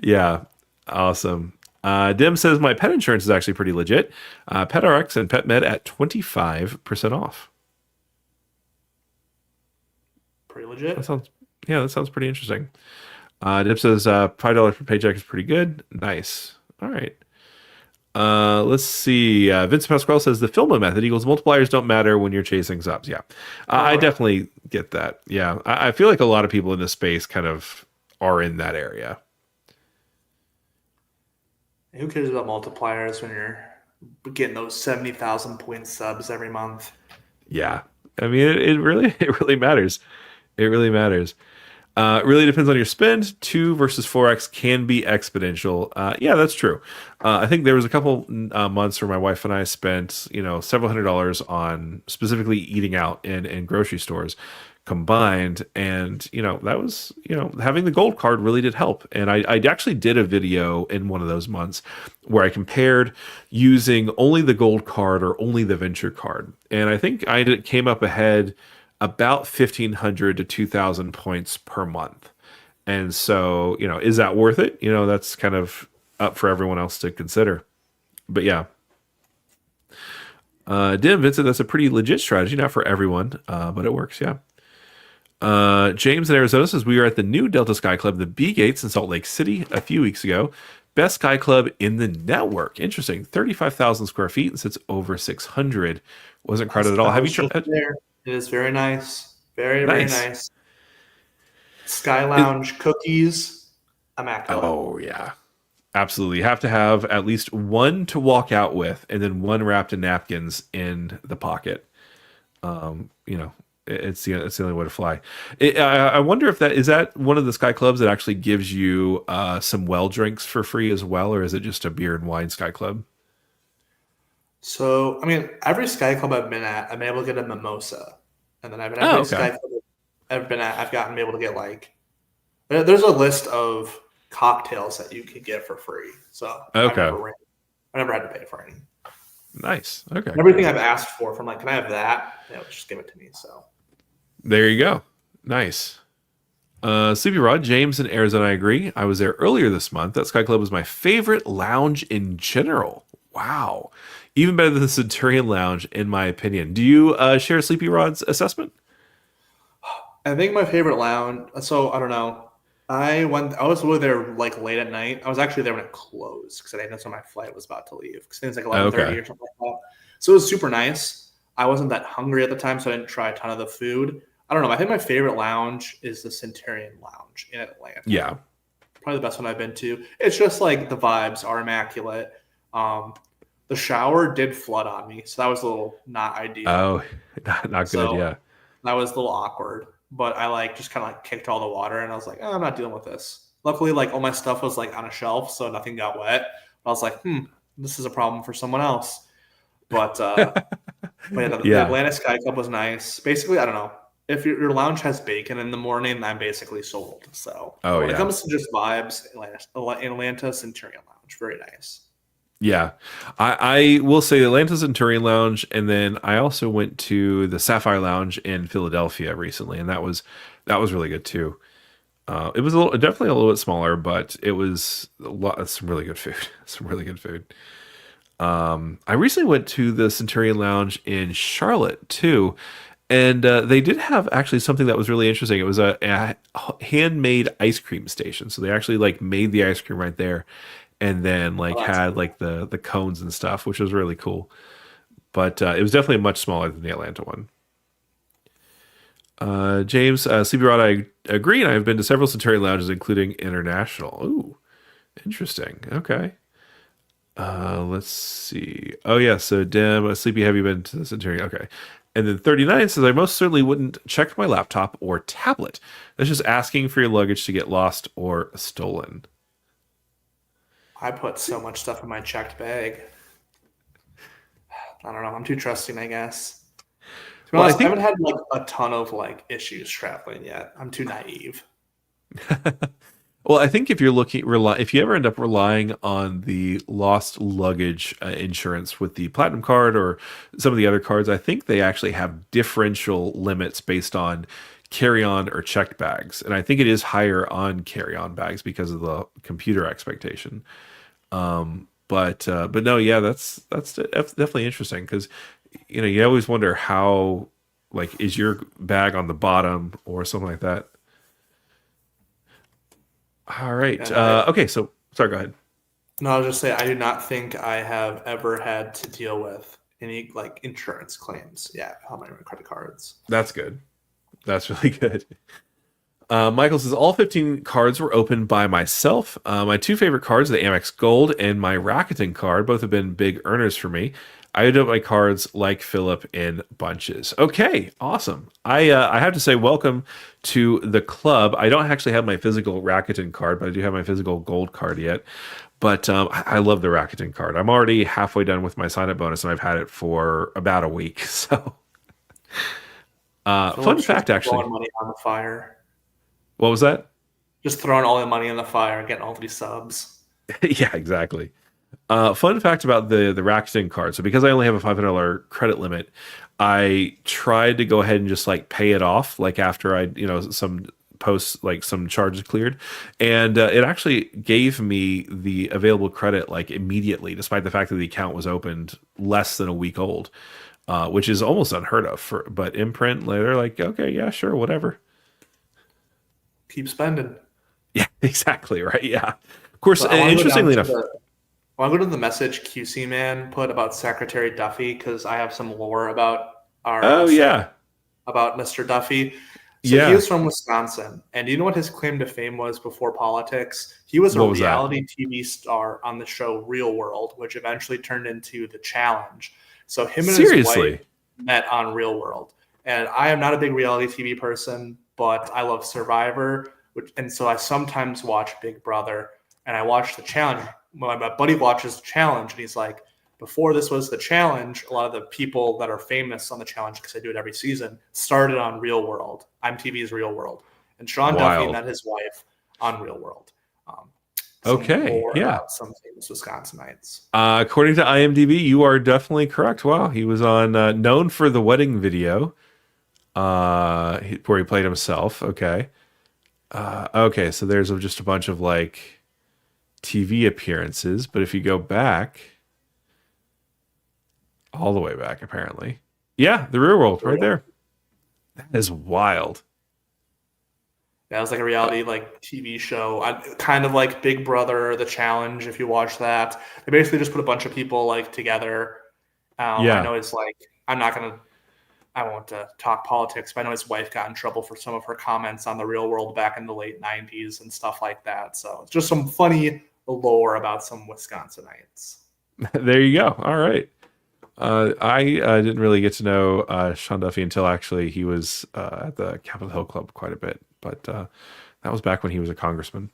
Yeah, awesome. Dim says my pet insurance is actually pretty legit. PetRx and PetMed at 25% off. Pretty legit. That sounds pretty interesting. Dip says $5 per paycheck is pretty good. Nice. All right. Let's see. Vince Pasquale says the Filma method equals multipliers don't matter when you're chasing subs. Yeah, I definitely get that. Yeah, I feel like a lot of people in this space kind of are in that area. Who cares about multipliers when you're getting those 70,000 point subs every month? Yeah, I mean it really matters. It really matters. It really depends on your spend. 2 versus 4x can be exponential. Yeah, that's true. I think there was a couple months where my wife and I spent, several $100s on specifically eating out in grocery stores combined. And, that was, having the gold card really did help. And I actually did a video in one of those months where I compared using only the gold card or only the venture card. And I think I came up ahead about 1,500 to 2,000 points per month. And so, is that worth it? That's kind of up for everyone else to consider. But yeah. Dim, Vincent, that's a pretty legit strategy, not for everyone, but it works, yeah. James in Arizona says, we were at the new Delta Sky Club, the B Gates in Salt Lake City a few weeks ago. Best Sky Club in the network. Interesting. 35,000 square feet and sits over 600. Wasn't crowded at all. Have you tried? It is very nice. Very nice. Sky Lounge cookies. Immaculate. Oh, yeah. Absolutely. You have to have at least one to walk out with and then one wrapped in napkins in the pocket. It's the only way to fly. I wonder if that is one of the Sky Clubs that actually gives you some well drinks for free as well, or is it just a beer and wine Sky Club? So, I mean, every Sky Club I've been at, I've been able to get a mimosa. And then every Sky Club I've been at, I've gotten able to get there's a list of cocktails that you can get for free. So, okay. I never had to pay for any. Nice. Okay. Everything I've asked for from can I have that? They would just give it to me. So, there you go. Nice. Sleepy Rod, James in Arizona, I agree. I was there earlier this month. That Sky Club was my favorite lounge in general. Wow. Even better than the Centurion Lounge, in my opinion. Do you share Sleepy Rod's assessment? I think my favorite lounge. So I don't know. I was over there late at night. I was actually there when it closed because I didn't know when my flight was about to leave. Because it was 11:30 or something like that. So it was super nice. I wasn't that hungry at the time, so I didn't try a ton of the food. I don't know. I think my favorite lounge is the Centurion Lounge in Atlanta. Yeah, probably the best one I've been to. It's just the vibes are immaculate. The shower did flood on me, so that was a little not ideal. Oh, not good, yeah. That was a little awkward, but I just kind of kicked all the water, and I was like, I'm not dealing with this. Luckily, all my stuff was on a shelf, so nothing got wet. But I was like, this is a problem for someone else. But, the Atlanta Sky Club was nice. Basically, I don't know. If your lounge has bacon in the morning, I'm basically sold. So when it comes to just vibes, Atlanta Centurion Lounge, very nice. Yeah, I will say Atlanta Centurion Lounge, and then I also went to the Sapphire Lounge in Philadelphia recently, and that was really good too. It was definitely a little bit smaller, but it was some really good food. Some really good food. I recently went to the Centurion Lounge in Charlotte too, and they did have actually something that was really interesting. It was a handmade ice cream station, so they actually made the ice cream right there. And then had the cones and stuff, which was really cool. But it was definitely much smaller than the Atlanta one. James, Sleepy Rod, I agree. And I've been to several Centurion lounges, including international. Ooh, interesting. Okay. Let's see. Oh, yeah. So, Dim, Sleepy, have you been to the Centurion? Okay. And then 39 says, I most certainly wouldn't check my laptop or tablet. That's just asking for your luggage to get lost or stolen. I put so much stuff in my checked bag. I don't know. I'm too trusting, I guess. To be honest, I haven't had like a ton of like issues traveling yet. I'm too naive. Well, I think if you're if you ever end up relying on the lost luggage insurance with the Platinum card or some of the other cards, I think they actually have differential limits based on carry-on or checked bags, and I think it is higher on carry-on bags because of the computer expectation. But no, yeah, that's definitely interesting because you always wonder how, like, is your bag on the bottom or something like that. All right. Okay. So, sorry. Go ahead. No, I'll just say I do not think I have ever had to deal with any like insurance claims. Yeah, on my credit cards. That's good. That's really good. Michael says all 15 cards were opened by myself. My two favorite cards, the Amex Gold and my Rakuten card, both have been big earners for me. I opened up my cards like Philip in bunches. Okay, awesome. I have to say welcome to the club. I don't actually have my physical Rakuten card, but I do have my physical gold card yet. But I love the Rakuten card. I'm already halfway done with my sign-up bonus, and I've had it for about a week. So, fun fact, actually. Throwing money on the fire. What was that? Just throwing all the money in the fire and getting all these subs. Yeah, exactly. Fun fact about the Rakuten card. So because I only have a $500 credit limit, I tried to go ahead and just like pay it off, like after I, some posts, like some charges cleared. And it actually gave me the available credit like immediately, despite the fact that the account was opened less than a week old, which is almost unheard of. But Imprint, they're like, okay, yeah, sure, whatever. Keep spending. Yeah, exactly. Right. Yeah. Of course, interestingly enough. I'll go to the message QC man put about Secretary Duffy because I have some lore about about Mr. Duffy. So he was from Wisconsin, and you know what his claim to fame was before politics? He was a reality TV star on the show Real World, which eventually turned into The Challenge. So him and his wife met on Real World. And I am not a big reality TV person, but I love Survivor, and so I sometimes watch Big Brother, and I watch The Challenge. My buddy watches The Challenge, and he's like, before this was The Challenge, a lot of the people that are famous on The Challenge, because I do it every season, started on Real World. TV's Real World. And Sean Duffy met his wife on Real World. Some famous Wisconsinites. According to IMDb, you are definitely correct. Wow, he was on known for the wedding video, where he played himself. Okay. Okay, so there's just a bunch of like TV appearances, but if you go back, all the way back, apparently, yeah, the Real World right there. That is wild. Yeah, it was like a reality like TV show, kind of like Big Brother, The Challenge. If you watch that, they basically just put a bunch of people like together. I know it's like I won't talk politics, but I know his wife got in trouble for some of her comments on the Real World back in the late 90s and stuff like that. So it's just some funny lore about some Wisconsinites. There you go. All right. I didn't really get to know Sean Duffy until actually he was at the Capitol Hill Club quite a bit, but that was back when he was a congressman.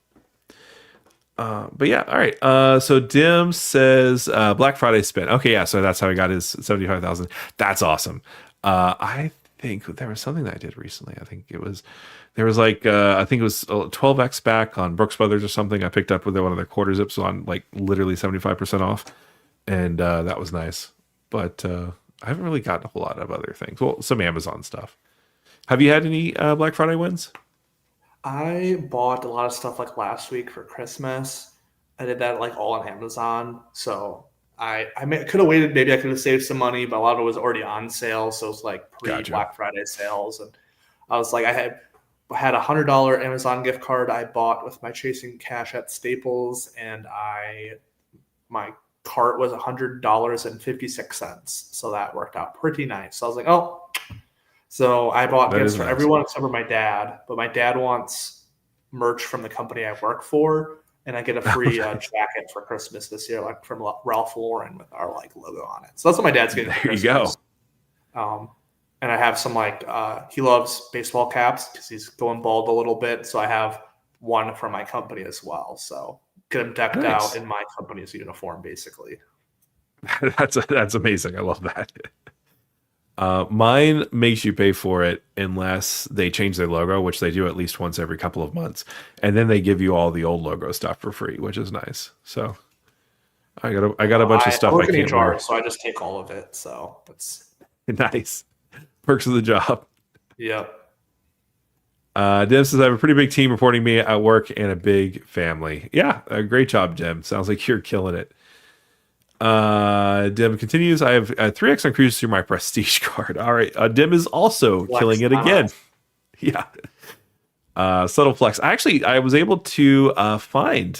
But yeah, all right. So Dim says Black Friday spin. Okay, yeah. So that's how he got his 75,000. That's awesome. I think there was something that I did recently. I think it was 12x back on Brooks Brothers or something. I picked up with one of their quarter zips on like literally 75% off, and that was nice. But I haven't really gotten a whole lot of other things. Well, some Amazon stuff. Have you had any Black Friday wins? I bought a lot of stuff like last week for Christmas. I did that like all on Amazon. So I could have waited. Maybe I could have saved some money, but a lot of it was already on sale. So it was like pre-Black Friday sales. And I was like, I had a $100 Amazon gift card I bought with my Chasing Cash at Staples. And my cart was $100.56. So that worked out pretty nice. So I was like, oh. So I bought gifts for everyone except for my dad. But my dad wants merch from the company I work for. And I get a free jacket for Christmas this year, like from Ralph Lauren with our like logo on it. So that's what my dad's getting. There you go. and I have some he loves baseball caps because he's going bald a little bit. So I have one for my company as well. So get him decked Nice. out in my company's uniform, basically. That's amazing. I love that. Mine makes you pay for it unless they change their logo, which they do at least once every couple of months, and then they give you all the old logo stuff for free, which is nice. So I got a bunch of stuff I work in can't HR, wear. so I just take all of it. So that's Nice perks of the job. yep. Dim says I have a pretty big team reporting me at work and a big family. Yeah, great job, Dim. Sounds like you're killing it. Dim continues. I have 3x on cruise through my prestige card. All right. Dim is also killing it again. Yeah. Subtle flex. I was able to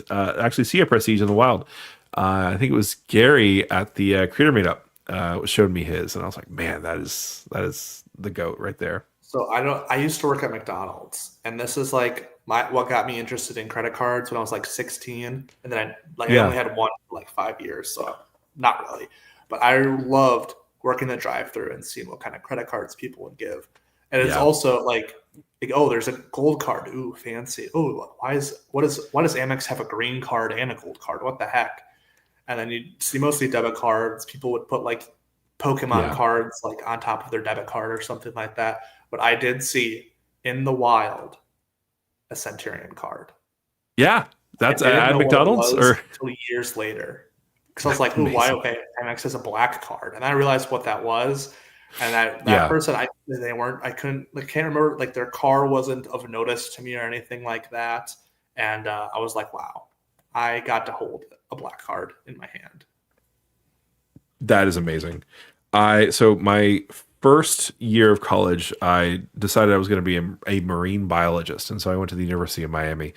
actually see a prestige in the wild. I think it was Gary at the Creator Meetup showed me his, and I was like, man, that is the GOAT right there. So I used to work at McDonald's, and this is like what got me interested in credit cards when I was like 16, and then I only had one for like 5 years, so not really. But I loved working the drive-thru and seeing what kind of credit cards people would give. And it's also like, oh, there's a gold card. Ooh, fancy. Oh, why does Amex have a green card and a gold card? What the heck? And then you see mostly debit cards. People would put like Pokemon cards like on top of their debit card or something like that. But I did see in the wild a Centurion card. Yeah, that's at McDonald's or until years later. Because I was like, "Ooh, why? Okay, Amex has a black card," and I realized what that was. And that person, I can't remember. Like their car wasn't of notice to me or anything like that. And I was like, "Wow, I got to hold a black card in my hand." That is amazing. So my first year of college, I decided I was going to be a marine biologist, and so I went to the University of Miami.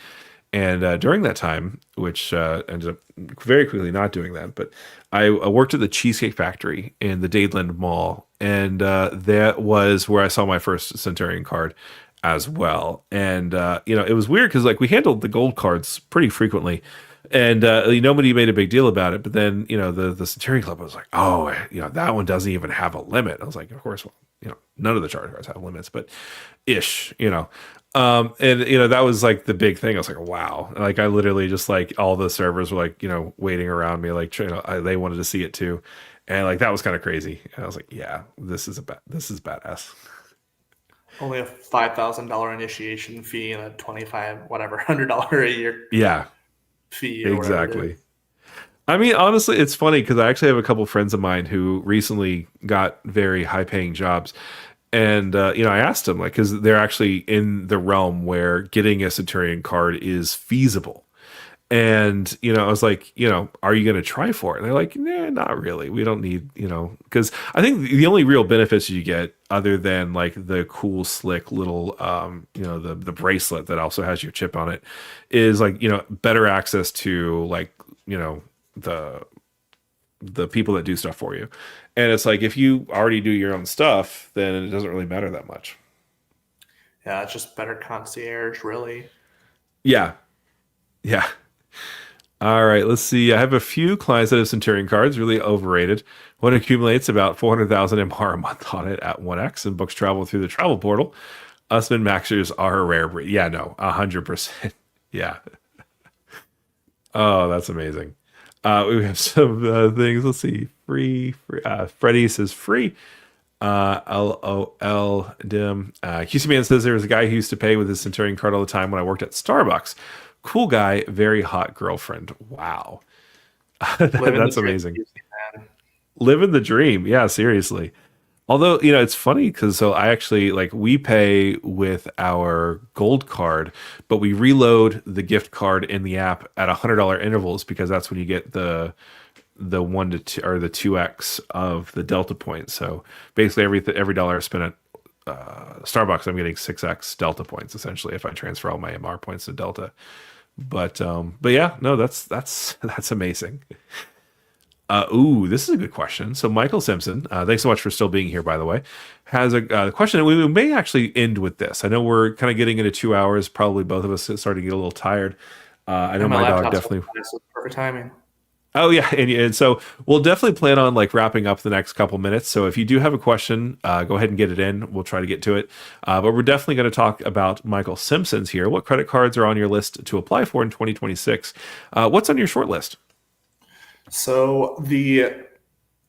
And during that time, which ended up very quickly not doing that, but I worked at the Cheesecake Factory in the Dadeland Mall, and that was where I saw my first Centurion card as well. And it was weird because we handled the gold cards pretty frequently, and nobody made a big deal about it. But then the Centurion Club was like, oh, that one doesn't even have a limit. I was like, of course, well, none of the charter cards have limits, but ish. And that was like the big thing. I was like, wow. Like I literally just all the servers were waiting around me, they wanted to see it too. And that was kind of crazy. And I was like, yeah, this is badass. Only a $5,000 initiation fee and a $100 a year fee. Exactly. I mean, honestly, it's funny because I actually have a couple friends of mine who recently got very high paying jobs. And, I asked them, because they're actually in the realm where getting a Centurion card is feasible. And, I was like, are you going to try for it? And they're like, nah, not really. We don't need, because I think the only real benefits you get other than the cool, slick little, the bracelet that also has your chip on it is better access to the people that do stuff for you. And it's if you already do your own stuff, then it doesn't really matter that much. Yeah, it's just better concierge, really. Yeah. All right, let's see. I have a few clients that have Centurion cards, really overrated. One accumulates about 400,000 MR a month on it at 1x and books travel through the travel portal. Us min-maxers are a rare breed. Yeah, no, 100%. Yeah. Oh, that's amazing. We have some things. Let's see. Free. Freddie says free. LOL dim. QC Man says there was a guy who used to pay with his Centurion card all the time when I worked at Starbucks. Cool guy, very hot girlfriend. Wow. That's amazing. Living the dream. Yeah, seriously. Although, it's funny because I actually we pay with our gold card, but we reload the gift card in the app at $100 intervals because that's when you get the 1 to 2 or the 2x of the Delta points. So basically every dollar I spend at Starbucks, I'm getting 6x Delta points essentially if I transfer all my MR points to Delta. But yeah, no, that's amazing. This is a good question. So Michael Simpson, thanks so much for still being here, by the way, has a question. And we may actually end with this. I know we're kind of getting into 2 hours. Probably both of us starting to get a little tired. I know my dog definitely. Perfect timing. Oh yeah, and so we'll definitely plan on like wrapping up the next couple minutes. So if you do have a question, go ahead and get it in. We'll try to get to it. But we're definitely going to talk about Michael Simpson's here. What credit cards are on your list to apply for in 2026? What's on your short list? So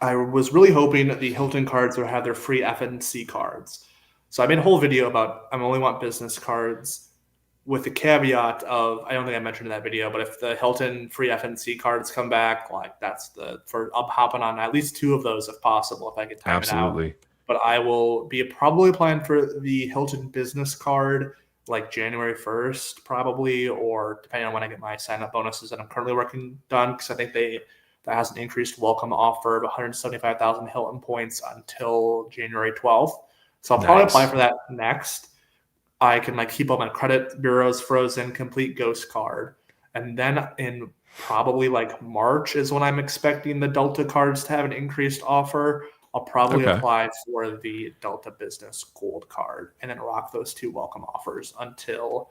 I was really hoping the Hilton cards would have their free FNC cards. So I made a whole video about I only want business cards with the caveat of I don't think I mentioned in that video, but if the Hilton free FNC cards come back, like I'm hopping on at least two of those if possible, if I could time it Absolutely. out. But I will be probably applying for the Hilton business card like January 1st, probably, or depending on when I get my sign up bonuses that I'm currently working done, because I think that has an increased welcome offer of 175,000 Hilton points until January 12th. So I'll probably apply for that next. I can like keep all my credit bureaus frozen, complete ghost card. And then in probably like March is when I'm expecting the Delta cards to have an increased offer. I'll probably apply for the Delta Business Gold card and then rock those two welcome offers until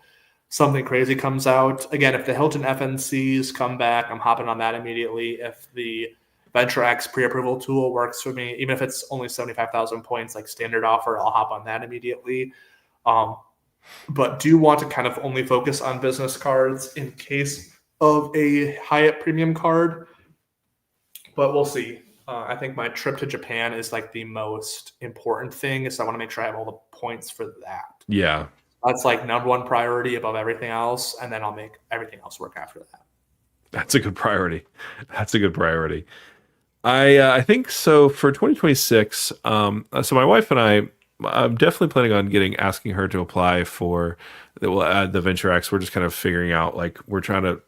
something crazy comes out. Again, if the Hilton FNCs come back, I'm hopping on that immediately. If the Venture X pre-approval tool works for me, even if it's only 75,000 points, like standard offer, I'll hop on that immediately. But do want to kind of only focus on business cards in case of a Hyatt premium card. But we'll see. I think my trip to Japan is like the most important thing, so I want to make sure I have all the points for that. Yeah. That's like number one priority above everything else, and then I'll make everything else work after that. That's a good priority. I think so for 2026. So my wife and I'm definitely planning on asking her to apply for the Venture X. We're just kind of figuring out, like, we're trying to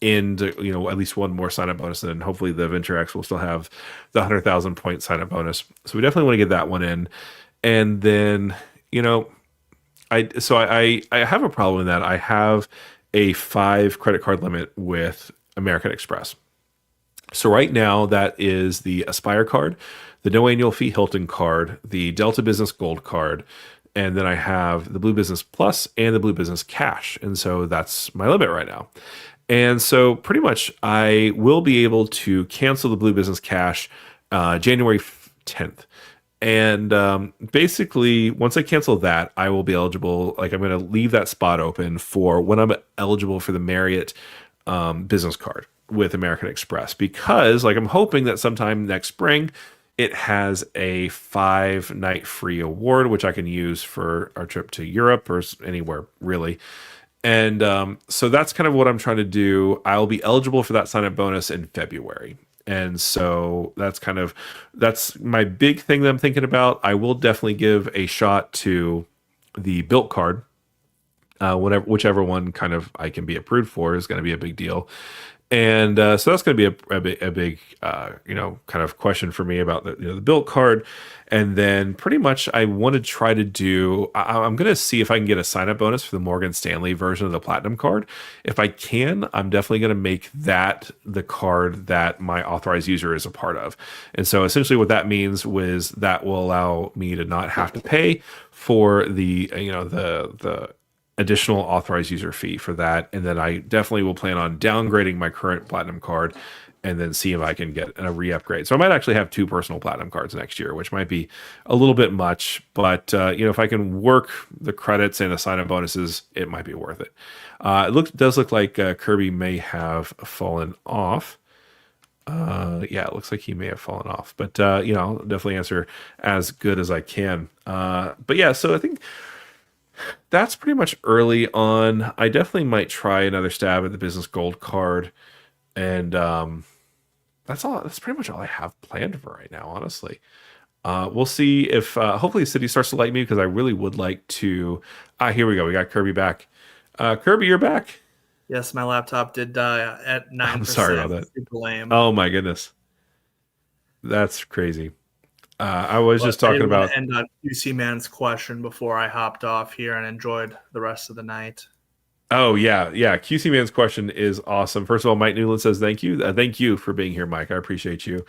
end, at least one more sign up bonus, and then hopefully the Venture X will still have the 100,000 point sign up bonus. So we definitely want to get that one in. And then, I have a problem in that I have a 5 credit card limit with American Express. So right now that is the Aspire card, the no annual fee Hilton card, the Delta Business Gold card, and then I have the Blue Business Plus and the Blue Business Cash. And so that's my limit right now. And so pretty much I will be able to cancel the Blue Business Cash January 10th. And basically, once I cancel that, I will be eligible. Like, I'm going to leave that spot open for when I'm eligible for the Marriott business card with American Express, because like I'm hoping that sometime next spring it has a 5-night free award, which I can use for our trip to Europe or anywhere really. And so that's kind of what I'm trying to do. I'll be eligible for that sign-up bonus in February. And so that's my big thing that I'm thinking about. I will definitely give a shot to the Built card. Whichever one kind of I can be approved for is going to be a big deal. And so that's going to be a big, kind of question for me about the Built card. And then pretty much I want to try to do, I'm going to see if I can get a sign-up bonus for the Morgan Stanley version of the Platinum card. If I can, I'm definitely going to make that the card that my authorized user is a part of. And so essentially what that means was that will allow me to not have to pay for the additional authorized user fee for that. And then I definitely will plan on downgrading my current Platinum card and then see if I can get a re-upgrade. So I might actually have 2 personal Platinum cards next year, which might be a little bit much, but if I can work the credits and the sign-up bonuses, it might be worth it. It does look like Kirby may have fallen off. It looks like he may have fallen off, but I'll definitely answer as good as I can. But yeah, so I think that's pretty much early on. I definitely might try another stab at the Business Gold card, and that's all. That's pretty much all I have planned for right now, honestly. We'll see if hopefully the city starts to like me, because I really would like to. Here we go. We got Kirby back. Kirby, you're back. Yes, my laptop did die at 9%. I'm sorry about that. Super lame. Oh my goodness, that's crazy. I was just talking about end on QC Man's question before I hopped off here and enjoyed the rest of the night. Oh yeah. QC Man's question is awesome. First of all, Mike Newland says thank you. Thank you for being here, Mike. I appreciate you.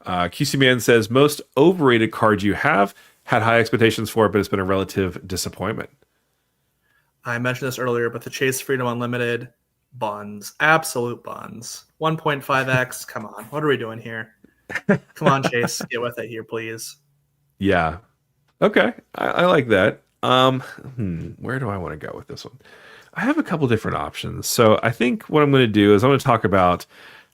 QC Man says most overrated card you have, had high expectations for it, but it's been a relative disappointment. I mentioned this earlier, but the Chase Freedom Unlimited, buns, absolute buns. 1.5x. Come on, what are we doing here? Come on, Chase, get with it here, please. Yeah. Okay. I like that. Where do I want to go with this one? I have a couple different options. So I think what I'm going to do is I'm going to talk about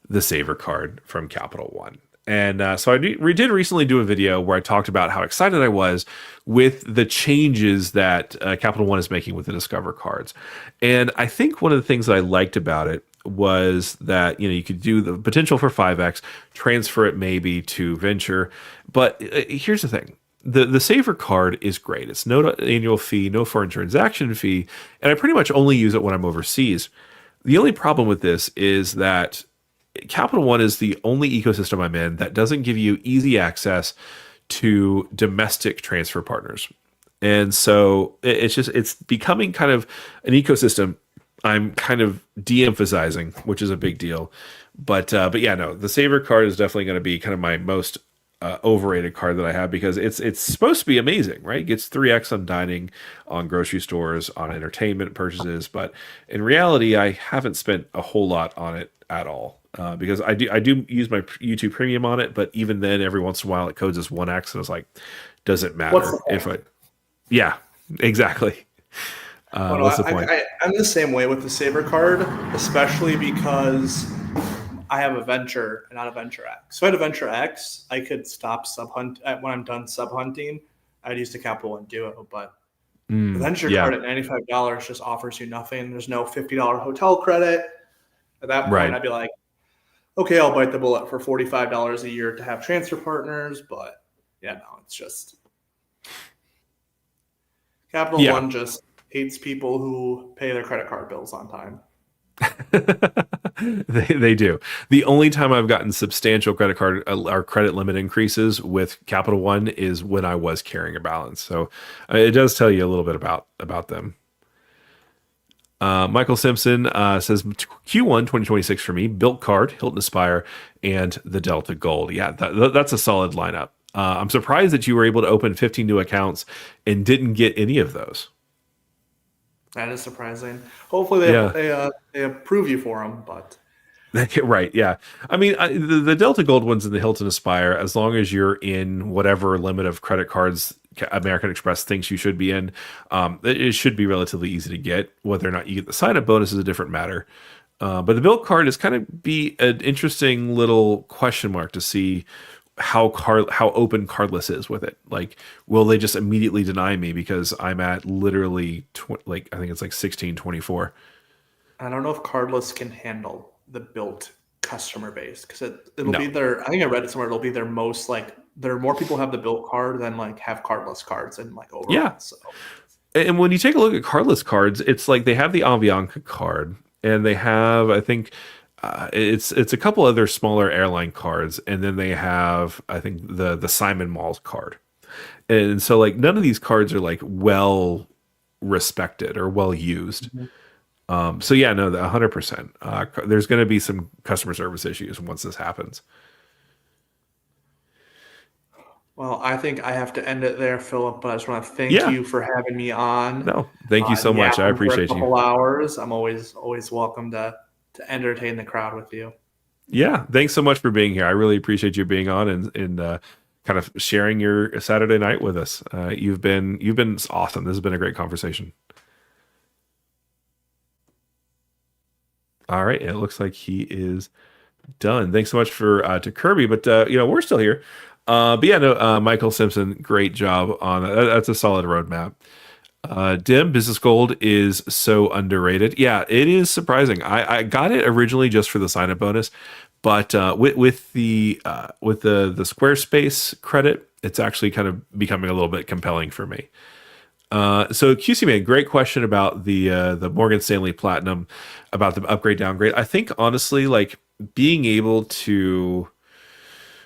the Saver card from Capital One. And so we did recently do a video where I talked about how excited I was with the changes that Capital One is making with the Discover cards. And I think one of the things that I liked about it was that you could do the potential for 5x, transfer it maybe to Venture. But here's the thing. The Saver card is great. It's no annual fee, no foreign transaction fee, and I pretty much only use it when I'm overseas. The only problem with this is that Capital One is the only ecosystem I'm in that doesn't give you easy access to domestic transfer partners. And so it's becoming kind of an ecosystem I'm kind of de-emphasizing, which is a big deal. But yeah, no, the Saver card is definitely going to be kind of my most overrated card that I have because it's supposed to be amazing, right? It gets 3x on dining, on grocery stores, on entertainment purchases, but in reality, I haven't spent a whole lot on it at all because I do use my YouTube Premium on it, but even then, every once in a while, it codes as 1x, and it's like, does it matter if I? Yeah, exactly. What's the point? I'm the same way with the Saver card, especially because I have a Venture and not a Venture X. So I had a Venture X. I could stop sub hunt when I'm done sub hunting. I'd use the Capital One Duo, but the Venture card at $95 just offers you nothing. There's no $50 hotel credit. At that point, I'd be like, okay, I'll bite the bullet for $45 a year to have transfer partners. But yeah, no, it's just Capital One just hates people who pay their credit card bills on time. They do. The only time I've gotten substantial credit card or credit limit increases with Capital One is when I was carrying a balance. So it does tell you a little bit about them. Michael Simpson says Q1 2026 for me: Built Card, Hilton Aspire, and the Delta Gold. Yeah, that's a solid lineup. I'm surprised that you were able to open 15 new accounts and didn't get any of those. That is surprising. Hopefully they approve you for them, but right, yeah. I mean, the Delta Gold ones and the Hilton Aspire, as long as you're in whatever limit of credit cards American Express thinks you should be in, it should be relatively easy to get. Whether or not you get the sign-up bonus is a different matter. But the Built Card is kind of be an interesting little question mark to see how open cardless is with it. Like, will they just immediately deny me because I'm at literally I think it's like 1624. I don't know if cardless can handle the Built customer base because it'll be their. I think I read it somewhere. It'll be their most there are more people have the Built card than have cardless cards and overall. Yeah. So. And when you take a look at cardless cards, it's like they have the Avianca card and they have, I think, it's a couple other smaller airline cards, and then they have, I think, the Simon Malls card. And so none of these cards are well respected or well used. Mm-hmm. So yeah, no, 100%. There's going to be some customer service issues once this happens. Well, I think I have to end it there, Philip. But I just want to thank you for having me on. No, thank you so much. I appreciate you. A couple hours. I'm always welcome to entertain the crowd with you. Yeah, thanks so much for being here. I really appreciate you being on and kind of sharing your Saturday night with us. You've been awesome. This has been a great conversation. All right, it looks like he is done. Thanks so much to Kirby, but we're still here. But yeah, no, Michael Simpson, great job on that. That's a solid roadmap. Dim Business Gold is so underrated. Yeah, it is surprising. I got it originally just for the sign up bonus, but with the Squarespace credit, it's actually kind of becoming a little bit compelling for me. So QC Man, great question about the Morgan Stanley Platinum, about the upgrade downgrade. I think honestly, being able to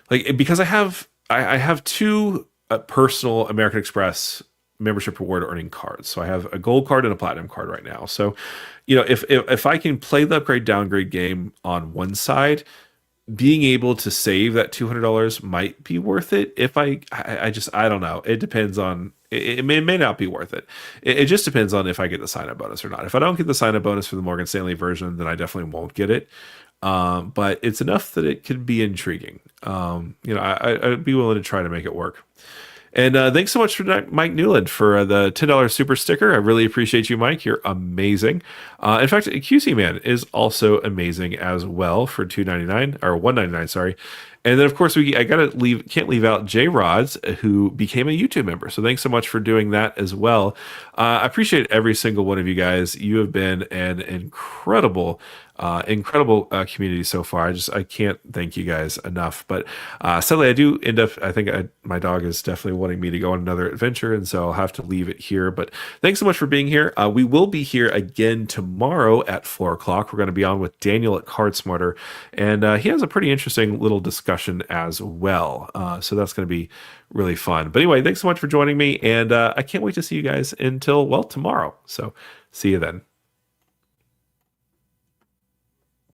because I have two personal American Express membership reward earning cards. So I have a gold card and a platinum card right now. So, if I can play the upgrade downgrade game on one side, being able to save that $200 might be worth it. If I don't know. It depends on, it may not be worth it. It just depends on if I get the sign up bonus or not. If I don't get the sign up bonus for the Morgan Stanley version, then I definitely won't get it. But it's enough that it could be intriguing. I'd be willing to try to make it work. And thanks so much for Mike Newland for the $10 super sticker. I really appreciate you, Mike. You're amazing. In fact, QC Man is also amazing as well for $2.99 or $1.99. Sorry. And then, of course, can't leave out J Rods, who became a YouTube member. So thanks so much for doing that as well. I appreciate every single one of you guys. You have been an incredible community so far. I can't thank you guys enough. But sadly, I do end up, my dog is definitely wanting me to go on another adventure, and so I'll have to leave it here. But thanks so much for being here. We will be here again tomorrow at 4 o'clock. We're going to be on with Daniel at Card Smarter, and he has a pretty interesting little discussion as well. So that's going to be really fun. But anyway, thanks so much for joining me, and I can't wait to see you guys until tomorrow. So see you then.